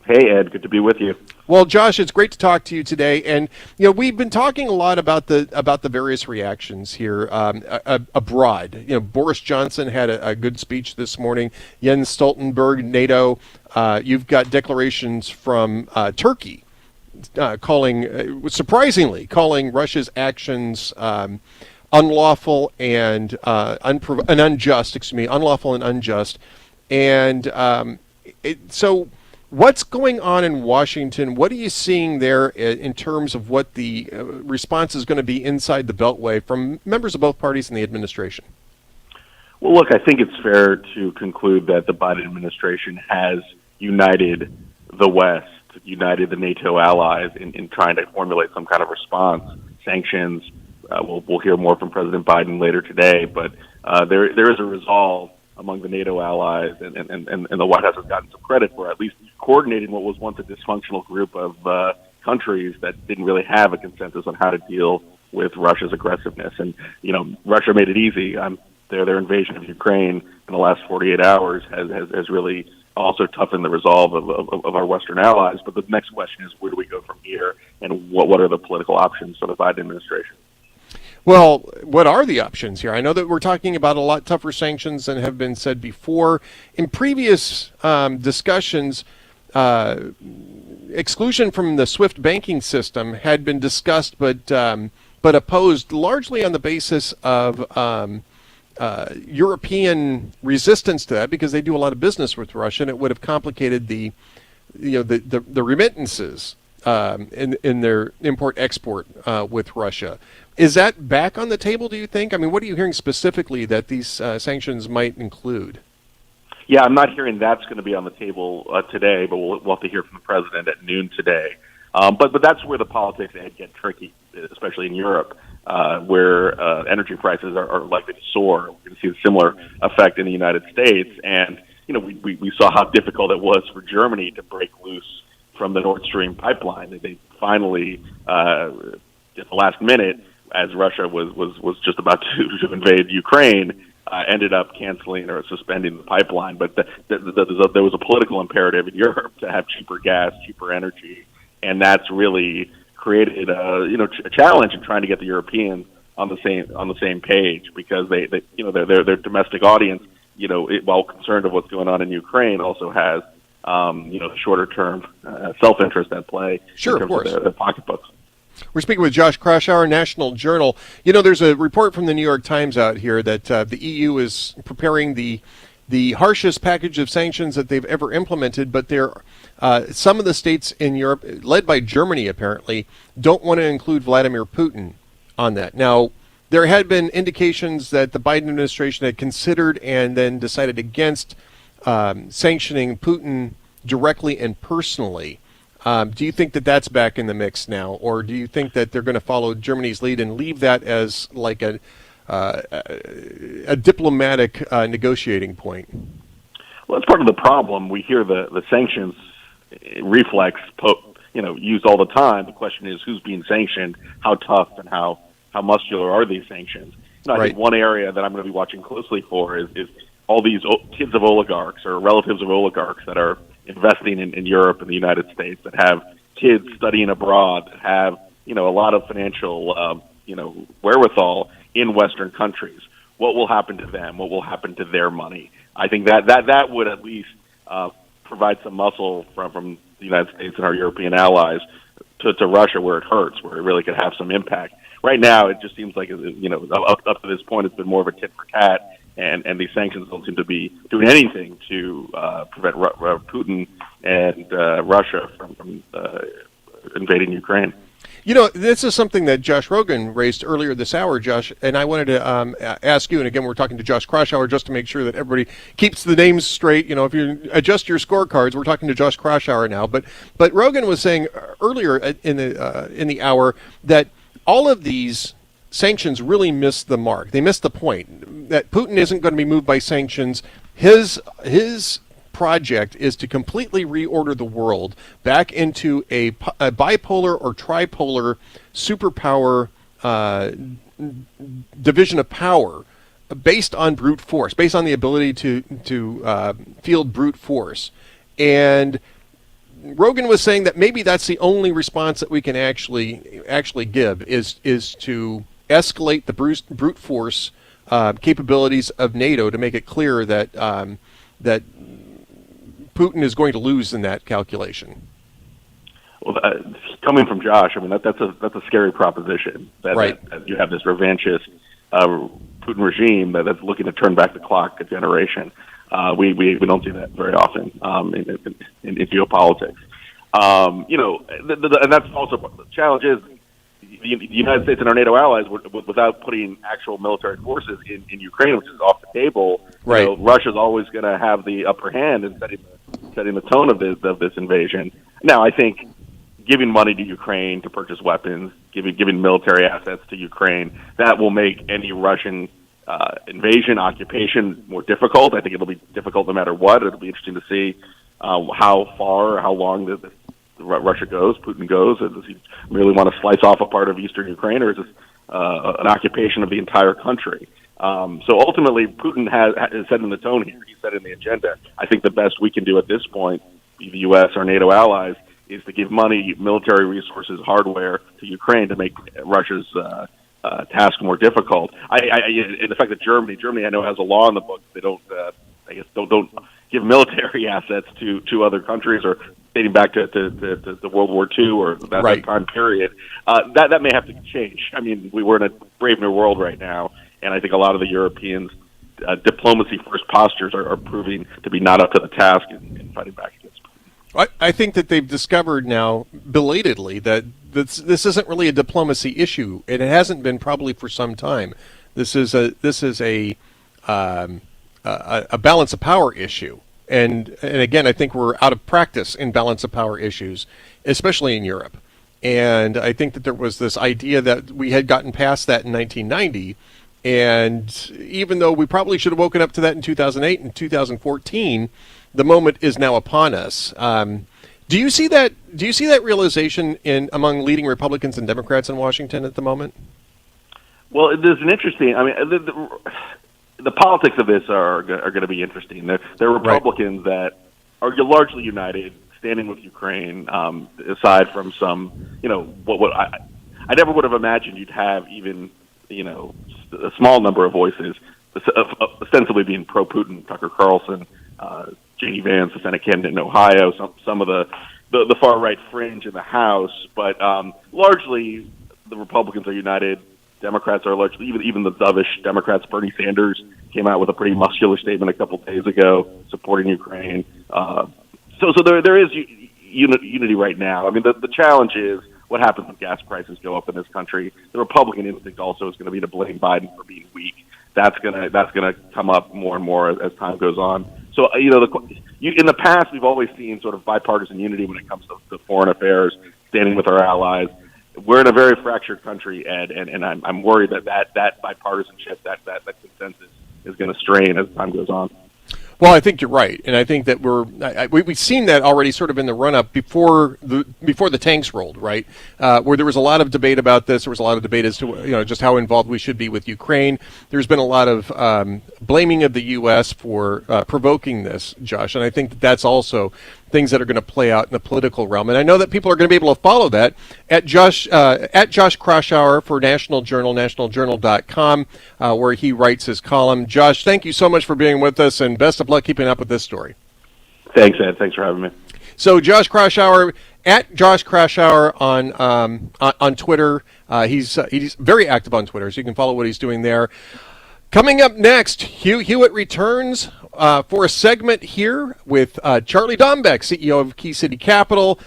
Hey, Ed, good to be with you. Well, Josh, it's great to talk to you today, and you know we've been talking a lot about the various reactions here abroad. You know, Boris Johnson had a good speech this morning. Jens Stoltenberg, NATO. You've got declarations from Turkey, surprisingly calling Russia's actions unlawful and unjust. Unlawful and unjust, and so. What's going on in Washington? What are you seeing there in terms of what the response is going to be inside the Beltway from members of both parties in the administration? Well, look, I think it's fair to conclude that the Biden administration has united the West, united the NATO allies in trying to formulate some kind of response. Sanctions, we'll hear more from President Biden later today, but there is a resolve among the NATO allies, and the White House has gotten some credit for at least coordinating what was once a dysfunctional group of countries that didn't really have a consensus on how to deal with Russia's aggressiveness. And, Russia made it easy. Their invasion of Ukraine in the last 48 hours has really also toughened the resolve of our Western allies. But the next question is, where do we go from here, and what are the political options for the Biden administration? Well, what are the options here? I know that we're talking about a lot tougher sanctions than have been said before. In previous discussions, exclusion from the SWIFT banking system had been discussed, but opposed largely on the basis of European resistance to that, because they do a lot of business with Russia, and it would have complicated the remittances in their import-export with Russia. Is that back on the table, do you think? I mean, what are you hearing specifically that these sanctions might include? Yeah, I'm not hearing that's going to be on the table today, but we'll have to hear from the president at noon today. But that's where the politics get tricky, especially in Europe, where energy prices are likely to soar. We're going to see a similar effect in the United States. And, we saw how difficult it was for Germany to break loose from the Nord Stream pipeline. They finally, at the last minute, as Russia was just about to invade Ukraine, ended up canceling or suspending the pipeline. But there was a political imperative in Europe to have cheaper gas, cheaper energy, and that's really created a challenge in trying to get the Europeans on the same page, because their domestic audience, while concerned of what's going on in Ukraine, also has shorter term self-interest at play. Sure, in terms of course. Their pocketbooks. We're speaking with Josh Kraushaar, National Journal. There's a report from the New York Times out here that the EU is preparing the harshest package of sanctions that they've ever implemented, but some of the states in Europe, led by Germany apparently, don't want to include Vladimir Putin on that. Now, there had been indications that the Biden administration had considered and then decided against sanctioning Putin directly and personally. Do you think that that's back in the mix now, or do you think that they're going to follow Germany's lead and leave that as like a diplomatic negotiating point? Well, that's part of the problem. We hear the sanctions reflex used all the time. The question is, who's being sanctioned, how tough and how muscular are these sanctions? I think one area that I'm going to be watching closely for is all these kids of oligarchs or relatives of oligarchs that are investing in Europe and the United States, that have kids studying abroad, that have a lot of financial wherewithal in Western countries. What will happen to them? What will happen to their money? I think that would at least provide some muscle from the United States and our European allies to Russia, where it hurts, where it really could have some impact. Right now, it just seems like up to this point, it's been more of a tit for tat. And these sanctions don't seem to be doing anything to prevent Putin and Russia from invading Ukraine. This is something that Josh Rogin raised earlier this hour, Josh, and I wanted to ask you, and again, we're talking to Josh Kraushaar just to make sure that everybody keeps the names straight. If you adjust your scorecards, we're talking to Josh Kraushaar now. But Rogin was saying earlier in the hour that all of these sanctions really missed the mark. They missed the point that Putin isn't going to be moved by sanctions. His project is to completely reorder the world back into a bipolar or tripolar superpower division of power based on brute force, based on the ability to field brute force. And Rogin was saying that maybe that's the only response that we can actually give is to escalate the brute force capabilities of NATO to make it clear that that Putin is going to lose in that calculation. Well, coming from Josh, I mean that's a scary proposition. That you have this revanchist Putin regime that's looking to turn back the clock a generation. We don't see that very often in geopolitics. And that's also the challenge is the United States and our NATO allies, without putting actual military forces in Ukraine, which is off the table. Right. Russia's always going to have the upper hand in setting the tone of this invasion. Now, I think giving money to Ukraine to purchase weapons, giving military assets to Ukraine, that will make any Russian invasion, occupation more difficult. I think it'll be difficult no matter what. It'll be interesting to see how far or how long Russia goes, Putin goes. Does he really want to slice off a part of eastern Ukraine, or is this an occupation of the entire country? So ultimately, Putin has set in the tone here. He set in the agenda. I think the best we can do at this point, the U.S., our NATO allies, is to give money, military resources, hardware to Ukraine to make Russia's task more difficult. And the fact that Germany, I know, has a law in the book. They don't give military assets to other countries, or dating back to World War II or that time period. That may have to change. I mean, we're in a brave new world right now, and I think a lot of the Europeans' diplomacy-first postures are proving to be not up to the task in fighting back against Putin. I think that they've discovered now, belatedly, that this isn't really a diplomacy issue, and it hasn't been probably for some time. This is a balance of power issue, and again, I think we're out of practice in balance of power issues, especially in Europe. And I think that there was this idea that we had gotten past that in 1990, and even though we probably should have woken up to that in 2008 and 2014, the moment is now upon us. Do you see that? Do you see that realization among leading Republicans and Democrats in Washington at the moment? Well, there's an interesting. I mean, the politics of this are going to be interesting. There are Republicans that are largely united, standing with Ukraine. Aside from some, what I never would have imagined you'd have even, a small number of voices ostensibly being pro-Putin. Tucker Carlson, J.D. Vance, the Senate candidate in Ohio, some of the far right fringe in the House, but largely the Republicans are united. Democrats are largely, even the dovish Democrats. Bernie Sanders came out with a pretty muscular statement a couple of days ago supporting Ukraine. So there is unity right now. I mean, the challenge is what happens when gas prices go up in this country. The Republican instinct also is going to be to blame Biden for being weak. That's gonna come up more and more as time goes on. So in the past, we've always seen sort of bipartisan unity when it comes to foreign affairs, standing with our allies. We're in a very fractured country, Ed, and I'm worried that bipartisanship, that consensus is going to strain as time goes on. Well, I think you're right, and I think that we've seen that already sort of in the run-up before the tanks rolled, right? Where there was a lot of debate about this. There was a lot of debate as to just how involved we should be with Ukraine. There's been a lot of blaming of the U.S. for provoking this, Josh, and I think that's also things that are going to play out in the political realm. And I know that people are going to be able to follow that at Josh Kraushaar for National Journal, nationaljournal.com, where he writes his column. Josh, thank you so much for being with us, and best of luck keeping up with this story. Thanks, Ed. Thanks for having me. So Josh Kraushaar, at Josh Kraushaar on Twitter. He's very active on Twitter, so you can follow what he's doing there. Coming up next, Hugh Hewitt returns for a segment here with Charlie Dombek, CEO of Key City Capital.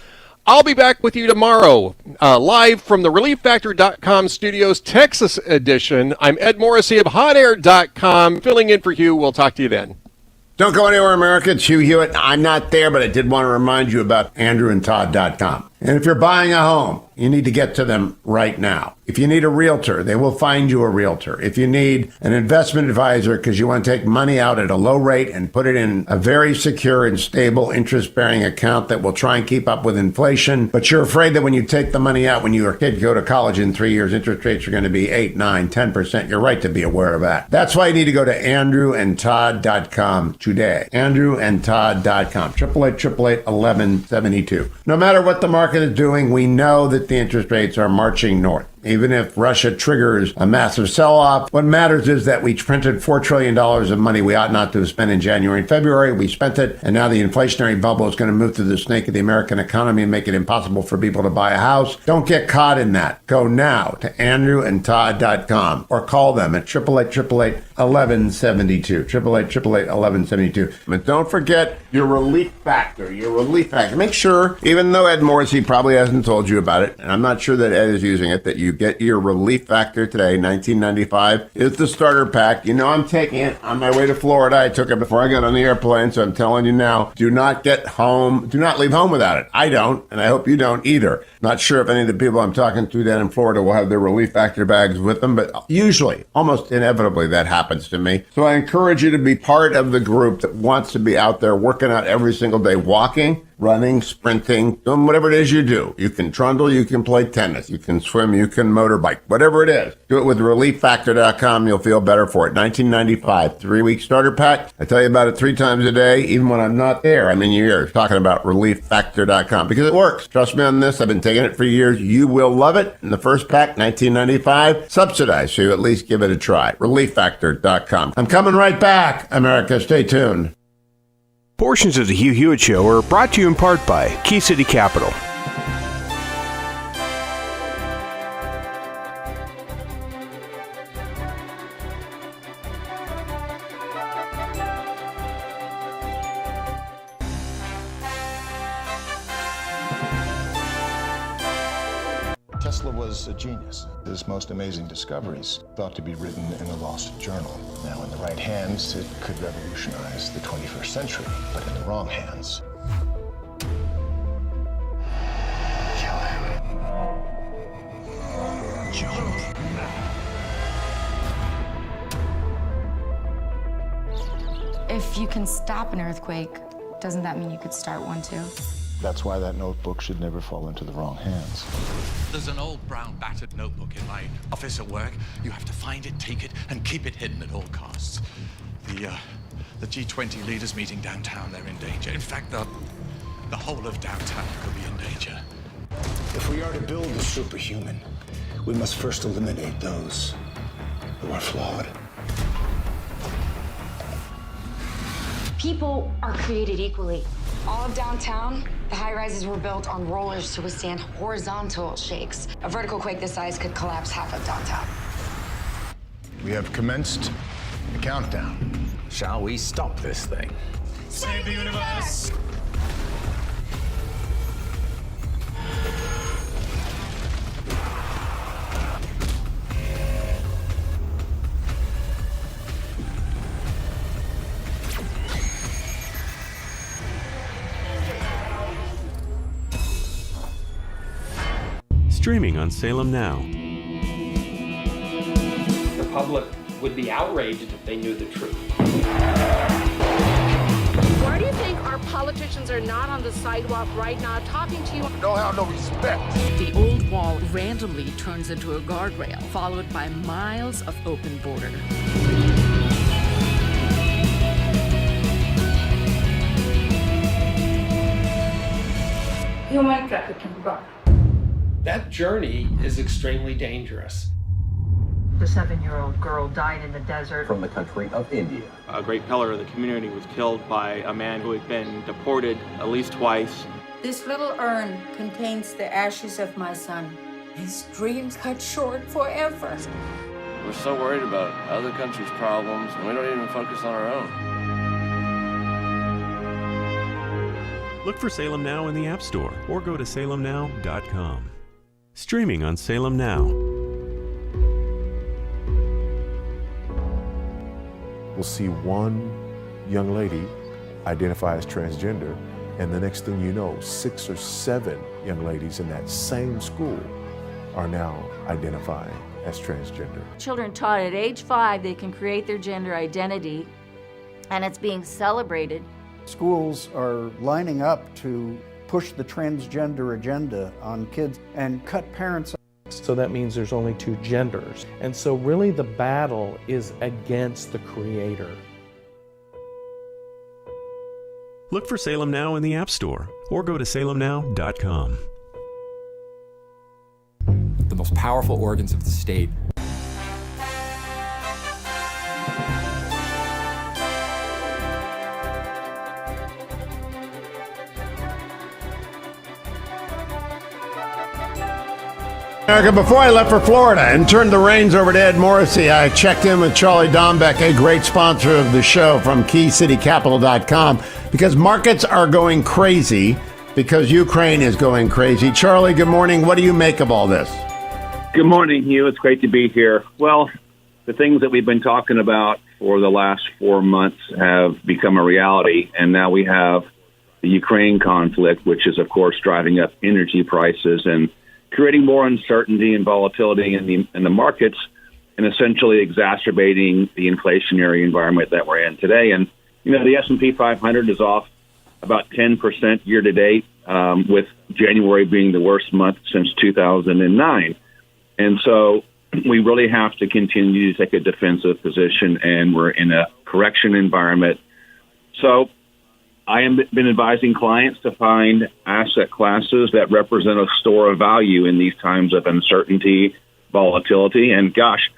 I'll be back with you tomorrow, live from the ReliefFactor.com studios, Texas edition. I'm Ed Morrissey of HotAir.com, filling in for Hugh. We'll talk to you then. Don't go anywhere, America. It's Hugh Hewitt. I'm not there, but I did want to remind you about AndrewandTodd.com. And if you're buying a home, you need to get to them right now. If you need a realtor, they will find you a realtor. If you need an investment advisor because you want to take money out at a low rate and put it in a very secure and stable interest-bearing account that will try and keep up with inflation, but you're afraid that when you take the money out when your kid go to college in 3 years, interest rates are going to be 8, 9, 10%. You're right to be aware of that. That's why you need to go to AndrewandTodd.com today. AndrewandTodd.com. 888-888-1172. No matter what the market is doing, we know that the interest rates are marching north. Even if Russia triggers a massive sell-off, what matters is that we printed $4 trillion of money we ought not to have spent in January and February. We spent it, and now the inflationary bubble is going to move through the snake of the American economy and make it impossible for people to buy a house. Don't get caught in that. Go now to AndrewandTodd.com or call them at 888-888-1172. 888-1172. 888-1172. But don't forget your relief factor. Make sure, even though Ed Morrissey probably hasn't told you about it, and I'm not sure that Ed is using it, that you get your relief factor today. $19.95 is the starter pack. You know I'm taking it on my way to Florida. I took it before I got on the airplane, so I'm telling you now, do not leave home without it. I don't, and I hope you don't either. Not sure if any of the people I'm talking to down in Florida will have their relief factor bags with them, but usually, almost inevitably, that happens to me. So I encourage you to be part of the group that wants to be out there working out every single day, walking, running, sprinting, doing whatever it is you do. You can trundle, you can play tennis, you can swim, you can motorbike, whatever it is. Do it with relieffactor.com. You'll feel better for it. $19.95, 3-week starter pack. I tell you about it 3 times a day, even when I'm not there. I'm in your ears talking about relieffactor.com because it works. Trust me on this. I've been taking it for years. You will love it. And the first pack, $19.95, subsidized, so you at least give it a try. Relieffactor.com. I'm coming right back, America. Stay tuned. Portions of the Hugh Hewitt Show are brought to you in part by Key City Capital. Tesla was a genius. His most amazing discoveries thought to be written in a lost journal. Now, in the right hands, it could revolutionize the 21st century, but in the wrong hands, If you can stop an earthquake, doesn't that mean you could start one too? That's why that notebook should never fall into the wrong hands. There's an old brown battered notebook in my office at work. You have to find it, take it, and keep it hidden at all costs. The G20 leaders meeting downtown, they're in danger. In fact, the whole of downtown could be in danger. If we are to build the superhuman, we must first eliminate those who are flawed. People are created equally. All of downtown, the high-rises were built on rollers to withstand horizontal shakes. A vertical quake this size could collapse half of downtown. We have commenced the countdown. Shall we stop this thing? Save the universe! Streaming on Salem Now. The public would be outraged if they knew the truth. Why do you think our politicians are not on the sidewalk right now talking to you? Don't have no respect. The old wall randomly turns into a guardrail, followed by miles of open border. Human trafficking gone. That journey is extremely dangerous. The 7-year-old girl died in the desert. From the country of India. A great pillar of the community was killed by a man who had been deported at least twice. This little urn contains the ashes of my son. His dreams cut short forever. We're so worried about other countries' problems, and we don't even focus on our own. Look for Salem Now in the App Store or go to salemnow.com. Streaming on Salem Now. We'll see one young lady identify as transgender, and the next thing you know, 6 or 7 young ladies in that same school are now identifying as transgender. Children taught at age 5 they can create their gender identity, and it's being celebrated. Schools are lining up to push the transgender agenda on kids and cut parents. So that means there's only 2 genders. And so really the battle is against the creator. Look for Salem Now in the App Store or go to salemnow.com. The most powerful organs of the state. America, before I left for Florida and turned the reins over to Ed Morrissey, I checked in with Charlie Dombek, a great sponsor of the show from KeyCityCapital.com, because markets are going crazy because Ukraine is going crazy. Charlie, good morning. What do you make of all this? Good morning, Hugh. It's great to be here. Well, the things that we've been talking about for the last 4 months have become a reality, and now we have the Ukraine conflict, which is, of course, driving up energy prices and creating more uncertainty and volatility in the markets, and essentially exacerbating the inflationary environment that we're in today. And, the S&P 500 is off about 10% year to date, with January being the worst month since 2009. And so we really have to continue to take a defensive position, and we're in a correction environment. So I have been advising clients to find asset classes that represent a store of value in these times of uncertainty, volatility, and gosh,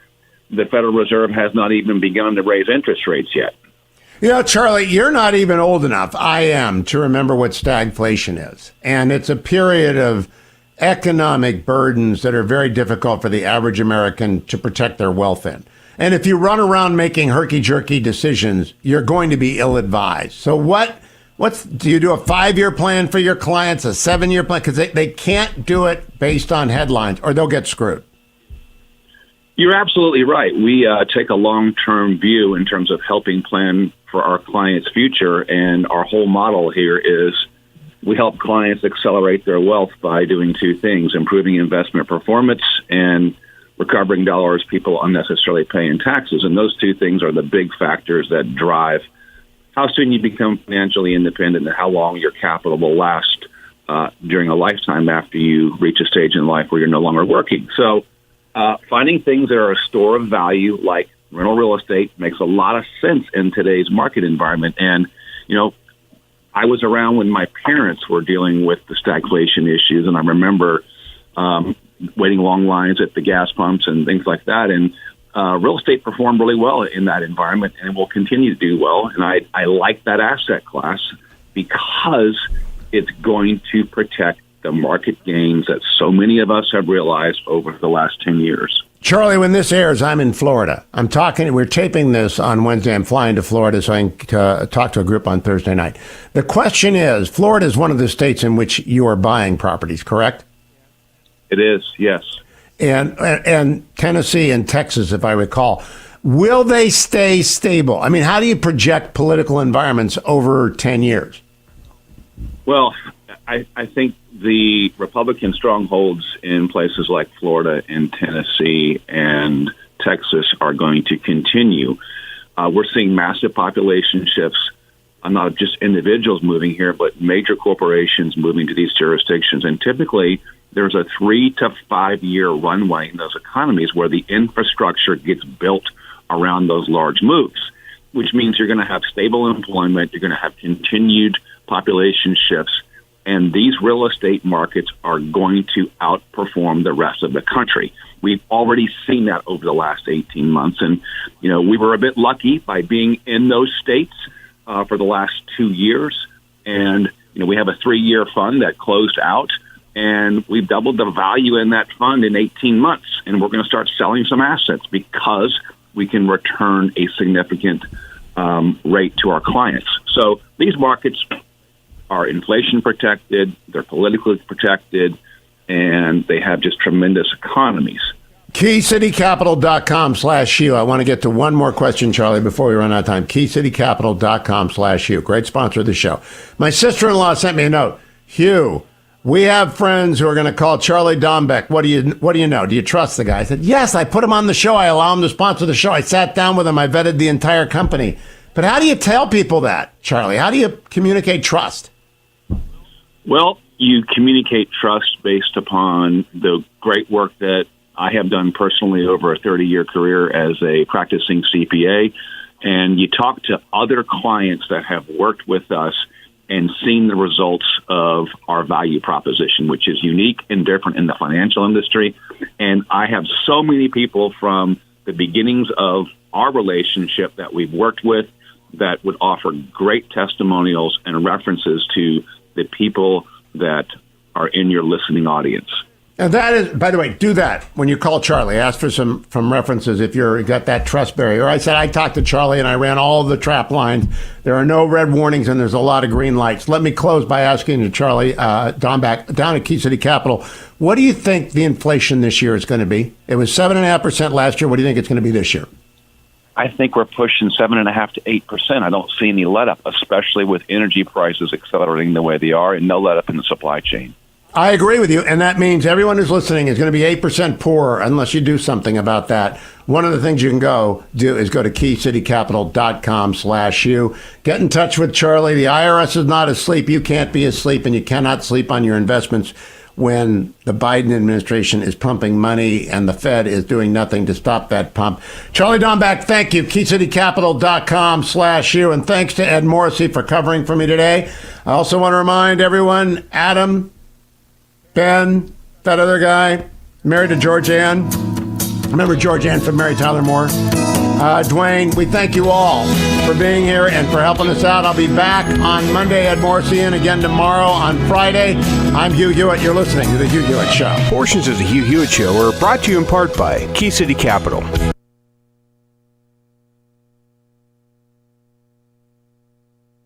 the Federal Reserve has not even begun to raise interest rates yet. Charlie, you're not even old enough, I am, to remember what stagflation is. And it's a period of economic burdens that are very difficult for the average American to protect their wealth in. And if you run around making herky-jerky decisions, you're going to be ill-advised. So do you do a 5-year plan for your clients, a 7-year plan? Because they can't do it based on headlines or they'll get screwed. You're absolutely right. We take a long-term view in terms of helping plan for our clients' future. And our whole model here is we help clients accelerate their wealth by doing two things: improving investment performance and recovering dollars people unnecessarily pay in taxes. And those two things are the big factors that drive how soon you become financially independent and how long your capital will last during a lifetime after you reach a stage in life where you're no longer working. So finding things that are a store of value, like rental real estate, makes a lot of sense in today's market environment. And, I was around when my parents were dealing with the stagflation issues, and I remember waiting long lines at the gas pumps and things like that. And real estate performed really well in that environment and will continue to do well. And I like that asset class because it's going to protect the market gains that so many of us have realized over the last 10 years. Charlie, when this airs, I'm in Florida. We're taping this on Wednesday. I'm flying to Florida so I can talk to a group on Thursday night. The question is, Florida is one of the states in which you are buying properties, correct? It is, yes. And Tennessee and Texas, if I recall. Will they stay stable? I mean, how do you project political environments over 10 years? Well, I think the Republican strongholds in places like Florida and Tennessee and Texas are going to continue. We're seeing massive population shifts, not just individuals moving here, but major corporations moving to these jurisdictions. And typically, there's a 3 to 5 year runway in those economies where the infrastructure gets built around those large moves, which means you're going to have stable employment, you're going to have continued population shifts, and these real estate markets are going to outperform the rest of the country. We've already seen that over the last 18 months. And, we were a bit lucky by being in those states for the last 2 years. And, we have a 3-year fund that closed out, and we've doubled the value in that fund in 18 months. And we're going to start selling some assets because we can return a significant rate to our clients. So these markets are inflation protected, they're politically protected, and they have just tremendous economies. KeyCityCapital.com/Hugh. I want to get to one more question, Charlie, before we run out of time. KeyCityCapital.com/Hugh. Great sponsor of the show. My sister-in-law sent me a note. Hugh, we have friends who are going to call Charlie Dombek. What do you know? Do you trust the guy? I said, yes, I put him on the show. I allow him to sponsor the show. I sat down with him. I vetted the entire company. But how do you tell people that, Charlie? How do you communicate trust? Well, you communicate trust based upon the great work that I have done personally over a 30-year career as a practicing CPA, and you talk to other clients that have worked with us and seen the results of our value proposition, which is unique and different in the financial industry. And I have so many people from the beginnings of our relationship that we've worked with that would offer great testimonials and references to the people that are in your listening audience. And that is, by the way, do that when you call Charlie. Ask for some references if you got that trust barrier. I said I talked to Charlie and I ran all of the trap lines. There are no red warnings and there's a lot of green lights. Let me close by asking you, Charlie Dombek, down at Key City Capital, what do you think the inflation this year is going to be? It was 7.5% last year. What do you think it's going to be this year? I think we're pushing 7.5% to 8%. I don't see any let up, especially with energy prices accelerating the way they are and no let up in the supply chain. I agree with you, and that means everyone who's listening is going to be 8% poorer unless you do something about that. One of the things you can go do is go to keycitycapital.com/you. Get in touch with Charlie. The IRS is not asleep. You can't be asleep, and you cannot sleep on your investments when the Biden administration is pumping money and the Fed is doing nothing to stop that pump. Charlie Dombek, thank you. keycitycapital.com/you. And thanks to Ed Morrissey for covering for me today. I also want to remind everyone, Adam, Ben, that other guy, married to Georgianne. Remember Georgianne from Mary Tyler Moore? Dwayne, we thank you all for being here and for helping us out. I'll be back on Monday, Ed Morrissey, and again tomorrow on Friday. I'm Hugh Hewitt. You're listening to The Hugh Hewitt Show. Portions of The Hugh Hewitt Show are brought to you in part by Key City Capital.